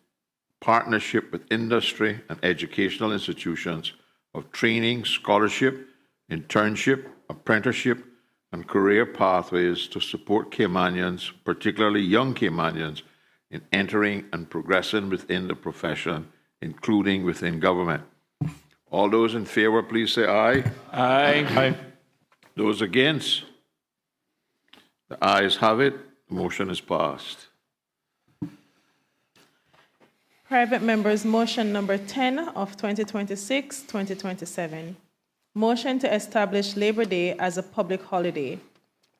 partnership with industry and educational institutions of training, scholarship, internship, apprenticeship, and career pathways to support Caymanians, particularly young Caymanians, in entering and progressing within the profession, including within government. All those in favor, please say aye. Aye. Aye. Those against? The ayes have it. The motion is passed. Private members, motion number 10 of 2026-2027. Motion to establish Labor Day as a public holiday.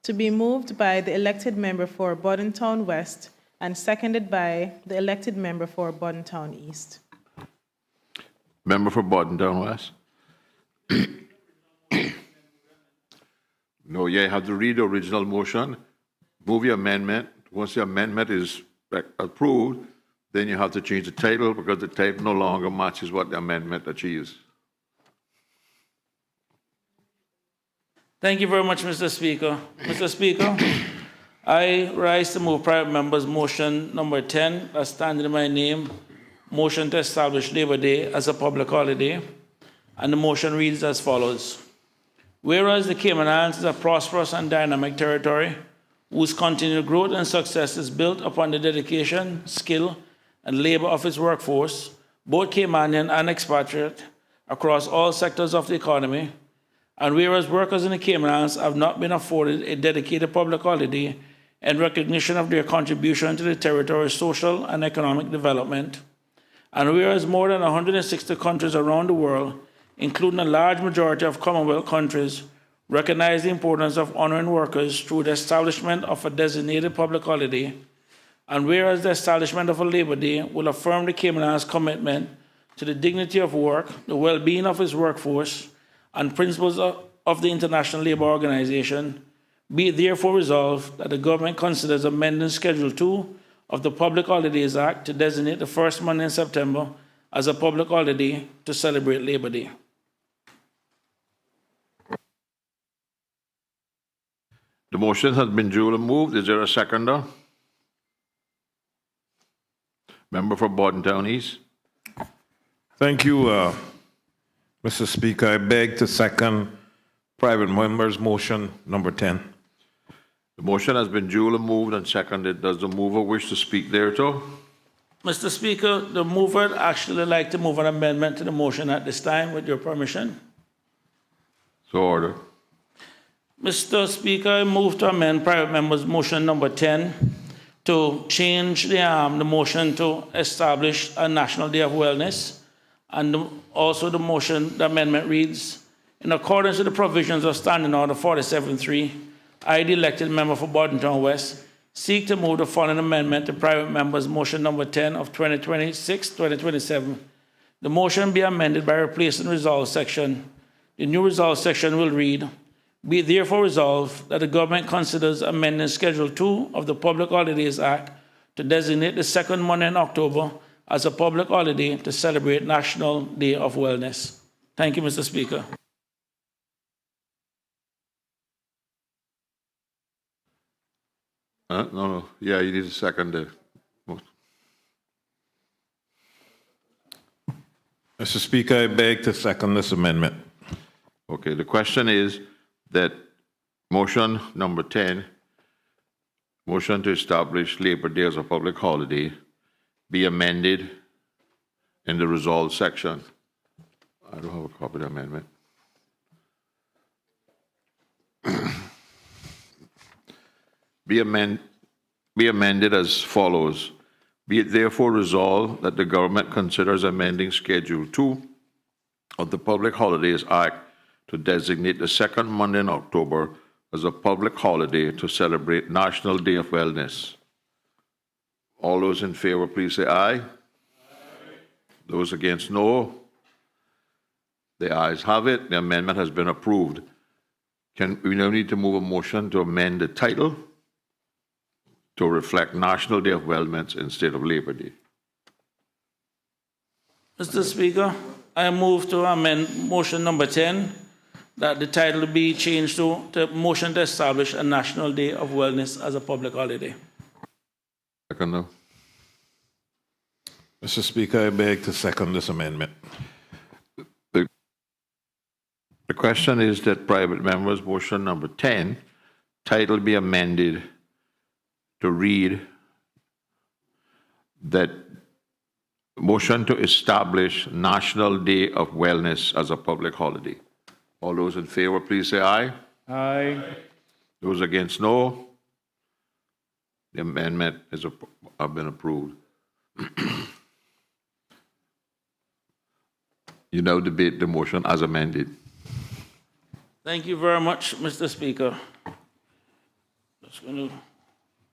To be moved by the elected member for Bordentown West and seconded by the elected member for Bordentown East. Member for Bordentown West. No, you have to read the original motion, move your amendment. Once the amendment is approved, then you have to change the title because the title no longer matches what the amendment achieves. Thank you very much, Mr. Speaker. Mr. Speaker, I rise to move private members' motion number 10, as standing in my name, motion to establish Labor Day as a public holiday. And the motion reads as follows. Whereas the Cayman Islands is a prosperous and dynamic territory whose continued growth and success is built upon the dedication, skill, and labor of its workforce, both Caymanian and expatriate, across all sectors of the economy, and whereas workers in the Cayman Islands have not been afforded a dedicated public holiday in recognition of their contribution to the territory's social and economic development, and whereas more than 160 countries around the world, including a large majority of Commonwealth countries, recognize the importance of honoring workers through the establishment of a designated public holiday, and whereas the establishment of a Labor Day will affirm the Cayman Islands' commitment to the dignity of work, the well-being of its workforce, and principles of the International Labour Organization, be it therefore resolved that the government considers amending Schedule 2 of the Public Holidays Act to designate the first Monday in September as a public holiday to celebrate Labor Day. The motion has been duly moved. Is there a seconder? Member for Bordentown East. Thank you, Mr. Speaker. I beg to second private members' motion number 10. The motion has been duly moved and seconded. Does the mover wish to speak thereto? Mr. Speaker, the mover would actually like to move an amendment to the motion at this time, with your permission. So ordered. Mr. Speaker, I move to amend private members' motion number 10 to change the motion to establish a National Day of Wellness. And also the motion, the amendment reads, in accordance with the provisions of Standing Order 47.3, I, the elected member for Bordentown West, seek to move the following amendment to private members' motion number 10 of 2026-2027. The motion be amended by replacing resolve section. The new resolve section will read, be it therefore resolved that the government considers amending Schedule 2 of the Public Holidays Act to designate the second Monday in October as a public holiday to celebrate National Day of Wellness. Thank you, Mr. Speaker. No. Yeah, you need a second. Mr. Speaker, I beg to second this amendment. Okay, the question is that motion number 10, motion to establish Labor Day as a public holiday, be amended in the resolve section. I don't have a copy of the amendment. Be amended as follows. Be it therefore resolved that the government considers amending Schedule 2 of the Public Holidays Act to designate the second Monday in October as a public holiday to celebrate National Day of Wellness. All those in favor, please say aye. Aye. Those against, no. The ayes have it. The amendment has been approved. We now need to move a motion to amend the title to reflect National Day of Wellness instead of Labor Day. Mr. Speaker, I move to amend motion number 10 that the title be changed to motion to establish a National Day of Wellness as a public holiday. Second, no. Mr. Speaker, I beg to second this amendment. The question is that private members' motion number 10, title be amended to read that motion to establish National Day of Wellness as a public holiday. All those in favor, please say aye. Aye. Those against, no. The amendment has been approved. You now debate the motion as amended. Thank you very much, Mr. Speaker. Just going to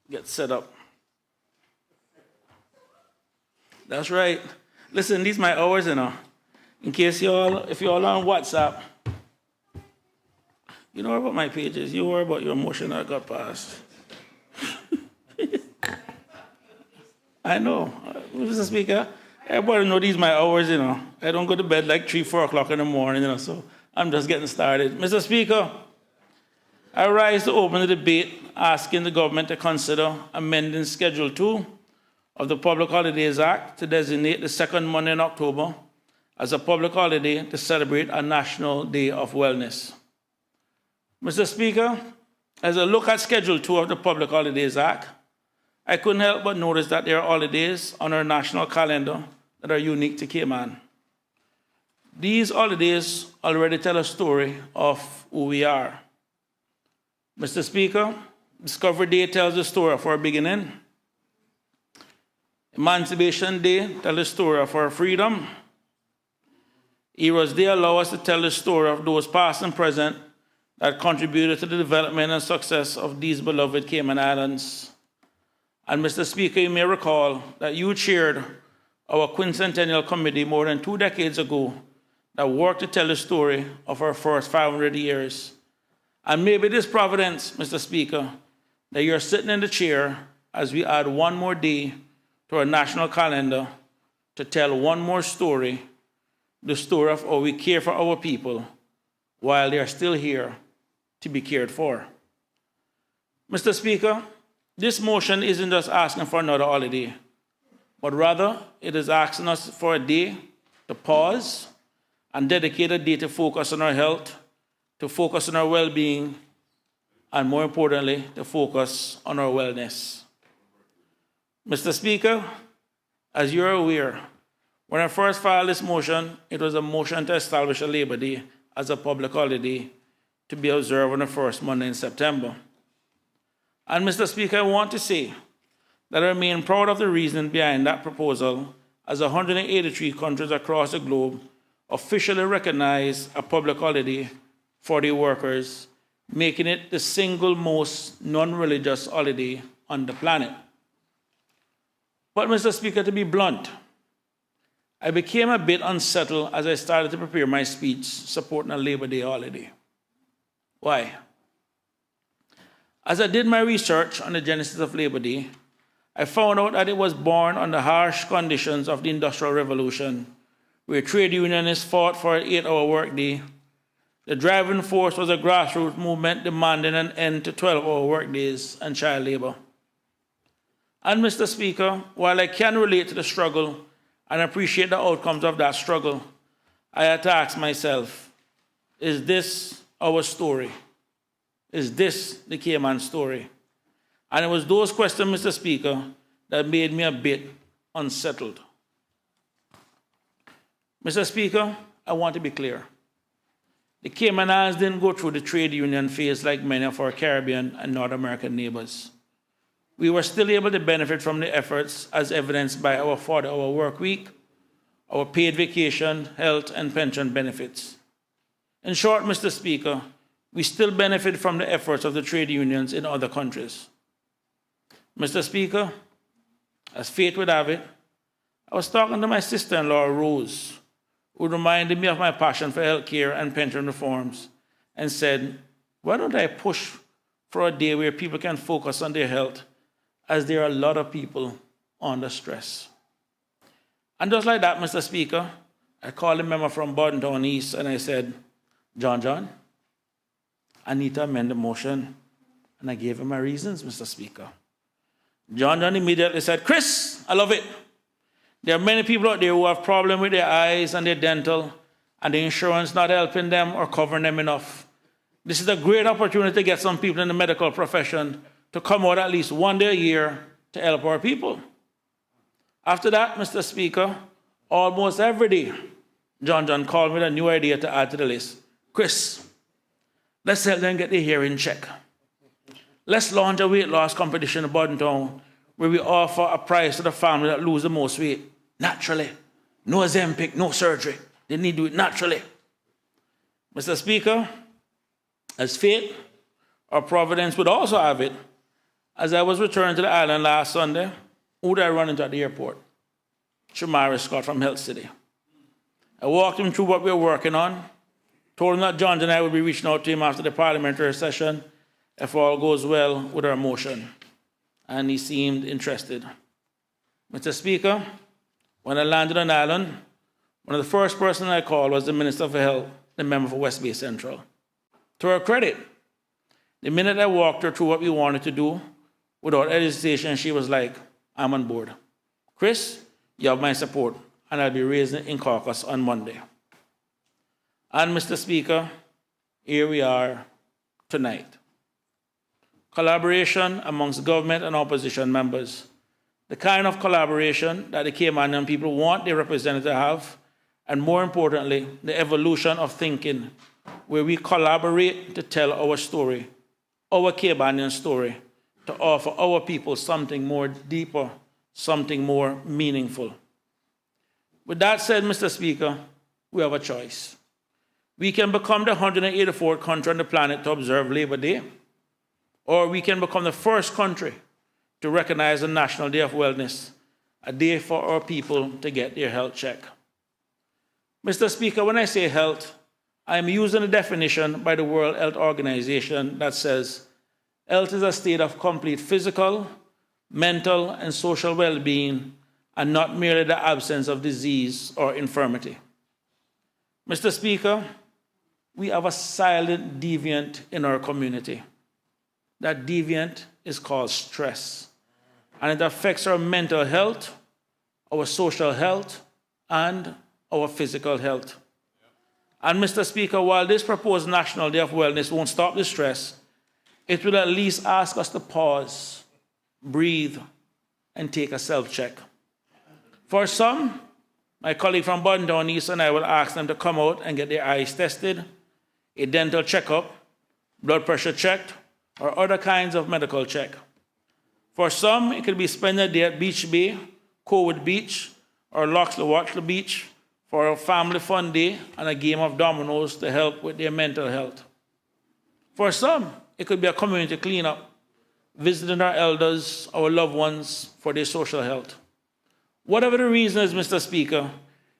get set up. That's right. Listen, these are my hours, you know. In case if you're on WhatsApp, you know about my pages. You worry about your motion that got passed. I know. Mr. Speaker, everybody know these my hours, you know. I don't go to bed like 3, 4 o'clock in the morning, you know, so I'm just getting started. Mr. Speaker, I rise to open the debate asking the government to consider amending Schedule 2 of the Public Holidays Act to designate the second Monday in October as a public holiday to celebrate a National Day of Wellness. Mr. Speaker, as I look at Schedule 2 of the Public Holidays Act, I couldn't help but notice that there are holidays on our national calendar that are unique to Cayman. These holidays already tell a story of who we are. Mr. Speaker, Discovery Day tells the story of our beginning. Emancipation Day tells the story of our freedom. Heroes Day allows us to tell the story of those past and present that contributed to the development and success of these beloved Cayman Islands. And Mr. Speaker, you may recall that you chaired our quincentennial committee more than 2 decades ago that worked to tell the story of our first 500 years. And maybe this providence, Mr. Speaker, that you're sitting in the chair as we add one more day to our national calendar to tell one more story, the story of how we care for our people while they are still here to be cared for. Mr. Speaker, this motion isn't just asking for another holiday, but rather it is asking us for a day to pause and dedicate a day to focus on our health, to focus on our well-being, and more importantly, to focus on our wellness. Mr. Speaker, as you're aware, when I first filed this motion, it was a motion to establish a Labor Day as a public holiday to be observed on the first Monday in September. And Mr. Speaker, I want to say that I remain proud of the reason behind that proposal, as 183 countries across the globe officially recognize a public holiday for their workers, making it the single most non-religious holiday on the planet. But Mr. Speaker, to be blunt, I became a bit unsettled as I started to prepare my speech supporting a Labor Day holiday. Why? As I did my research on the genesis of Labor Day, I found out that it was born under harsh conditions of the Industrial Revolution, where trade unionists fought for an 8-hour workday. The driving force was a grassroots movement demanding an end to 12-hour workdays and child labor. And Mr. Speaker, while I can relate to the struggle and appreciate the outcomes of that struggle, I had to ask myself, is this our story? Is this the Cayman story? And it was those questions, Mr. Speaker, that made me a bit unsettled. Mr. Speaker, I want to be clear. The Cayman Islands didn't go through the trade union phase like many of our Caribbean and North American neighbors. We were still able to benefit from the efforts as evidenced by our 40-hour work week, our paid vacation, health, and pension benefits. In short, Mr. Speaker, we still benefit from the efforts of the trade unions in other countries. Mr. Speaker, as fate would have it, I was talking to my sister-in-law, Rose, who reminded me of my passion for health care and pension reforms, and said, why don't I push for a day where people can focus on their health, as there are a lot of people under stress. And just like that, Mr. Speaker, I called a member from Bordentown East and I said, John, I need to amend the motion. And I gave him my reasons, Mr. Speaker. John immediately said, Chris, I love it. There are many people out there who have problems with their eyes and their dental, and the insurance not helping them or covering them enough. This is a great opportunity to get some people in the medical profession to come out at least one day a year to help our people. After that, Mr. Speaker, almost every day, John called me with a new idea to add to the list. Chris, let's help them get their hearing check. Let's launch a weight loss competition in Bordentown where we offer a prize to the family that lose the most weight, naturally. No Ozempic, no surgery. They need to do it naturally. Mr. Speaker, as fate or providence would also have it, as I was returning to the island last Sunday, who did I run into at the airport? Shamari Scott from Health City. I walked him through what we were working on, told him that John and I would be reaching out to him after the parliamentary session if all goes well with our motion, and he seemed interested. Mr. Speaker, when I landed on Island, one of the first person I called was the Minister for Health, the member for West Bay Central. To her credit, the minute I walked her through what we wanted to do, without hesitation, she was like, I'm on board. Chris, you have my support, and I'll be raising in caucus on Monday. And Mr. Speaker, here we are tonight. Collaboration amongst government and opposition members. The kind of collaboration that the Caymanian people want their representative to have, and more importantly, the evolution of thinking, where we collaborate to tell our story, our Caymanian story, to offer our people something more deeper, something more meaningful. With that said, Mr. Speaker, we have a choice. We can become the 184th country on the planet to observe Labor Day, or we can become the first country to recognize the National Day of Wellness, a day for our people to get their health check. Mr. Speaker, when I say health, I'm using a definition by the World Health Organization that says health is a state of complete physical, mental, and social well-being, and not merely the absence of disease or infirmity. Mr. Speaker, we have a silent deviant in our community. That deviant is called stress, and it affects our mental health, our social health, and our physical health. And Mr. Speaker, while this proposed National Day of Wellness won't stop the stress, it will at least ask us to pause, breathe, and take a self-check. For some, my colleague from Bundon East and I will ask them to come out and get their eyes tested, a dental checkup, blood pressure checked, or other kinds of medical check. For some, it could be spending a day at Beach Bay, Cowood Beach, or Loxley Beach for a family fun day and a game of dominoes to help with their mental health. For some, it could be a community cleanup, visiting our elders, our loved ones for their social health. Whatever the reason is, Mr. Speaker,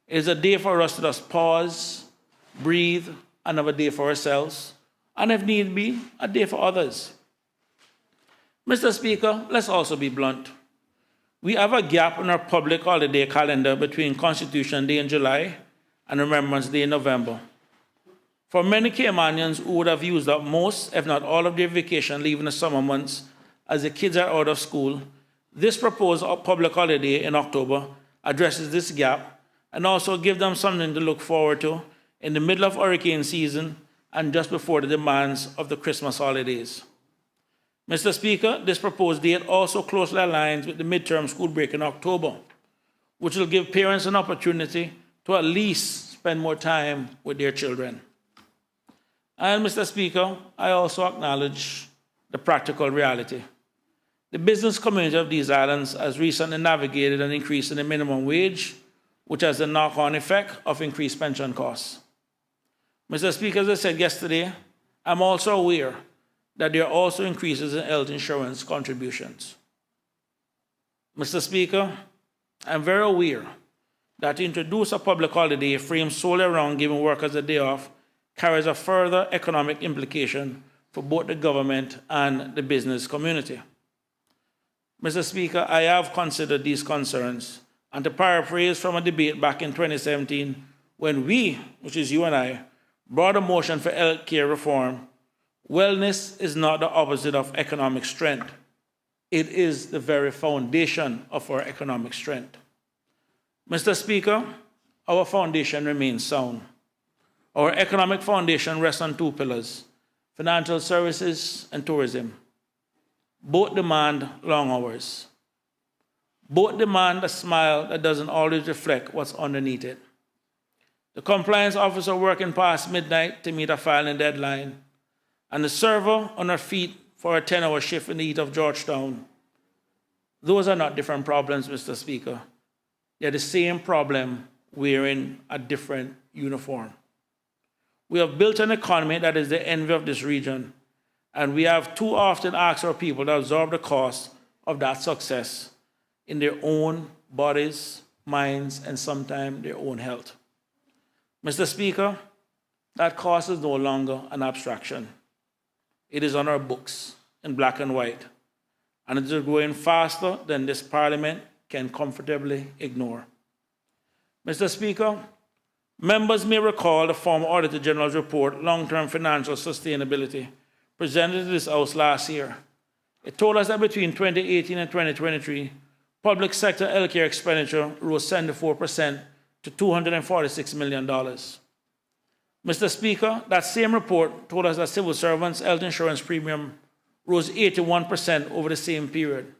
it is a day for us to just pause, breathe, and have a day for ourselves, and if need be, a day for others. Mr. Speaker, let's also be blunt. We have a gap in our public holiday calendar between Constitution Day in July and Remembrance Day in November. For many Caymanians who would have used up most, if not all, of their vacation leave in the summer months as the kids are out of school, this proposed public holiday in October addresses this gap and also gives them something to look forward to in the middle of hurricane season and just before the demands of the Christmas holidays. Mr. Speaker, this proposed date also closely aligns with the midterm school break in October, which will give parents an opportunity to at least spend more time with their children. And Mr. Speaker, I also acknowledge the practical reality. The business community of these islands has recently navigated an increase in the minimum wage, which has a knock-on effect of increased pension costs. Mr. Speaker, as I said yesterday, I'm also aware that there are also increases in health insurance contributions. Mr. Speaker, I'm very aware that to introduce a public holiday framed solely around giving workers a day off carries a further economic implication for both the government and the business community. Mr. Speaker, I have considered these concerns, and to paraphrase from a debate back in 2017, when we, which is you and I, brought a motion for health care reform, wellness is not the opposite of economic strength. It is the very foundation of our economic strength. Mr. Speaker, our foundation remains sound. Our economic foundation rests on two pillars: financial services and tourism. Both demand long hours. Both demand a smile that doesn't always reflect what's underneath it. The compliance officer working past midnight to meet a filing deadline, and the server on her feet for a 10-hour shift in the heat of Georgetown. Those are not different problems, Mr. Speaker. They're the same problem wearing a different uniform. We have built an economy that is the envy of this region, and we have too often asked our people to absorb the cost of that success in their own bodies, minds, and sometimes their own health. Mr. Speaker, that cost is no longer an abstraction. It is on our books in black and white, and it is growing faster than this Parliament can comfortably ignore. Mr. Speaker, members may recall the former Auditor General's report, Long-Term Financial Sustainability, presented to this House last year. It told us that between 2018 and 2023, public sector healthcare expenditure rose 74% to $246 million. Mr. Speaker, that same report told us that civil servants' health insurance premium rose 81% over the same period.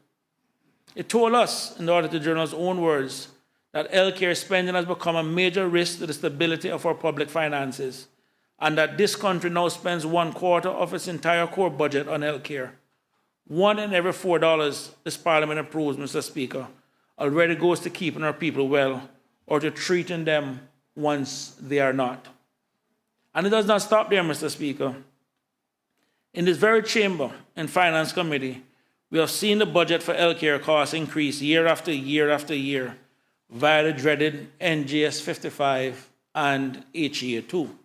It told us, in the Auditor General's own words, that healthcare spending has become a major risk to the stability of our public finances, and that this country now spends 1/4 of its entire core budget on healthcare. 1 in every $4 this Parliament approves, Mr. Speaker, already goes to keeping our people well or to treating them once they are not. And it does not stop there, Mr. Speaker. In this very chamber, in Finance Committee, we have seen the budget for healthcare costs increase year after year after year via the dreaded NGS 55 and HEA 2.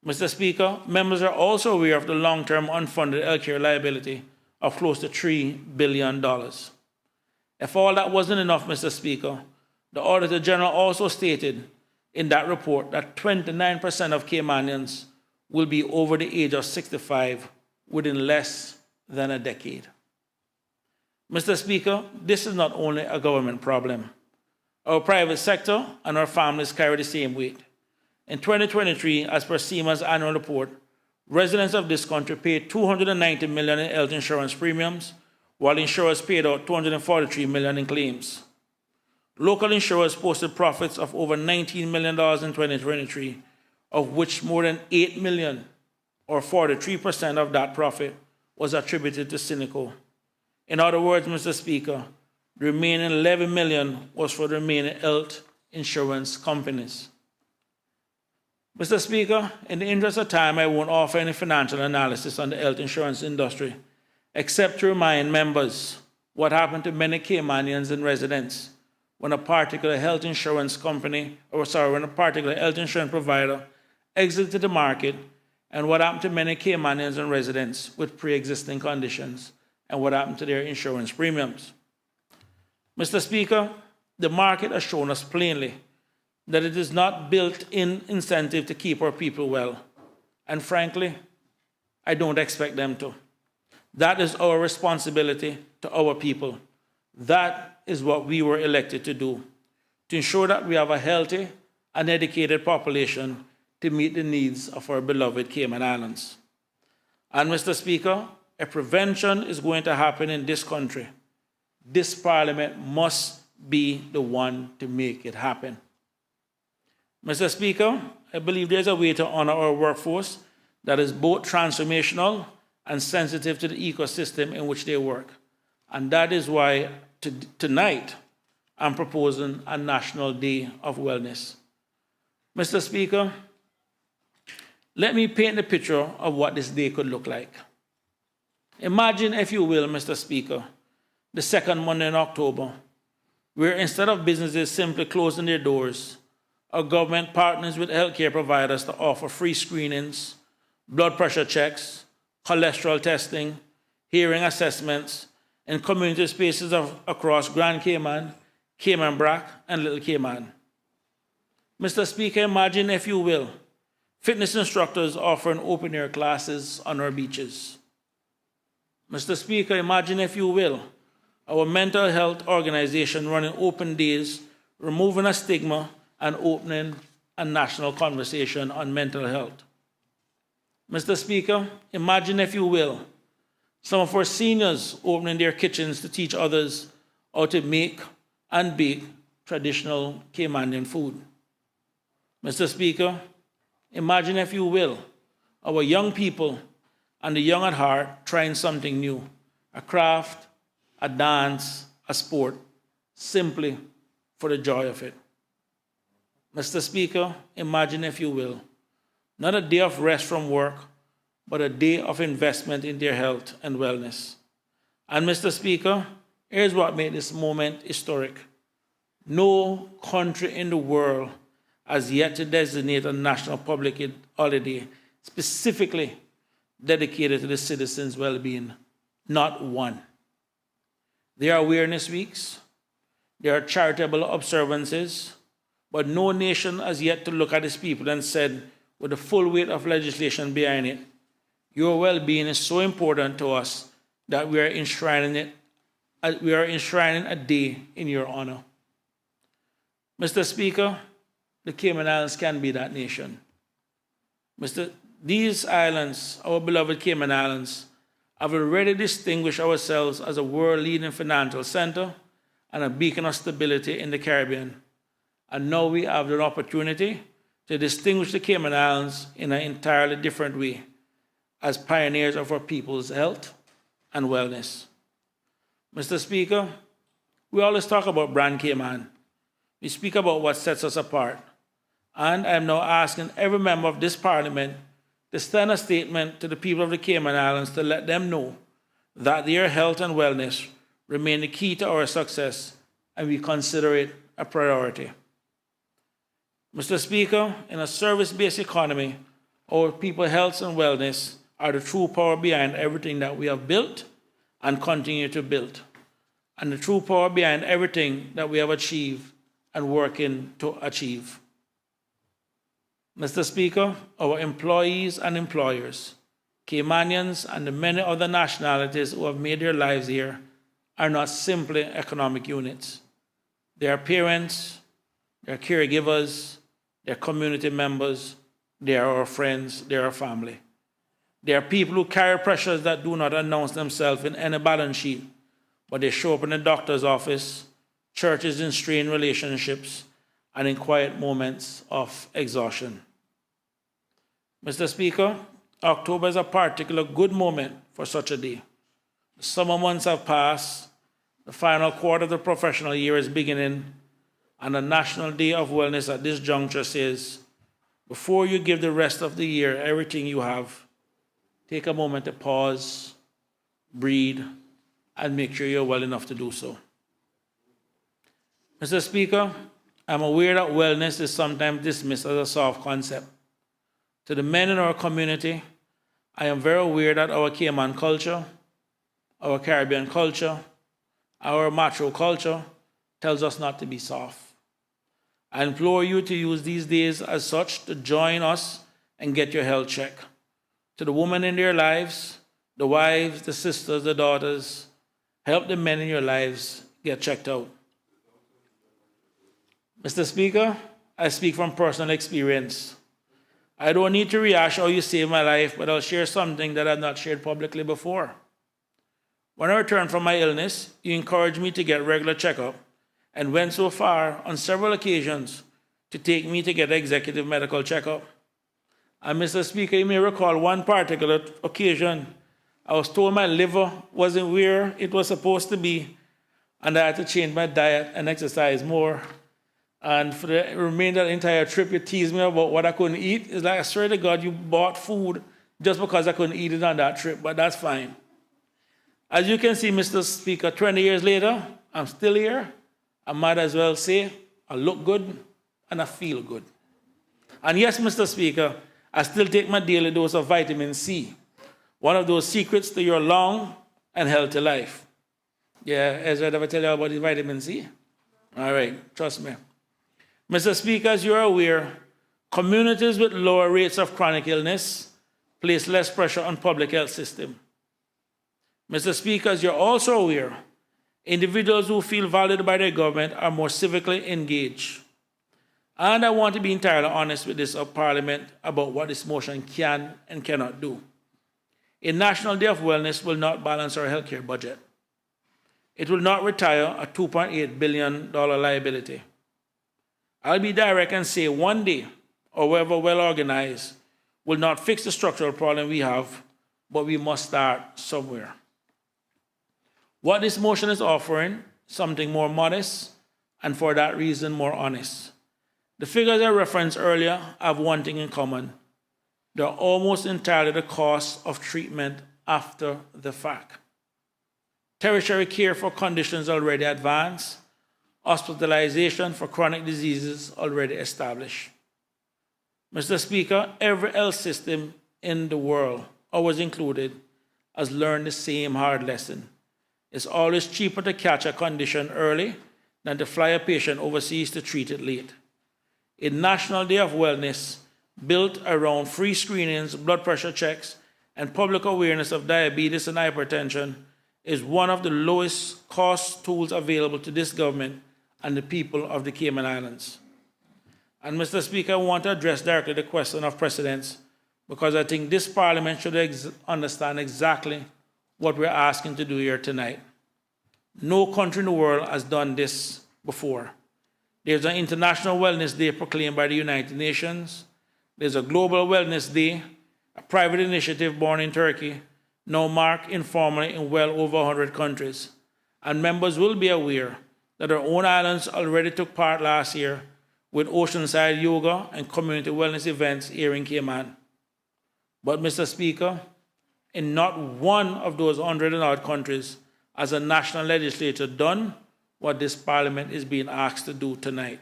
Mr. Speaker, members are also aware of the long-term unfunded healthcare liability of close to $3 billion. If all that wasn't enough, Mr. Speaker, the Auditor General also stated in that report that 29% of Caymanians will be over the age of 65 within less than a decade. Mr. Speaker, this is not only a government problem. Our private sector and our families carry the same weight. In 2023, as per CIMA's annual report, residents of this country paid $290 million in health insurance premiums, while insurers paid out $243 million in claims. Local insurers posted profits of over $19 million in 2023, of which more than $8 million, or 43% of that profit, was attributed to Cineco. In other words, Mr. Speaker, the remaining $11 million was for the remaining health insurance companies. Mr. Speaker, in the interest of time, I won't offer any financial analysis on the health insurance industry, except to remind members what happened to many Caymanians and residents when a particular health insurance company, when a particular health insurance provider exited the market, and what happened to many Caymanians and residents with pre-existing conditions, and what happened to their insurance premiums. Mr. Speaker, the market has shown us plainly that it is not built-in incentive to keep our people well. And frankly, I don't expect them to. That is our responsibility to our people. That is what we were elected to do, to ensure that we have a healthy and educated population to meet the needs of our beloved Cayman Islands. And Mr. Speaker, if prevention is going to happen in this country, this Parliament must be the one to make it happen. Mr. Speaker, I believe there's a way to honor our workforce that is both transformational and sensitive to the ecosystem in which they work. And that is why tonight I'm proposing a National Day of Wellness. Mr. Speaker, let me paint the picture of what this day could look like. Imagine, if you will, Mr. Speaker, the second Monday in October, where instead of businesses simply closing their doors, our government partners with healthcare providers to offer free screenings, blood pressure checks, cholesterol testing, hearing assessments in community spaces across Grand Cayman, Cayman Brac, and Little Cayman. Mr. Speaker, imagine, if you will, fitness instructors offering open-air classes on our beaches. Mr. Speaker, imagine, if you will, our mental health organization running open days, removing a stigma and opening a national conversation on mental health. Mr. Speaker, imagine, if you will, some of our seniors opening their kitchens to teach others how to make and bake traditional Caymanian food. Mr. Speaker, imagine, if you will, our young people and the young at heart trying something new, a craft, a dance, a sport, simply for the joy of it. Mr. Speaker, imagine, if you will, not a day of rest from work, but a day of investment in their health and wellness. And Mr. Speaker, here's what made this moment historic. No country in the world has yet to designate a national public holiday specifically dedicated to the citizens' well-being. Not one. There are awareness weeks, There are charitable observances, but no nation has yet to look at its people and said, with the full weight of legislation behind it, your well-being is so important to us that we are enshrining it. We are enshrining a day in your honor. Mr. Speaker, the Cayman Islands can be that nation. These islands, our beloved Cayman Islands, have already distinguished ourselves as a world-leading financial center and a beacon of stability in the Caribbean. And now we have the opportunity to distinguish the Cayman Islands in an entirely different way as pioneers of our people's health and wellness. Mr. Speaker, we always talk about brand Cayman. We speak about what sets us apart. And I am now asking every member of this parliament to send a statement to the people of the Cayman Islands to let them know that their health and wellness remain the key to our success, and we consider it a priority. Mr. Speaker, in a service-based economy, our people's health and wellness are the true power behind everything that we have built and continue to build, and the true power behind everything that we have achieved and working to achieve. Mr. Speaker, our employees and employers, Caymanians and the many other nationalities who have made their lives here are not simply economic units. They are parents, they are caregivers, they are community members, they are our friends, they are our family. They are people who carry pressures that do not announce themselves in any balance sheet, but they show up in the doctor's office, churches in strained relationships, and in quiet moments of exhaustion. Mr. Speaker, October is a particular good moment for such a day. The summer months have passed, the final quarter of the professional year is beginning, and the National Day of Wellness at this juncture says, before you give the rest of the year everything you have, take a moment to pause, breathe, and make sure you're well enough to do so. Mr. Speaker, I'm aware that wellness is sometimes dismissed as a soft concept. To the men in our community, I am very aware that our Cayman culture, our Caribbean culture, our macho culture tells us not to be soft. I implore you to use these days as such to join us and get your health check. To the women in their lives, the wives, the sisters, the daughters, help the men in your lives get checked out. Mr. Speaker, I speak from personal experience. I don't need to rehash how you saved my life, but I'll share something that I've not shared publicly before. When I returned from my illness, you encouraged me to get regular checkup and went so far on several occasions to take me to get executive medical checkup. And Mr. Speaker, you may recall one particular occasion, I was told my liver wasn't where it was supposed to be, and I had to change my diet and exercise more. And for the remainder of the entire trip, you teased me about what I couldn't eat. It's like, I swear to God, you bought food just because I couldn't eat it on that trip, but that's fine. As you can see, Mr. Speaker, 20 years later, I'm still here. I might as well say I look good and I feel good. And yes, Mr. Speaker, I still take my daily dose of vitamin C, one of those secrets to your long and healthy life. Yeah, Ezra, did I ever tell you about the vitamin C? All right, trust me. Mr. Speaker, as you're aware, communities with lower rates of chronic illness place less pressure on public health system. Mr. Speaker, as you're also aware, individuals who feel valued by their government are more civically engaged. And I want to be entirely honest with this Parliament about what this motion can and cannot do. A National Day of Wellness will not balance our healthcare budget. It will not retire a $2.8 billion liability. I'll be direct and say one day, however well organized, will not fix the structural problem we have, but we must start somewhere. What this motion is offering, something more modest, and for that reason more honest. The figures I referenced earlier have one thing in common. They're almost entirely the cost of treatment after the fact. Tertiary care for conditions already advanced, hospitalization for chronic diseases already established. Mr. Speaker, every health system in the world, ours included, has learned the same hard lesson. It's always cheaper to catch a condition early than to fly a patient overseas to treat it late. A National Day of Wellness built around free screenings, blood pressure checks, and public awareness of diabetes and hypertension is one of the lowest cost tools available to this government and the people of the Cayman Islands. And Mr. Speaker, I want to address directly the question of precedents, because I think this Parliament should understand exactly what we're asking to do here tonight. No country in the world has done this before. There's an International Wellness Day proclaimed by the United Nations. There's a Global Wellness Day, a private initiative born in Turkey, now marked informally in well over 100 countries. And members will be aware that our own islands already took part last year with oceanside yoga and community wellness events here in Cayman. But, Mr. Speaker, in not one of those 100 and odd countries has a national legislature done what this Parliament is being asked to do tonight.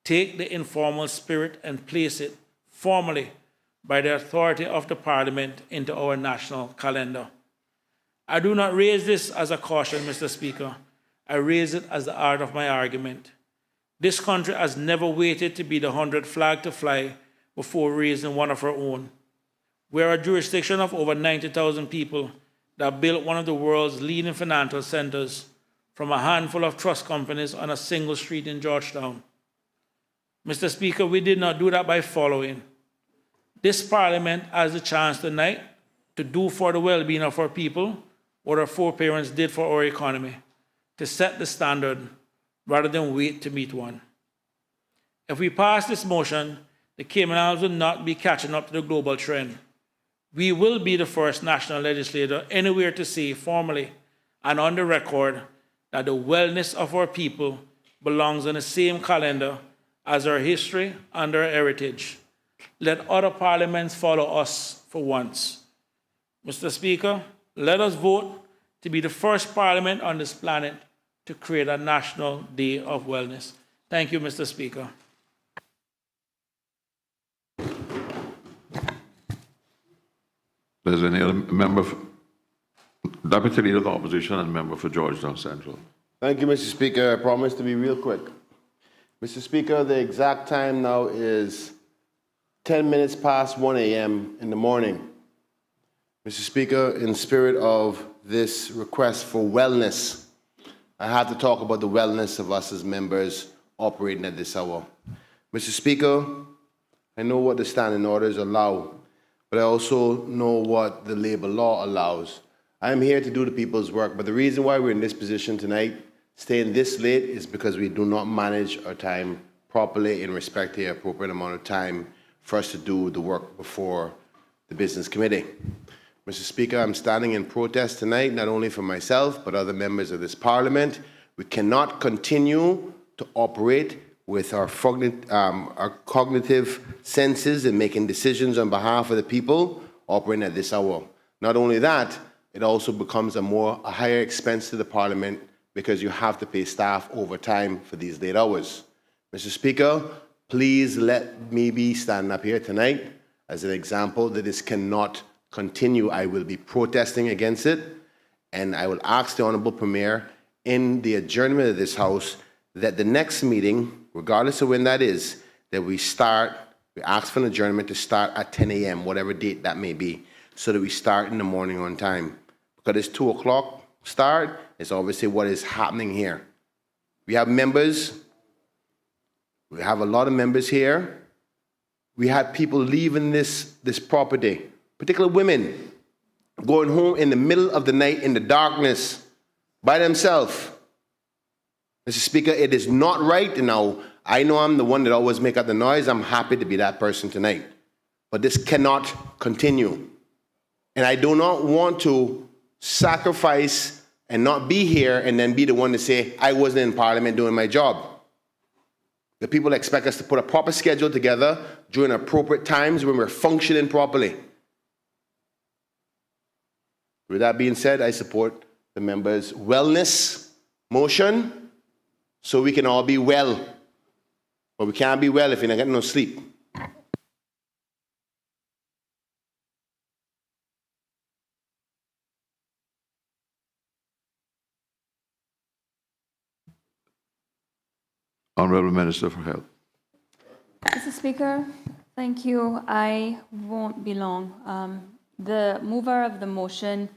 Take the informal spirit and place it formally by the authority of the Parliament into our national calendar. I do not raise this as a caution, Mr. Speaker. I raise it as the heart of my argument. This country has never waited to be the 100th flag to fly before raising one of our own. We are a jurisdiction of over 90,000 people that built one of the world's leading financial centers from a handful of trust companies on a single street in Georgetown. Mr. Speaker, we did not do that by following. This Parliament has the chance tonight to do for the well-being of our people what our foreparents did for our economy, to set the standard rather than wait to meet one. If we pass this motion, the Cayman Islands will not be catching up to the global trend. We will be the first national legislator anywhere to say formally and on the record that the wellness of our people belongs on the same calendar as our history and our heritage. Let other parliaments follow us for once. Mr. Speaker, let us vote to be the first parliament on this planet to create a National Day of Wellness. Thank you, Mr. Speaker. There's any other member, Deputy Leader of the Opposition and member for Georgetown Central. Thank you, Mr. Speaker. I promise to be real quick. Mr. Speaker, the exact time now is 10 minutes past 1 a.m. in the morning. Mr. Speaker, in spirit of this request for wellness, I have to talk about the wellness of us as members operating at this hour. Mr. Speaker, I know what the standing orders allow, but I also know what the labor law allows. I'm here to do the people's work, but the reason why we're in this position tonight, staying this late, is because we do not manage our time properly in respect to the appropriate amount of time for us to do the work before the Business Committee. Mr. Speaker, I'm standing in protest tonight, not only for myself, but other members of this Parliament. We cannot continue to operate with our cognitive senses and making decisions on behalf of the people operating at this hour. Not only that, it also becomes a higher expense to the Parliament because you have to pay staff overtime for these late hours. Mr. Speaker, please let me be standing up here tonight as an example that this cannot continue. I will be protesting against it, and I will ask the Honourable Premier in the adjournment of this House that the next meeting, regardless of when that is, that we ask for an adjournment to start at 10 a.m., whatever date that may be, so that we start in the morning on time. Because it's 2 o'clock start, it's obviously what is happening here. We have members, we have a lot of members here. We had people leaving this property, particularly women, going home in the middle of the night in the darkness by themselves. Mr. Speaker, it is not right now. I know I'm the one that always make up the noise. I'm happy to be that person tonight. But this cannot continue. And I do not want to sacrifice and not be here and then be the one to say, I wasn't in Parliament doing my job. The people expect us to put a proper schedule together during appropriate times when we're functioning properly. With that being said, I support the members' wellness motion so we can all be well. But we can't be well if you're not getting no sleep. Honourable Minister for Health. Mr. Speaker, thank you. I won't be long. The mover of the motion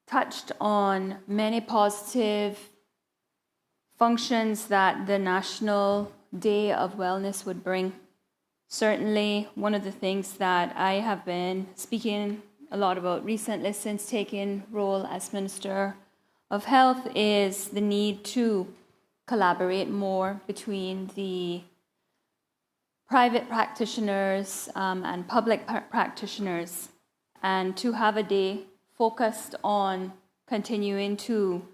touched on many positive functions that the National Day of Wellness would bring. Certainly, one of the things that I have been speaking a lot about recently since taking role as Minister of Health is the need to collaborate more between the private practitioners and public practitioners, and to have a day focused on continuing to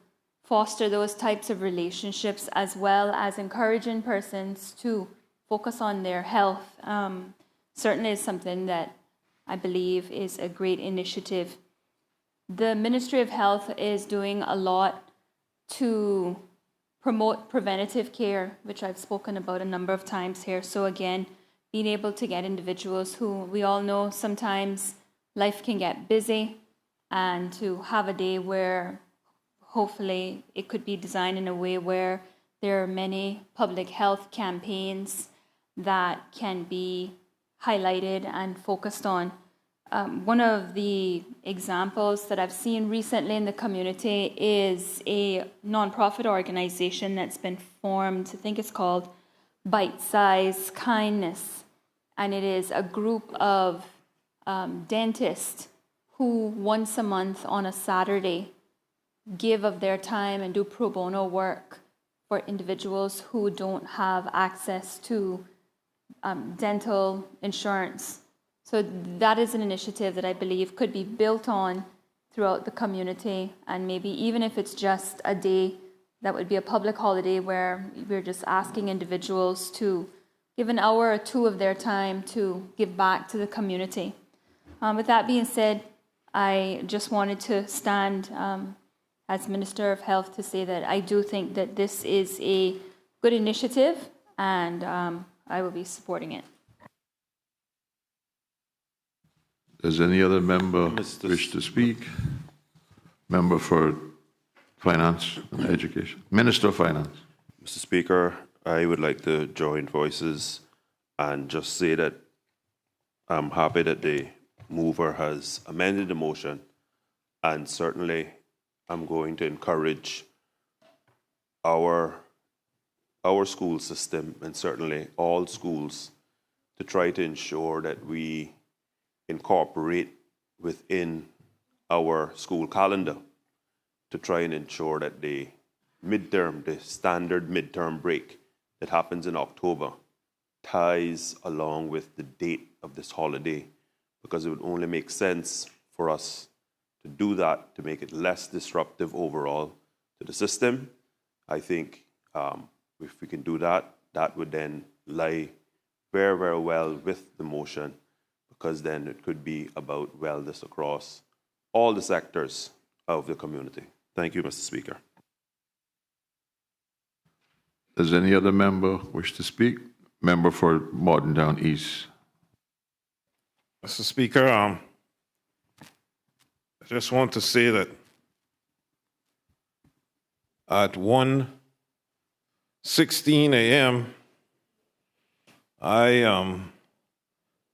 foster those types of relationships, as well as encouraging persons to focus on their health, certainly is something that I believe is a great initiative. The Ministry of Health is doing a lot to promote preventative care, which I've spoken about a number of times here. So again, being able to get individuals who we all know sometimes life can get busy, and to have a day where hopefully it could be designed in a way where there are many public health campaigns that can be highlighted and focused on. One of the examples that I've seen recently in the community is a nonprofit organization that's been formed. I think it's called Bite Size Kindness. And it is a group of dentists who once a month on a Saturday give of their time and do pro bono work for individuals who don't have access to dental insurance. So that is an initiative that I believe could be built on throughout the community, and maybe even if it's just a day, that would be a public holiday where we're just asking individuals to give an hour or two of their time to give back to the community. With that being said, I just wanted to stand as Minister of Health to say that I do think that this is a good initiative, and I will be supporting it. Does any other member wish to speak? Member for Finance and Education. Minister of Finance. Mr. Speaker, I would like to join voices and just say that I'm happy that the mover has amended the motion, and certainly I'm going to encourage our school system, and certainly all schools, to try to ensure that we incorporate within our school calendar to try and ensure that the standard midterm break that happens in October ties along with the date of this holiday, because it would only make sense for us to do that to make it less disruptive overall to the system. I think if we can do that, that would then lie very, very well with the motion, because then it could be about wellness across all the sectors of the community. Thank you, Mr. Speaker. Does any other member wish to speak? Member for Mortontown East. Mr. Speaker, I just want to say that at 1:16 a.m., I am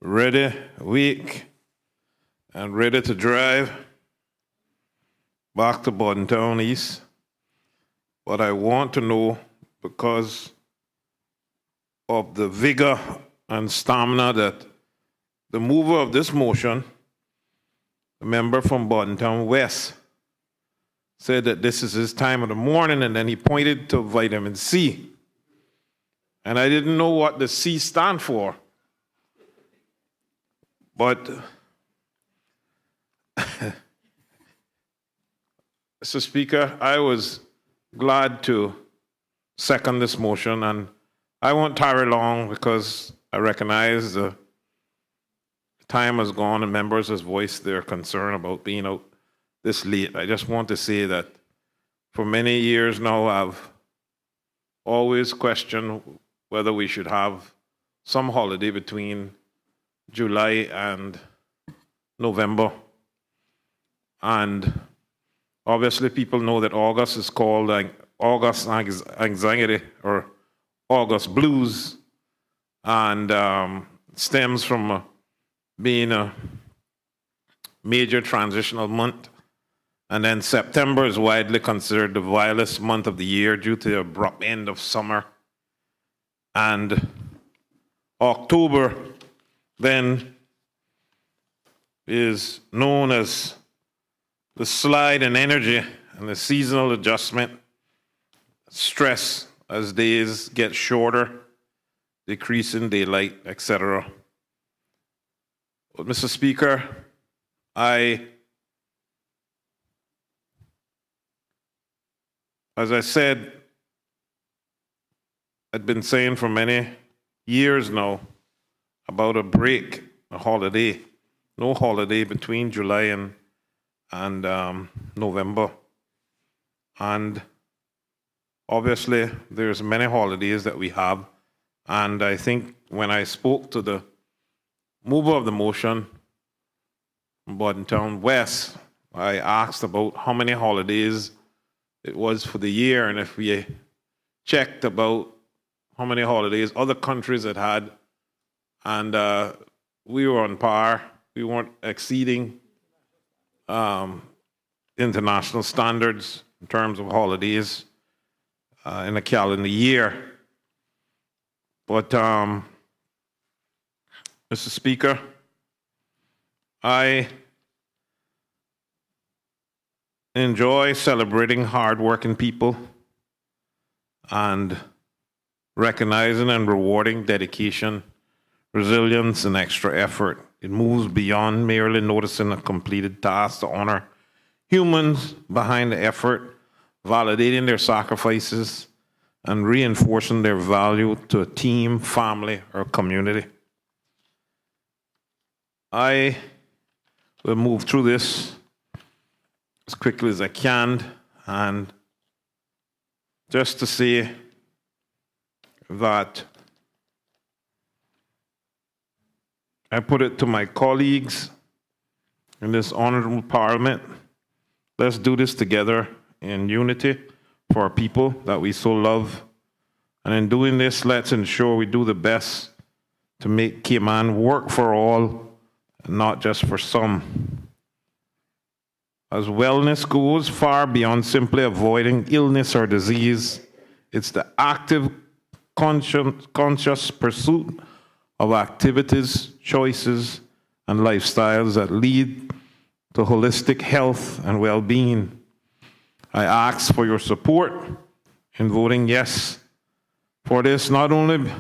ready, awake, and ready to drive back to Mortontown East. But I want to know, because of the vigor and stamina that the mover of this motion, the member from Mortontown West, said that this is his time of the morning, and then he pointed to vitamin C. And I didn't know what the C stand for. But, Mr. Speaker, I was glad to second this motion, and I won't tarry long because I recognize the time has gone and members have voiced their concern about being out this late. I just want to say that for many years now, I've always questioned whether we should have some holiday between July and November. And obviously people know that August is called August anxiety, or August blues, and stems from being a major transitional month. And then September is widely considered the vilest month of the year due to the abrupt end of summer. And October then is known as the slide in energy and the seasonal adjustment, stress as days get shorter, decrease in daylight, etc. But Mr. Speaker, as I said, I've been saying for many years now about a break, a holiday, no holiday between July and November. And obviously, there's many holidays that we have. And I think when I spoke to the mover of the motion, Bordentown West, I asked about how many holidays it was for the year, and if we checked about how many holidays other countries had, and we were on par. We weren't exceeding international standards in terms of holidays in a calendar year. But, Mr. Speaker, I enjoy celebrating hardworking people and recognizing and rewarding dedication, resilience, and extra effort. It moves beyond merely noticing a completed task to honor humans behind the effort, validating their sacrifices, and reinforcing their value to a team, family, or community. I will move through this as quickly as I can, and just to say that I put it to my colleagues in this honorable parliament, let's do this together in unity for our people that we so love. And in doing this, let's ensure we do the best to make Cayman work for all, and not just for some. As wellness goes far beyond simply avoiding illness or disease, it's the active, conscious pursuit of activities, choices, and lifestyles that lead to holistic health and well-being. I ask for your support in voting yes for this, not only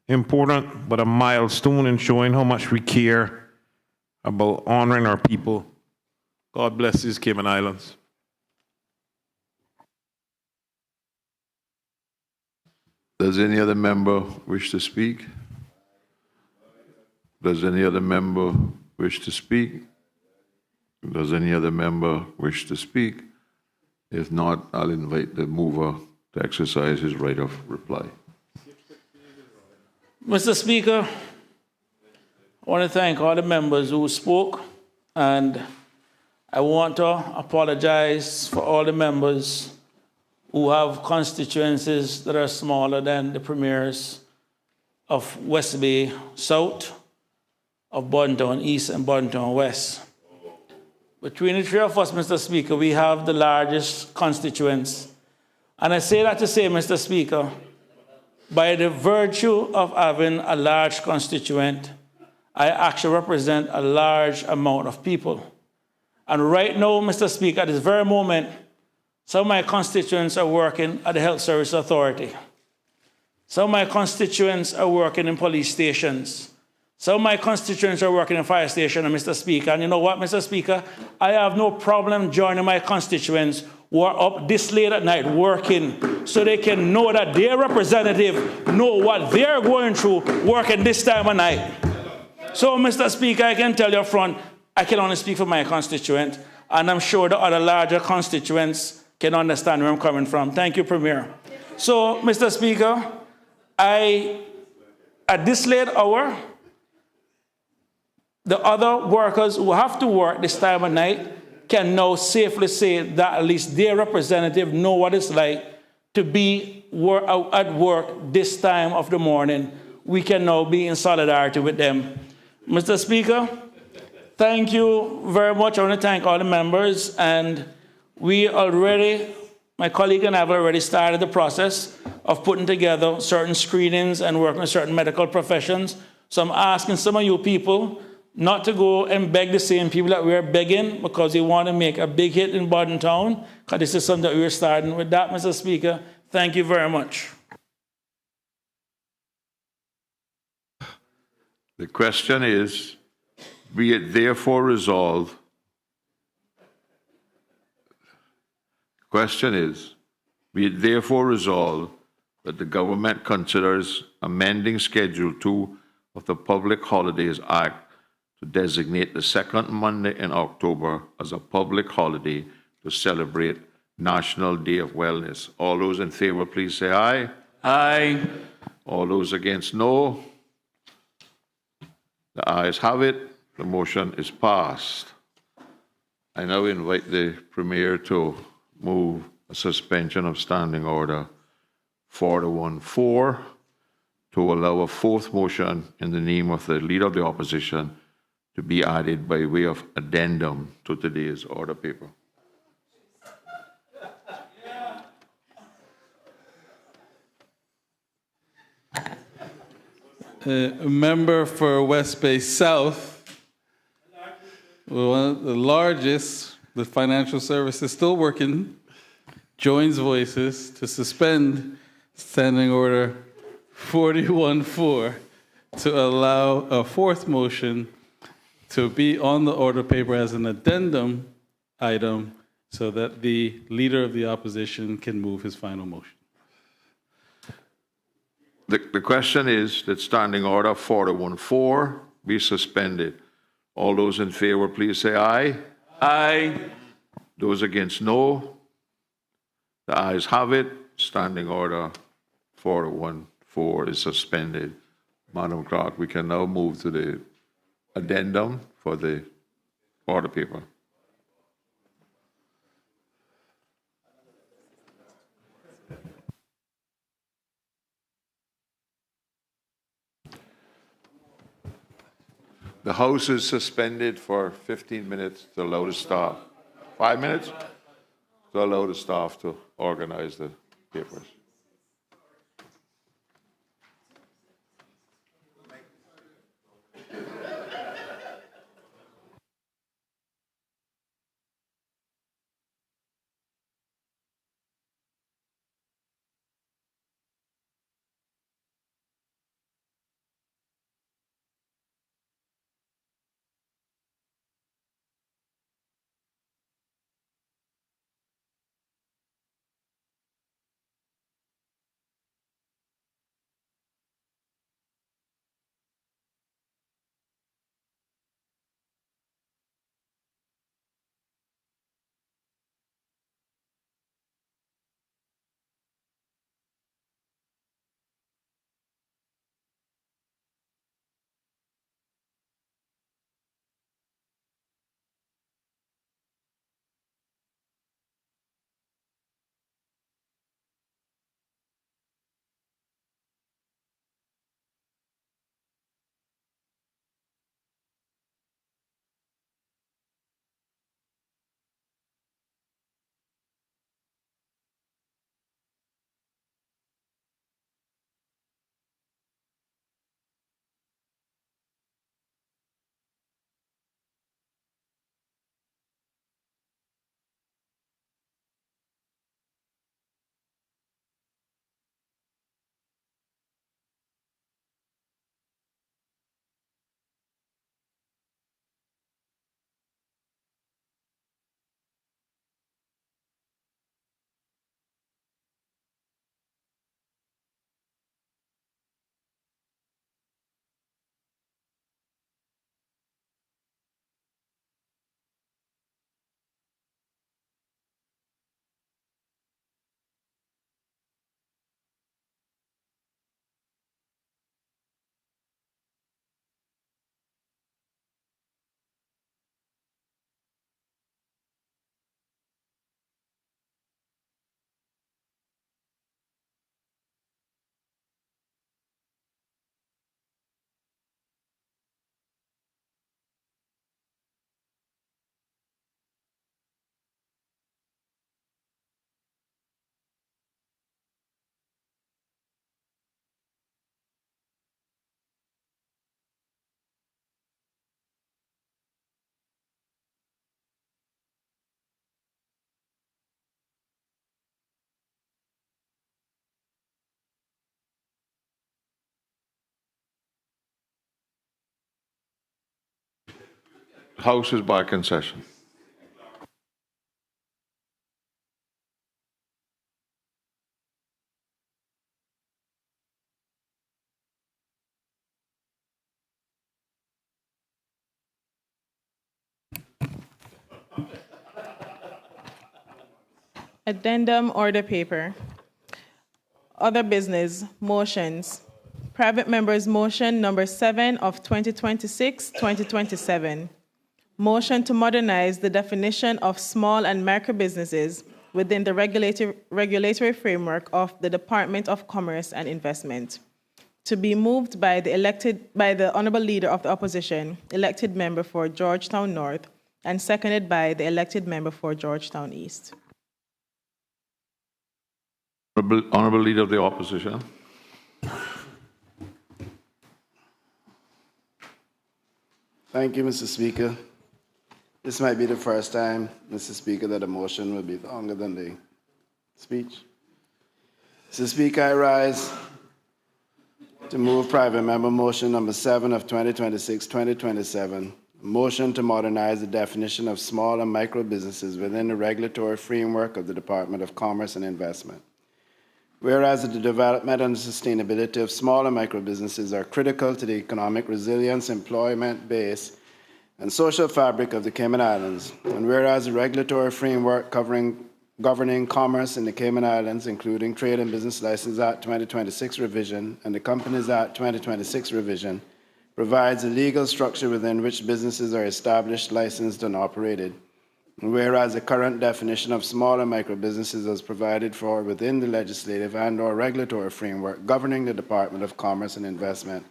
important, but a milestone in showing how much we care about honoring our people. God bless these Cayman Islands. Does any other member wish to speak? Does any other member wish to speak? Does any other member wish to speak? If not, I'll invite the mover to exercise his right of reply. Mr. Speaker, I want to thank all the members who spoke, and I want to apologize for all the members who have constituencies that are smaller than the premiers of West Bay South, of Bordentown East and Bordentown West. Between the three of us, Mr. Speaker, we have the largest constituents. And I say that to say, Mr. Speaker, by the virtue of having a large constituent, I actually represent a large amount of people. And right now, Mr. Speaker, at this very moment, some of my constituents are working at the Health Service Authority. Some of my constituents are working in police stations. Some of my constituents are working in fire station, and Mr. Speaker, and you know what, Mr. Speaker? I have no problem joining my constituents who are up this late at night working so they can know that their representative know what they're going through working this time of night. So, Mr. Speaker, I can tell you up front, I can only speak for my constituent, and I'm sure the other larger constituents can understand where I'm coming from. Thank you, Premier. So, Mr. Speaker, at this late hour, the other workers who have to work this time of night can now safely say that at least their representative know what it's like to be at work this time of the morning, we can now be in solidarity with them. Mr. Speaker, thank you very much. I want to thank all the members, and my colleague and I have already started the process of putting together certain screenings and working with certain medical professions. So I'm asking some of you people not to go and beg the same people that we're begging because they want to make a big hit in Bodden Town, because this is something that we're starting. With that, Mr. Speaker, thank you very much. The question is, be it therefore resolved. Question is, be it therefore resolved that the government considers amending Schedule 2 of the Public Holidays Act to designate the second Monday in October as a public holiday to celebrate National Day of Wellness. All those in favor, please say aye. Aye. All those against, no. The ayes have it. The motion is passed. I now invite the Premier to move a suspension of Standing Order 414 to allow a fourth motion in the name of the Leader of the Opposition to be added by way of addendum to today's order paper. A member for West Bay South, one of the largest, the financial service is still working, joins voices to suspend Standing Order 414 to allow a fourth motion to be on the order paper as an addendum item so that the Leader of the Opposition can move his final motion. The question is that Standing Order 414 be suspended. All those in favor, please say aye. Aye. Those against, no. The ayes have it. Standing Order 414 is suspended. Madam Clerk, we can now move to the addendum for the order paper. The House is suspended for 15 minutes to allow the staff, 5 minutes, to allow the staff to organize the papers. House is back in session. Addendum order paper. Other business, motions. Private members' motion number 7 of 2026-2027. Motion to modernize the definition of small and micro businesses within the regulatory framework of the Department of Commerce and Investment. To be moved by the Honorable Leader of the Opposition, elected member for Georgetown North, and seconded by the elected member for Georgetown East. Honorable Leader of the Opposition. Thank you, Mr. Speaker. This might be the first time, Mr. Speaker, that a motion will be longer than the speech. Mr. Speaker, I rise to move private member motion number 7 of 2026-2027, motion to modernize the definition of small and micro businesses within the regulatory framework of the Department of Commerce and Investment. Whereas the development and sustainability of small and micro businesses are critical to the economic resilience, employment base, and social fabric of the Cayman Islands, and whereas the regulatory framework governing commerce in the Cayman Islands, including Trade and Business License Act 2026 revision and the Companies Act 2026 revision, provides a legal structure within which businesses are established, licensed, and operated. Whereas the current definition of small and micro businesses as provided for within the legislative and/or regulatory framework governing the Department of Commerce and Investment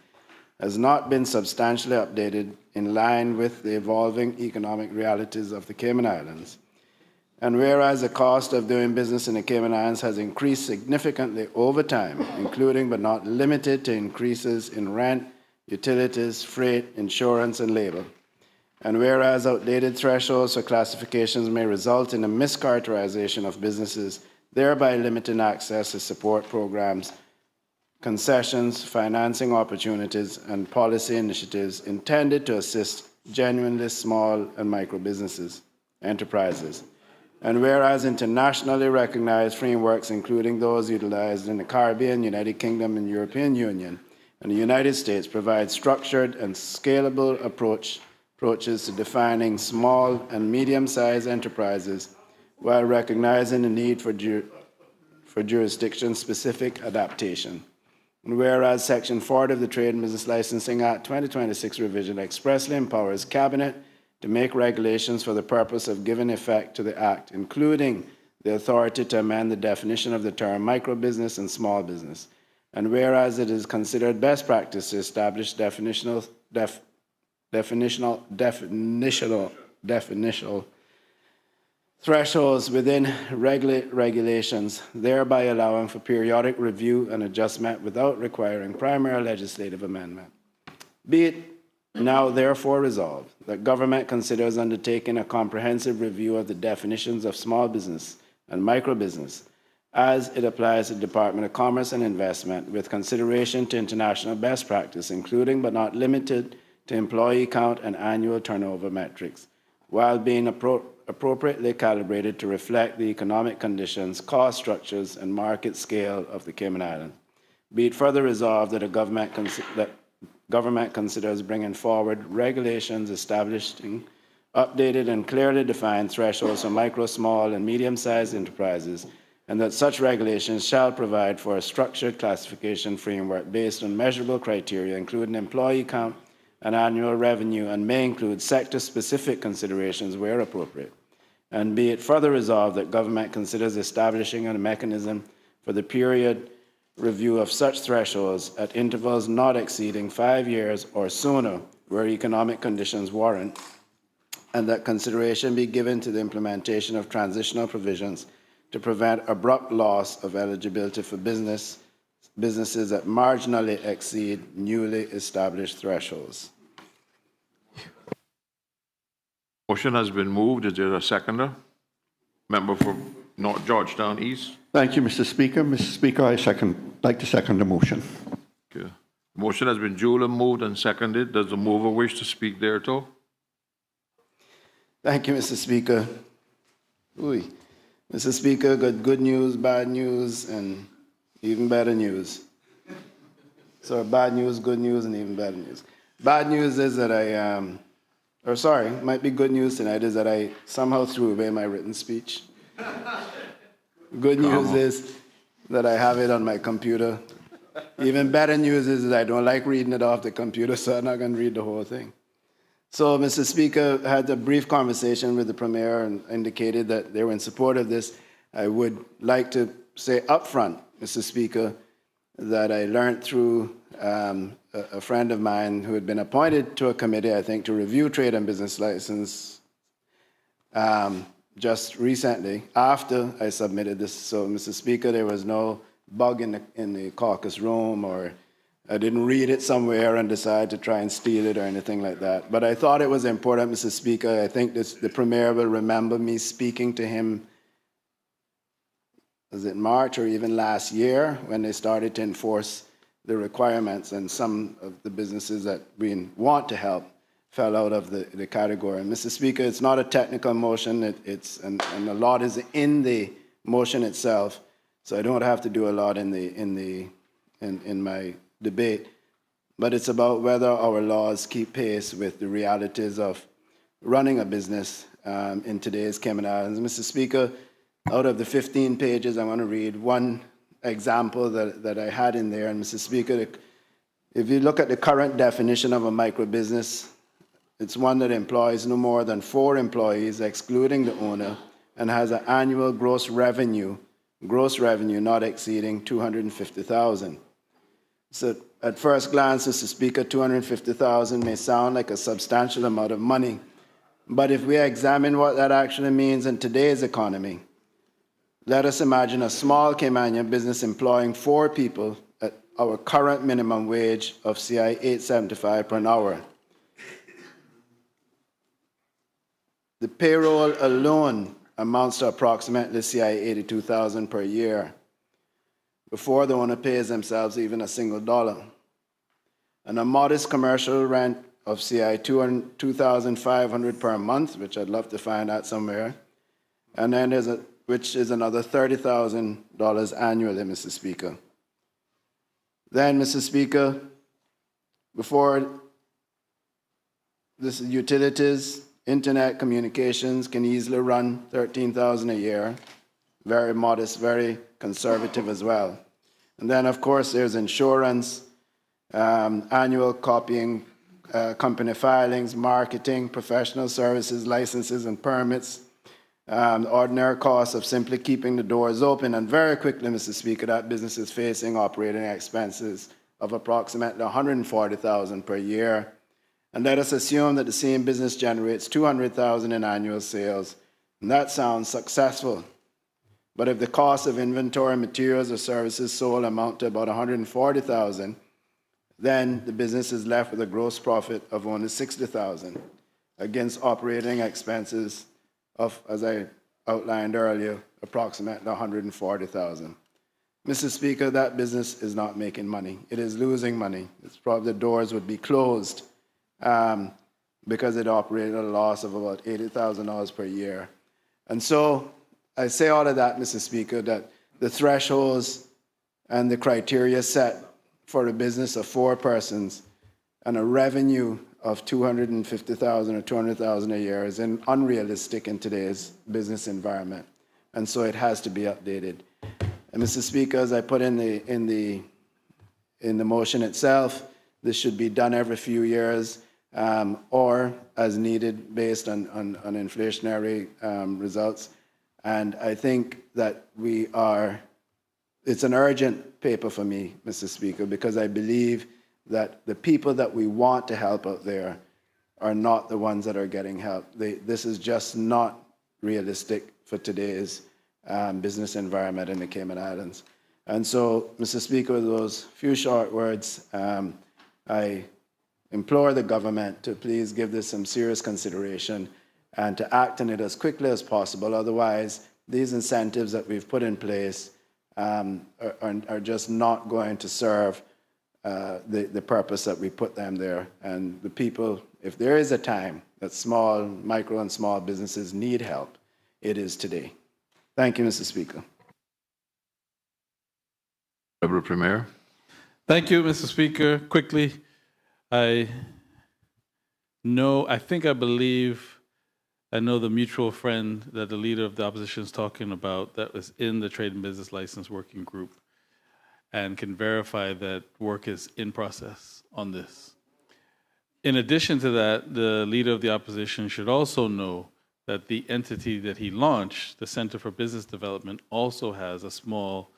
has not been substantially updated in line with the evolving economic realities of the Cayman Islands. And whereas the cost of doing business in the Cayman Islands has increased significantly over time, including but not limited to increases in rent, utilities, freight, insurance, and labor. And whereas outdated thresholds for classifications may result in a mischaracterization of businesses, thereby limiting access to support programs, concessions, financing opportunities, and policy initiatives intended to assist genuinely small and micro businesses, enterprises. And whereas internationally recognized frameworks, including those utilized in the Caribbean, United Kingdom, and European Union, and the United States, provide structured and scalable approaches to defining small and medium-sized enterprises while recognizing the need for jurisdiction-specific adaptation. And whereas Section 40 of the Trade and Business Licensing Act 2026 revision expressly empowers Cabinet to make regulations for the purpose of giving effect to the Act, including the authority to amend the definition of the term microbusiness and small business. And whereas it is considered best practice to establish definitional thresholds within regulations, thereby allowing for periodic review and adjustment without requiring primary legislative amendment. Be it now therefore resolved that government considers undertaking a comprehensive review of the definitions of small business and micro business as it applies to the Department of Commerce and Investment with consideration to international best practice, including but not limited to employee count and annual turnover metrics, while being appropriately calibrated to reflect the economic conditions, cost structures, and market scale of the Cayman Islands. Be it further resolved that the government considers bringing forward regulations establishing updated and clearly defined thresholds for micro, small, and medium-sized enterprises, and that such regulations shall provide for a structured classification framework based on measurable criteria, including employee count and annual revenue, and may include sector-specific considerations where appropriate. And be it further resolved that government considers establishing a mechanism for the period review of such thresholds at intervals not exceeding 5 years or sooner where economic conditions warrant, and that consideration be given to the implementation of transitional provisions to prevent abrupt loss of eligibility for businesses that marginally exceed newly established thresholds. Motion has been moved. Is there a seconder? Member for North Georgetown East. Thank you, Mr. Speaker. Mr. Speaker, like to second the motion. Okay. Motion has been duly moved and seconded. Does the mover wish to speak thereto? Thank you, Mr. Speaker. Mr. Speaker, got good news, bad news, and even better news. So bad news, good news, and even better news. Bad news is that it might be good news tonight, is that I somehow threw away my written speech. Good news is that I have it on my computer. Even better news is that I don't like reading it off the computer, so I'm not going to read the whole thing. So, Mr. Speaker, I had a brief conversation with the Premier and indicated that they were in support of this. I would like to say upfront, Mr. Speaker, that I learned through a friend of mine who had been appointed to a committee, I think, to review trade and business license just recently, after I submitted this. So, Mr. Speaker, there was no bug in the caucus room, or I didn't read it somewhere and decide to try and steal it or anything like that. But I thought it was important, Mr. Speaker. I think the Premier will remember me speaking to him, was it March or even last year, when they started to enforce the requirements, and some of the businesses that we want to help fell out of the category. And Mr. Speaker, it's not a technical motion, and a lot is in the motion itself, so I don't have to do a lot in my debate, but it's about whether our laws keep pace with the realities of running a business in today's Cayman Islands. Mr. Speaker, out of the 15 pages, I want to read one example that I had in there. And Mr. Speaker, if you look at the current definition of a microbusiness, it's one that employs no more than 4 employees, excluding the owner, and has an annual gross revenue not exceeding $250,000. So at first glance, Mr. Speaker, $250,000 may sound like a substantial amount of money, but if we examine what that actually means in today's economy, let us imagine a small Caymanian business employing 4 people at our current minimum wage of CI $8.75 per hour. The payroll alone amounts to approximately CI $82,000 per year, before the owner pays themselves even a single dollar. And a modest commercial rent of CI $2,500 per month, which I'd love to find out somewhere, and then which is another $30,000 annually, Mr. Speaker. Then, Mr. Speaker, before this, utilities, internet communications can easily run $13,000 a year. Very modest, very conservative as well. And then, of course, there's insurance, annual copying, company filings, marketing, professional services, licenses and permits, ordinary costs of simply keeping the doors open. And very quickly, Mr. Speaker, that business is facing operating expenses of approximately $140,000 per year. And let us assume that the same business generates $200,000 in annual sales. And that sounds successful. But if the cost of inventory, materials, or services sold amount to about $140,000, then the business is left with a gross profit of only $60,000 against operating expenses of, as I outlined earlier, approximately $140,000. Mr. Speaker, that business is not making money. It is losing money. It's probably the doors would be closed because it operated at a loss of about $80,000 per year. And so I say all of that, Mr. Speaker, that the thresholds and the criteria set for a business of 4 persons and a revenue of $250,000 or $200,000 a year is unrealistic in today's business environment. And so it has to be updated. And Mr. Speaker, as I put in the motion itself, this should be done every few years or as needed based on inflationary results. And I think that it's an urgent paper for me, Mr. Speaker, because I believe that the people that we want to help out there are not the ones that are getting help. This is just not realistic for today's business environment in the Cayman Islands. And so, Mr. Speaker, with those few short words, I implore the government to please give this some serious consideration and to act on it as quickly as possible. Otherwise, these incentives that we've put in place are just not going to serve the purpose that we put them there. And the people, if there is a time that small, micro and small businesses need help, it is today. Thank you, Mr. Speaker. Member Premier. Thank you, Mr. Speaker. Quickly, I know the mutual friend that the Leader of the Opposition is talking about that was in the Trade and Business License Working Group and can verify that work is in process on this. In addition to that, the Leader of the Opposition should also know that the entity that he launched, the Center for Business Development, also has a small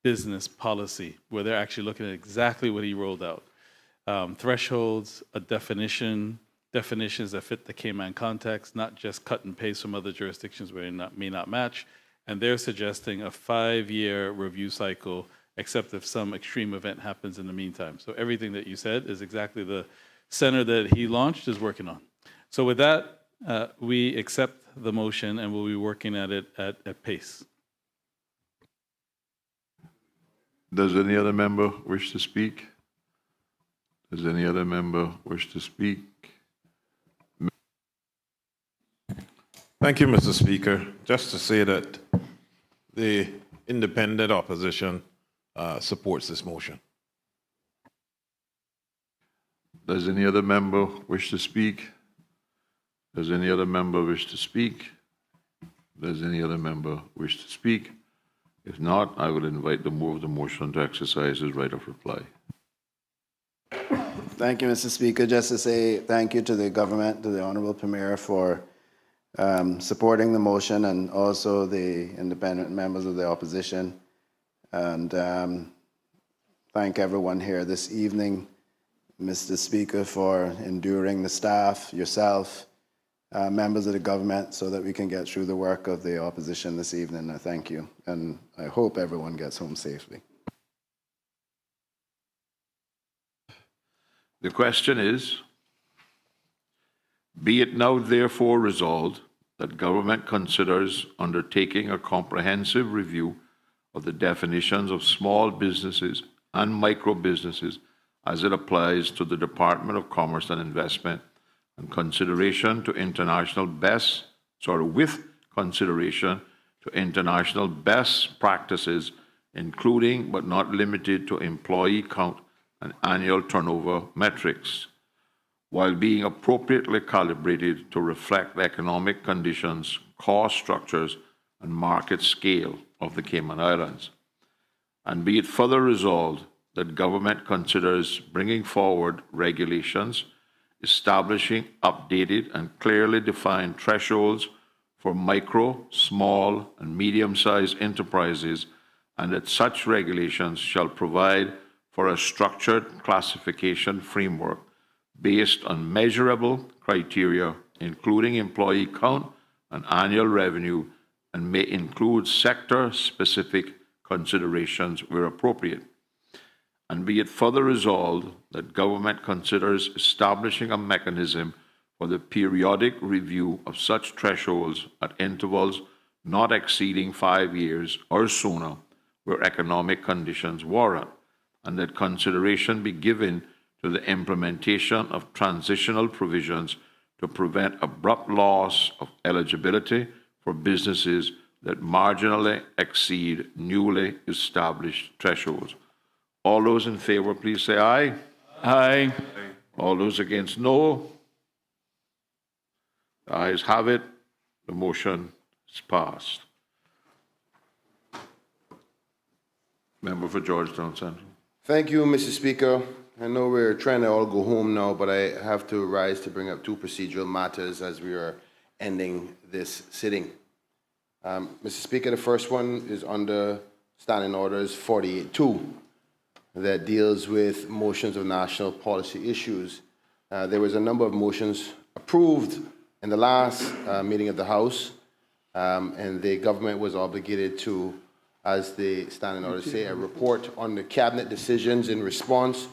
business policy where they're actually looking at exactly what he rolled out. Thresholds, a definitions that fit the Cayman context, not just cut and paste from other jurisdictions where it may not match. And they're suggesting a 5-year review cycle, except if some extreme event happens in the meantime. So everything that you said is exactly the center that he launched is working on. So with that, we accept the motion and we'll be working at it at pace. Does any other member wish to speak? Does any other member wish to speak? Thank you, Mr. Speaker. Just to say that the independent opposition supports this motion. Does any other member wish to speak? Does any other member wish to speak? Does any other member wish to speak? If not, I would invite the mover of the motion to exercise his right of reply. Thank you, Mr. Speaker. Just to say thank you to the government, to the Honourable Premier for supporting the motion and also the independent members of the opposition. And thank everyone here this evening, Mr. Speaker, for enduring the staff, yourself, members of the government, so that we can get through the work of the opposition this evening. I thank you, and I hope everyone gets home safely. The question is, be it now therefore resolved that government considers undertaking a comprehensive review of the definitions of small businesses and micro businesses as it applies to the Department of Commerce and Investment, and with consideration to international best practices, including but not limited to employee count and annual turnover metrics, while being appropriately calibrated to reflect the economic conditions, cost structures, and market scale of the Cayman Islands. And be it further resolved that government considers bringing forward regulations establishing updated and clearly defined thresholds for micro, small, and medium-sized enterprises, and that such regulations shall provide for a structured classification framework based on measurable criteria, including employee count and annual revenue, and may include sector-specific considerations where appropriate. And be it further resolved that government considers establishing a mechanism for the periodic review of such thresholds at intervals not exceeding 5 years or sooner where economic conditions warrant, and that consideration be given to the implementation of transitional provisions to prevent abrupt loss of eligibility for businesses that marginally exceed newly established thresholds. All those in favor, please say aye. Aye. All those against, no. The ayes have it. The motion is passed. Member for Georgetown Central. Thank you, Mr. Speaker. I know we're trying to all go home now, but I have to rise to bring up two procedural matters as we are ending this sitting. Mr. Speaker, the first one is under Standing Orders 48.2 that deals with motions of national policy issues. There was a number of motions approved in the last meeting of the House, and the government was obligated to, as the standing orders say, a report on the cabinet decisions in response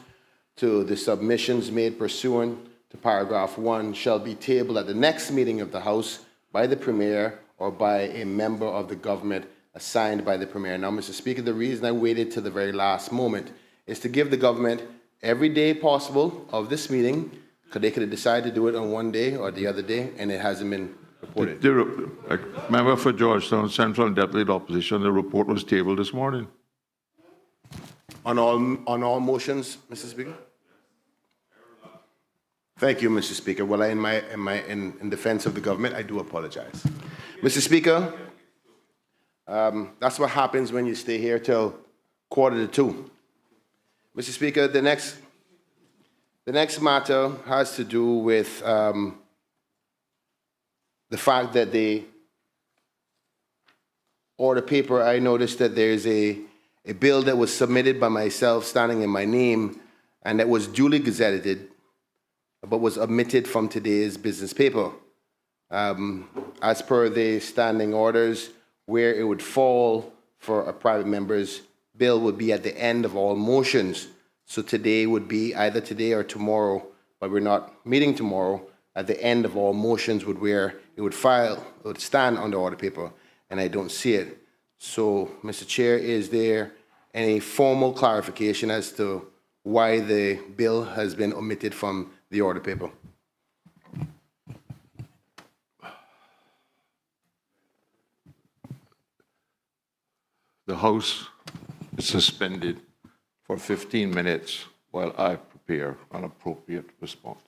to the submissions made pursuant to paragraph 1 shall be tabled at the next meeting of the House by the Premier or by a member of the government assigned by the Premier. Now, Mr. Speaker, the reason I waited to the very last moment is to give the government every day possible of this meeting, because they could have decided to do it on one day or the other day, and it hasn't been reported. Member for Georgetown Central and Deputy Opposition, the report was tabled this morning. On all motions, Mr. Speaker? Thank you, Mr. Speaker. Well, in defense of the government, I do apologize. Mr. Speaker, that's what happens when you stay here till 1:45. Mr. Speaker, the next matter has to do with the fact that the order paper, I noticed that there's a bill that was submitted by myself standing in my name and that was duly gazetted but was omitted from today's business paper. As per the standing orders, where it would fall for a private member's bill would be at the end of all motions. So today would be either today or tomorrow, but we're not meeting tomorrow. At the end of all motions would where it would stand on the order paper, and I don't see it. So, Mr. Chair, is there any formal clarification as to why the bill has been omitted from the order paper? The House is suspended for 15 minutes while I prepare an appropriate response.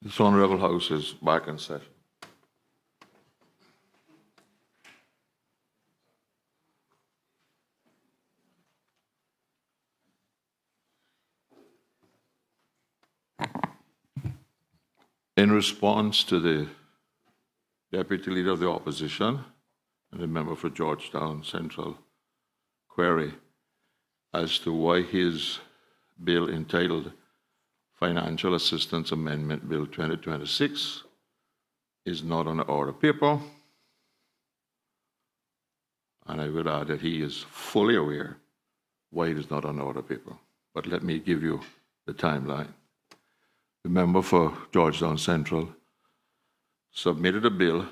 This Honourable House is back in session. In response to the Deputy Leader of the Opposition and the member for Georgetown Central query as to why his bill entitled Financial Assistance Amendment Bill 2026 is not on the order paper, and I would add that he is fully aware why it is not on the order paper. But let me give you the timeline. The member for Georgetown Central submitted a bill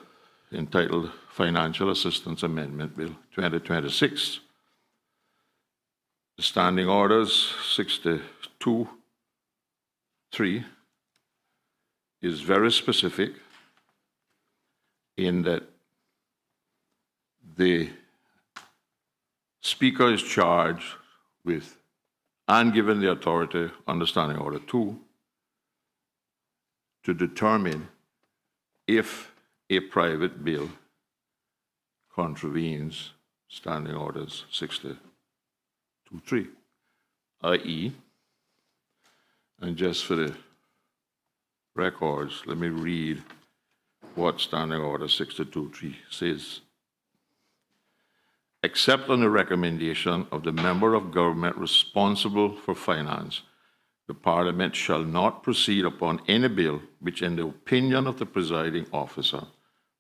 entitled Financial Assistance Amendment Bill 2026. The standing orders 62.3 is very specific in that the Speaker is charged with and given the authority under Standing Order 2 to determine if a private bill contravenes Standing Orders 62.3, i.e., and just for the records, let me read what Standing Order 62.3 says. Except on the recommendation of the member of government responsible for finance, the Parliament shall not proceed upon any bill which, in the opinion of the presiding officer,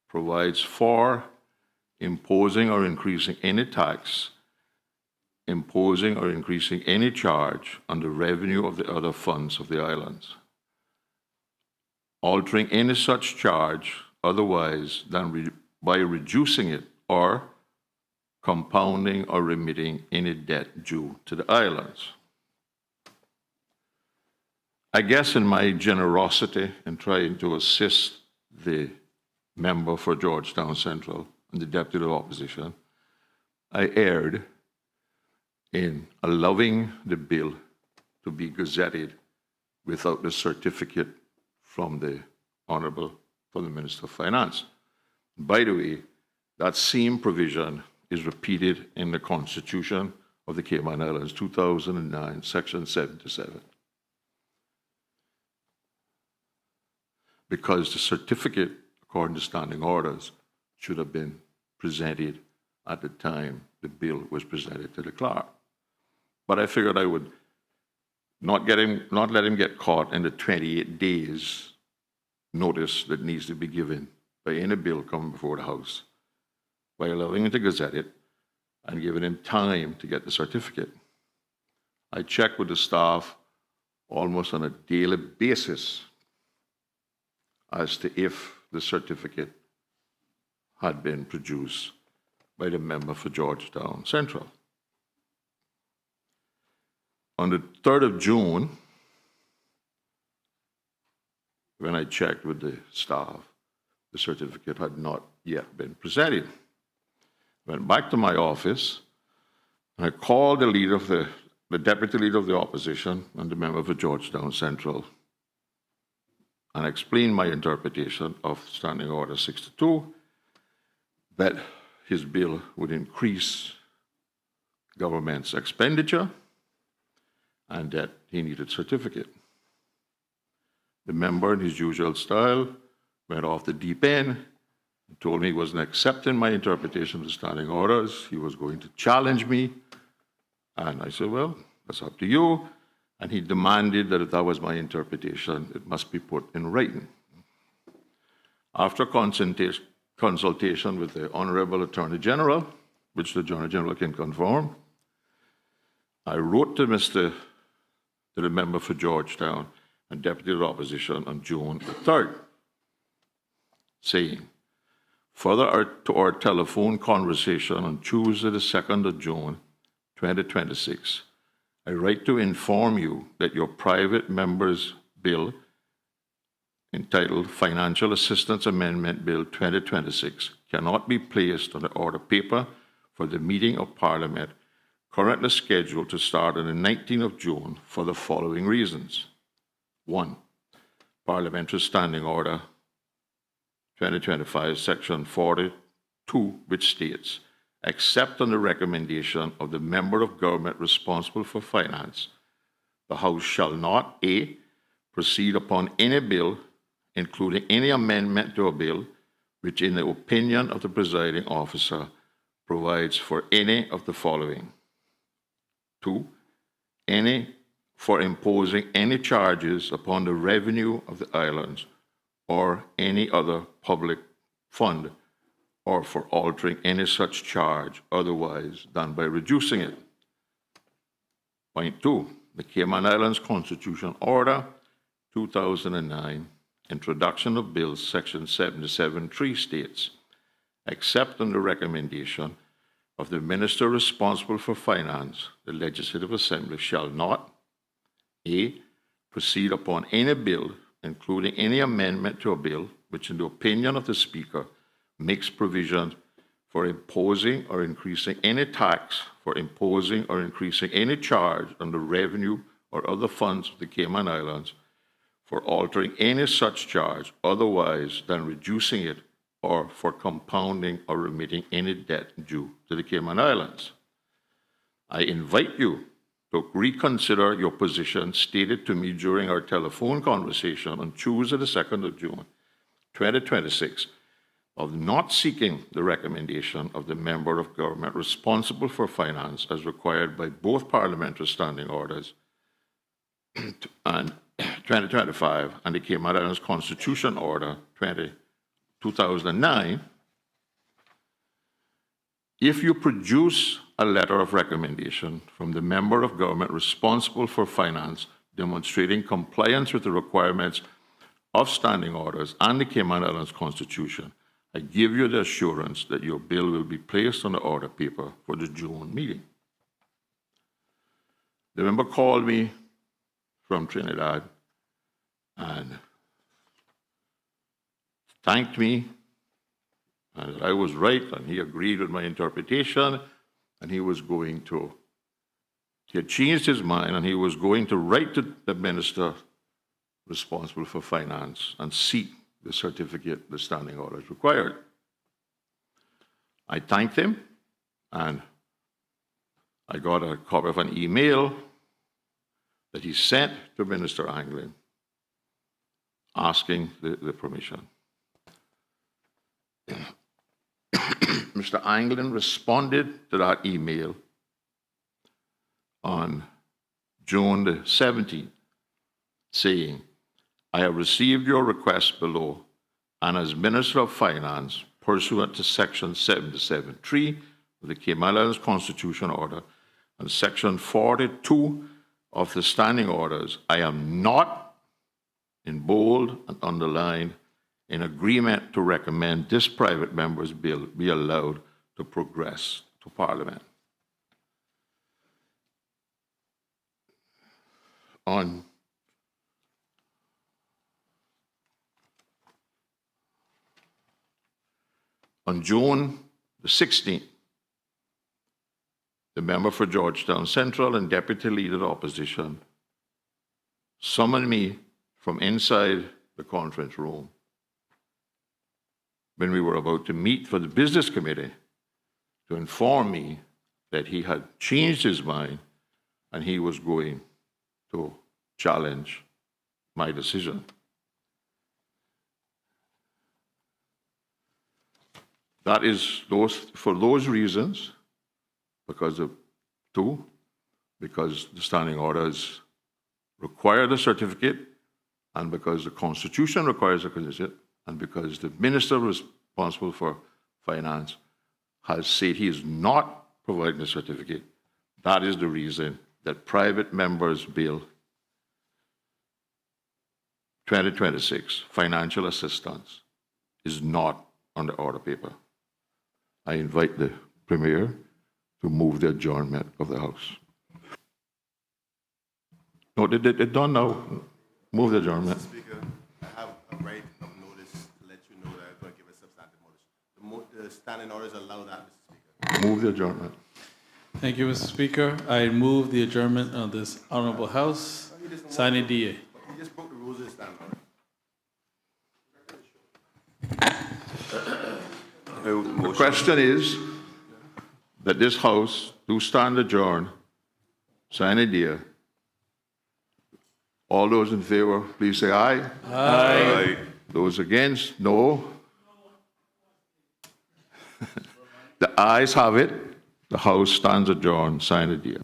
provides for imposing or increasing any tax, imposing or increasing any charge on the revenue of the other funds of the islands, altering any such charge otherwise than by reducing it or compounding or remitting any debt due to the islands. I guess in my generosity in trying to assist the member for Georgetown Central and the Deputy of Opposition, I erred in allowing the bill to be gazetted without the certificate from the Minister of Finance. By the way, that same provision is repeated in the Constitution of the Cayman Islands, 2009, Section 77. Because the certificate, according to standing orders, should have been presented at the time the bill was presented to the clerk. But I figured I would not let him get caught in the 28 days notice that needs to be given by any bill coming before the House by allowing him to gazette it and giving him time to get the certificate. I check with the staff almost on a daily basis as to if the certificate had been produced by the member for Georgetown Central. On the 3rd of June, when I checked with the staff, the certificate had not yet been presented. Went back to my office, and I called the leader of the Deputy Leader of the Opposition and the member for Georgetown Central, and explained my interpretation of Standing Order 62, that his bill would increase government's expenditure and that he needed a certificate. The member, in his usual style, went off the deep end and told me he wasn't accepting my interpretation of the standing orders. He was going to challenge me. And I said, well, that's up to you. And he demanded that if that was my interpretation, it must be put in writing. After consultation with the Honorable Attorney General, which the Attorney General can confirm, I wrote to the member for Georgetown and Deputy of the Opposition on June the 3rd, saying, further to our telephone conversation on Tuesday the 2nd of June, 2026, I write to inform you that your private member's bill entitled Financial Assistance Amendment Bill 2026 cannot be placed on the order paper for the meeting of Parliament currently scheduled to start on the 19th of June for the following reasons. 1. Parliamentary Standing Order 2025, Section 42, which states, except on the recommendation of the member of government responsible for finance, the House shall not, A, proceed upon any bill, including any amendment to a bill, which in the opinion of the presiding officer provides for any of the following. 2, for imposing any charges upon the revenue of the islands or any other public fund, or for altering any such charge otherwise than by reducing it. Point 2, the Cayman Islands Constitution Order 2009, Introduction of Bills, Section 77(3) states, except on the recommendation of the minister responsible for finance, the Legislative Assembly shall not, A, proceed upon any bill, including any amendment to a bill, which in the opinion of the Speaker makes provision for imposing or increasing any tax, for imposing or increasing any charge on the revenue or other funds of the Cayman Islands, for altering any such charge otherwise than reducing it, or for compounding or remitting any debt due to the Cayman Islands. I invite you to reconsider your position stated to me during our telephone conversation on Tuesday, the 2nd of June, 2026, of not seeking the recommendation of the member of government responsible for finance as required by both parliamentary standing orders and 2025 and the Cayman Islands Constitution Order 2009. If you produce a letter of recommendation from the member of government responsible for finance demonstrating compliance with the requirements of standing orders and the Cayman Islands Constitution, I give you the assurance that your bill will be placed on the order paper for the June meeting. The member called me from Trinidad and thanked me, and that I was right, and he agreed with my interpretation, and he had changed his mind, and he was going to write to the minister responsible for finance and seek the certificate the standing orders required. I thanked him, and I got a copy of an email that he sent to Minister Anglin asking the permission. Mr. Anglin responded to that email on June the 17th, saying, I have received your request below, and as Minister of Finance, pursuant to Section 77(3) of the Cayman Islands Constitution Order and Section 42 of the Standing Orders, I am not, in bold and underlined, in agreement to recommend this private member's bill be allowed to progress to Parliament. On June the 16th, the member for Georgetown Central and Deputy Leader of the Opposition summoned me from inside the conference room when we were about to meet for the Business Committee to inform me that he had changed his mind and he was going to challenge my decision. That is for those reasons, because the standing orders require the certificate, and because the Constitution requires a certificate, and because the minister responsible for finance has said he is not providing a certificate, that is the reason that private members' bill 2026, financial assistance, is not on the order paper. I invite the Premier to move the adjournment of the House. No, they're done now. Move the adjournment. Mr. Speaker, I have a right of notice to let you know that I'm going to give a substantive notice. The standing orders allow that, Mr. Speaker. Move the adjournment. Thank you, Mr. Speaker. I move the adjournment of this honorable House. Sine die. He just broke the rules of the standing order. The question is that this House do stand adjourned, sign a deal. All those in favor, please say aye. Aye. Those against, no. The ayes have it. The House stands adjourned, sign a deal.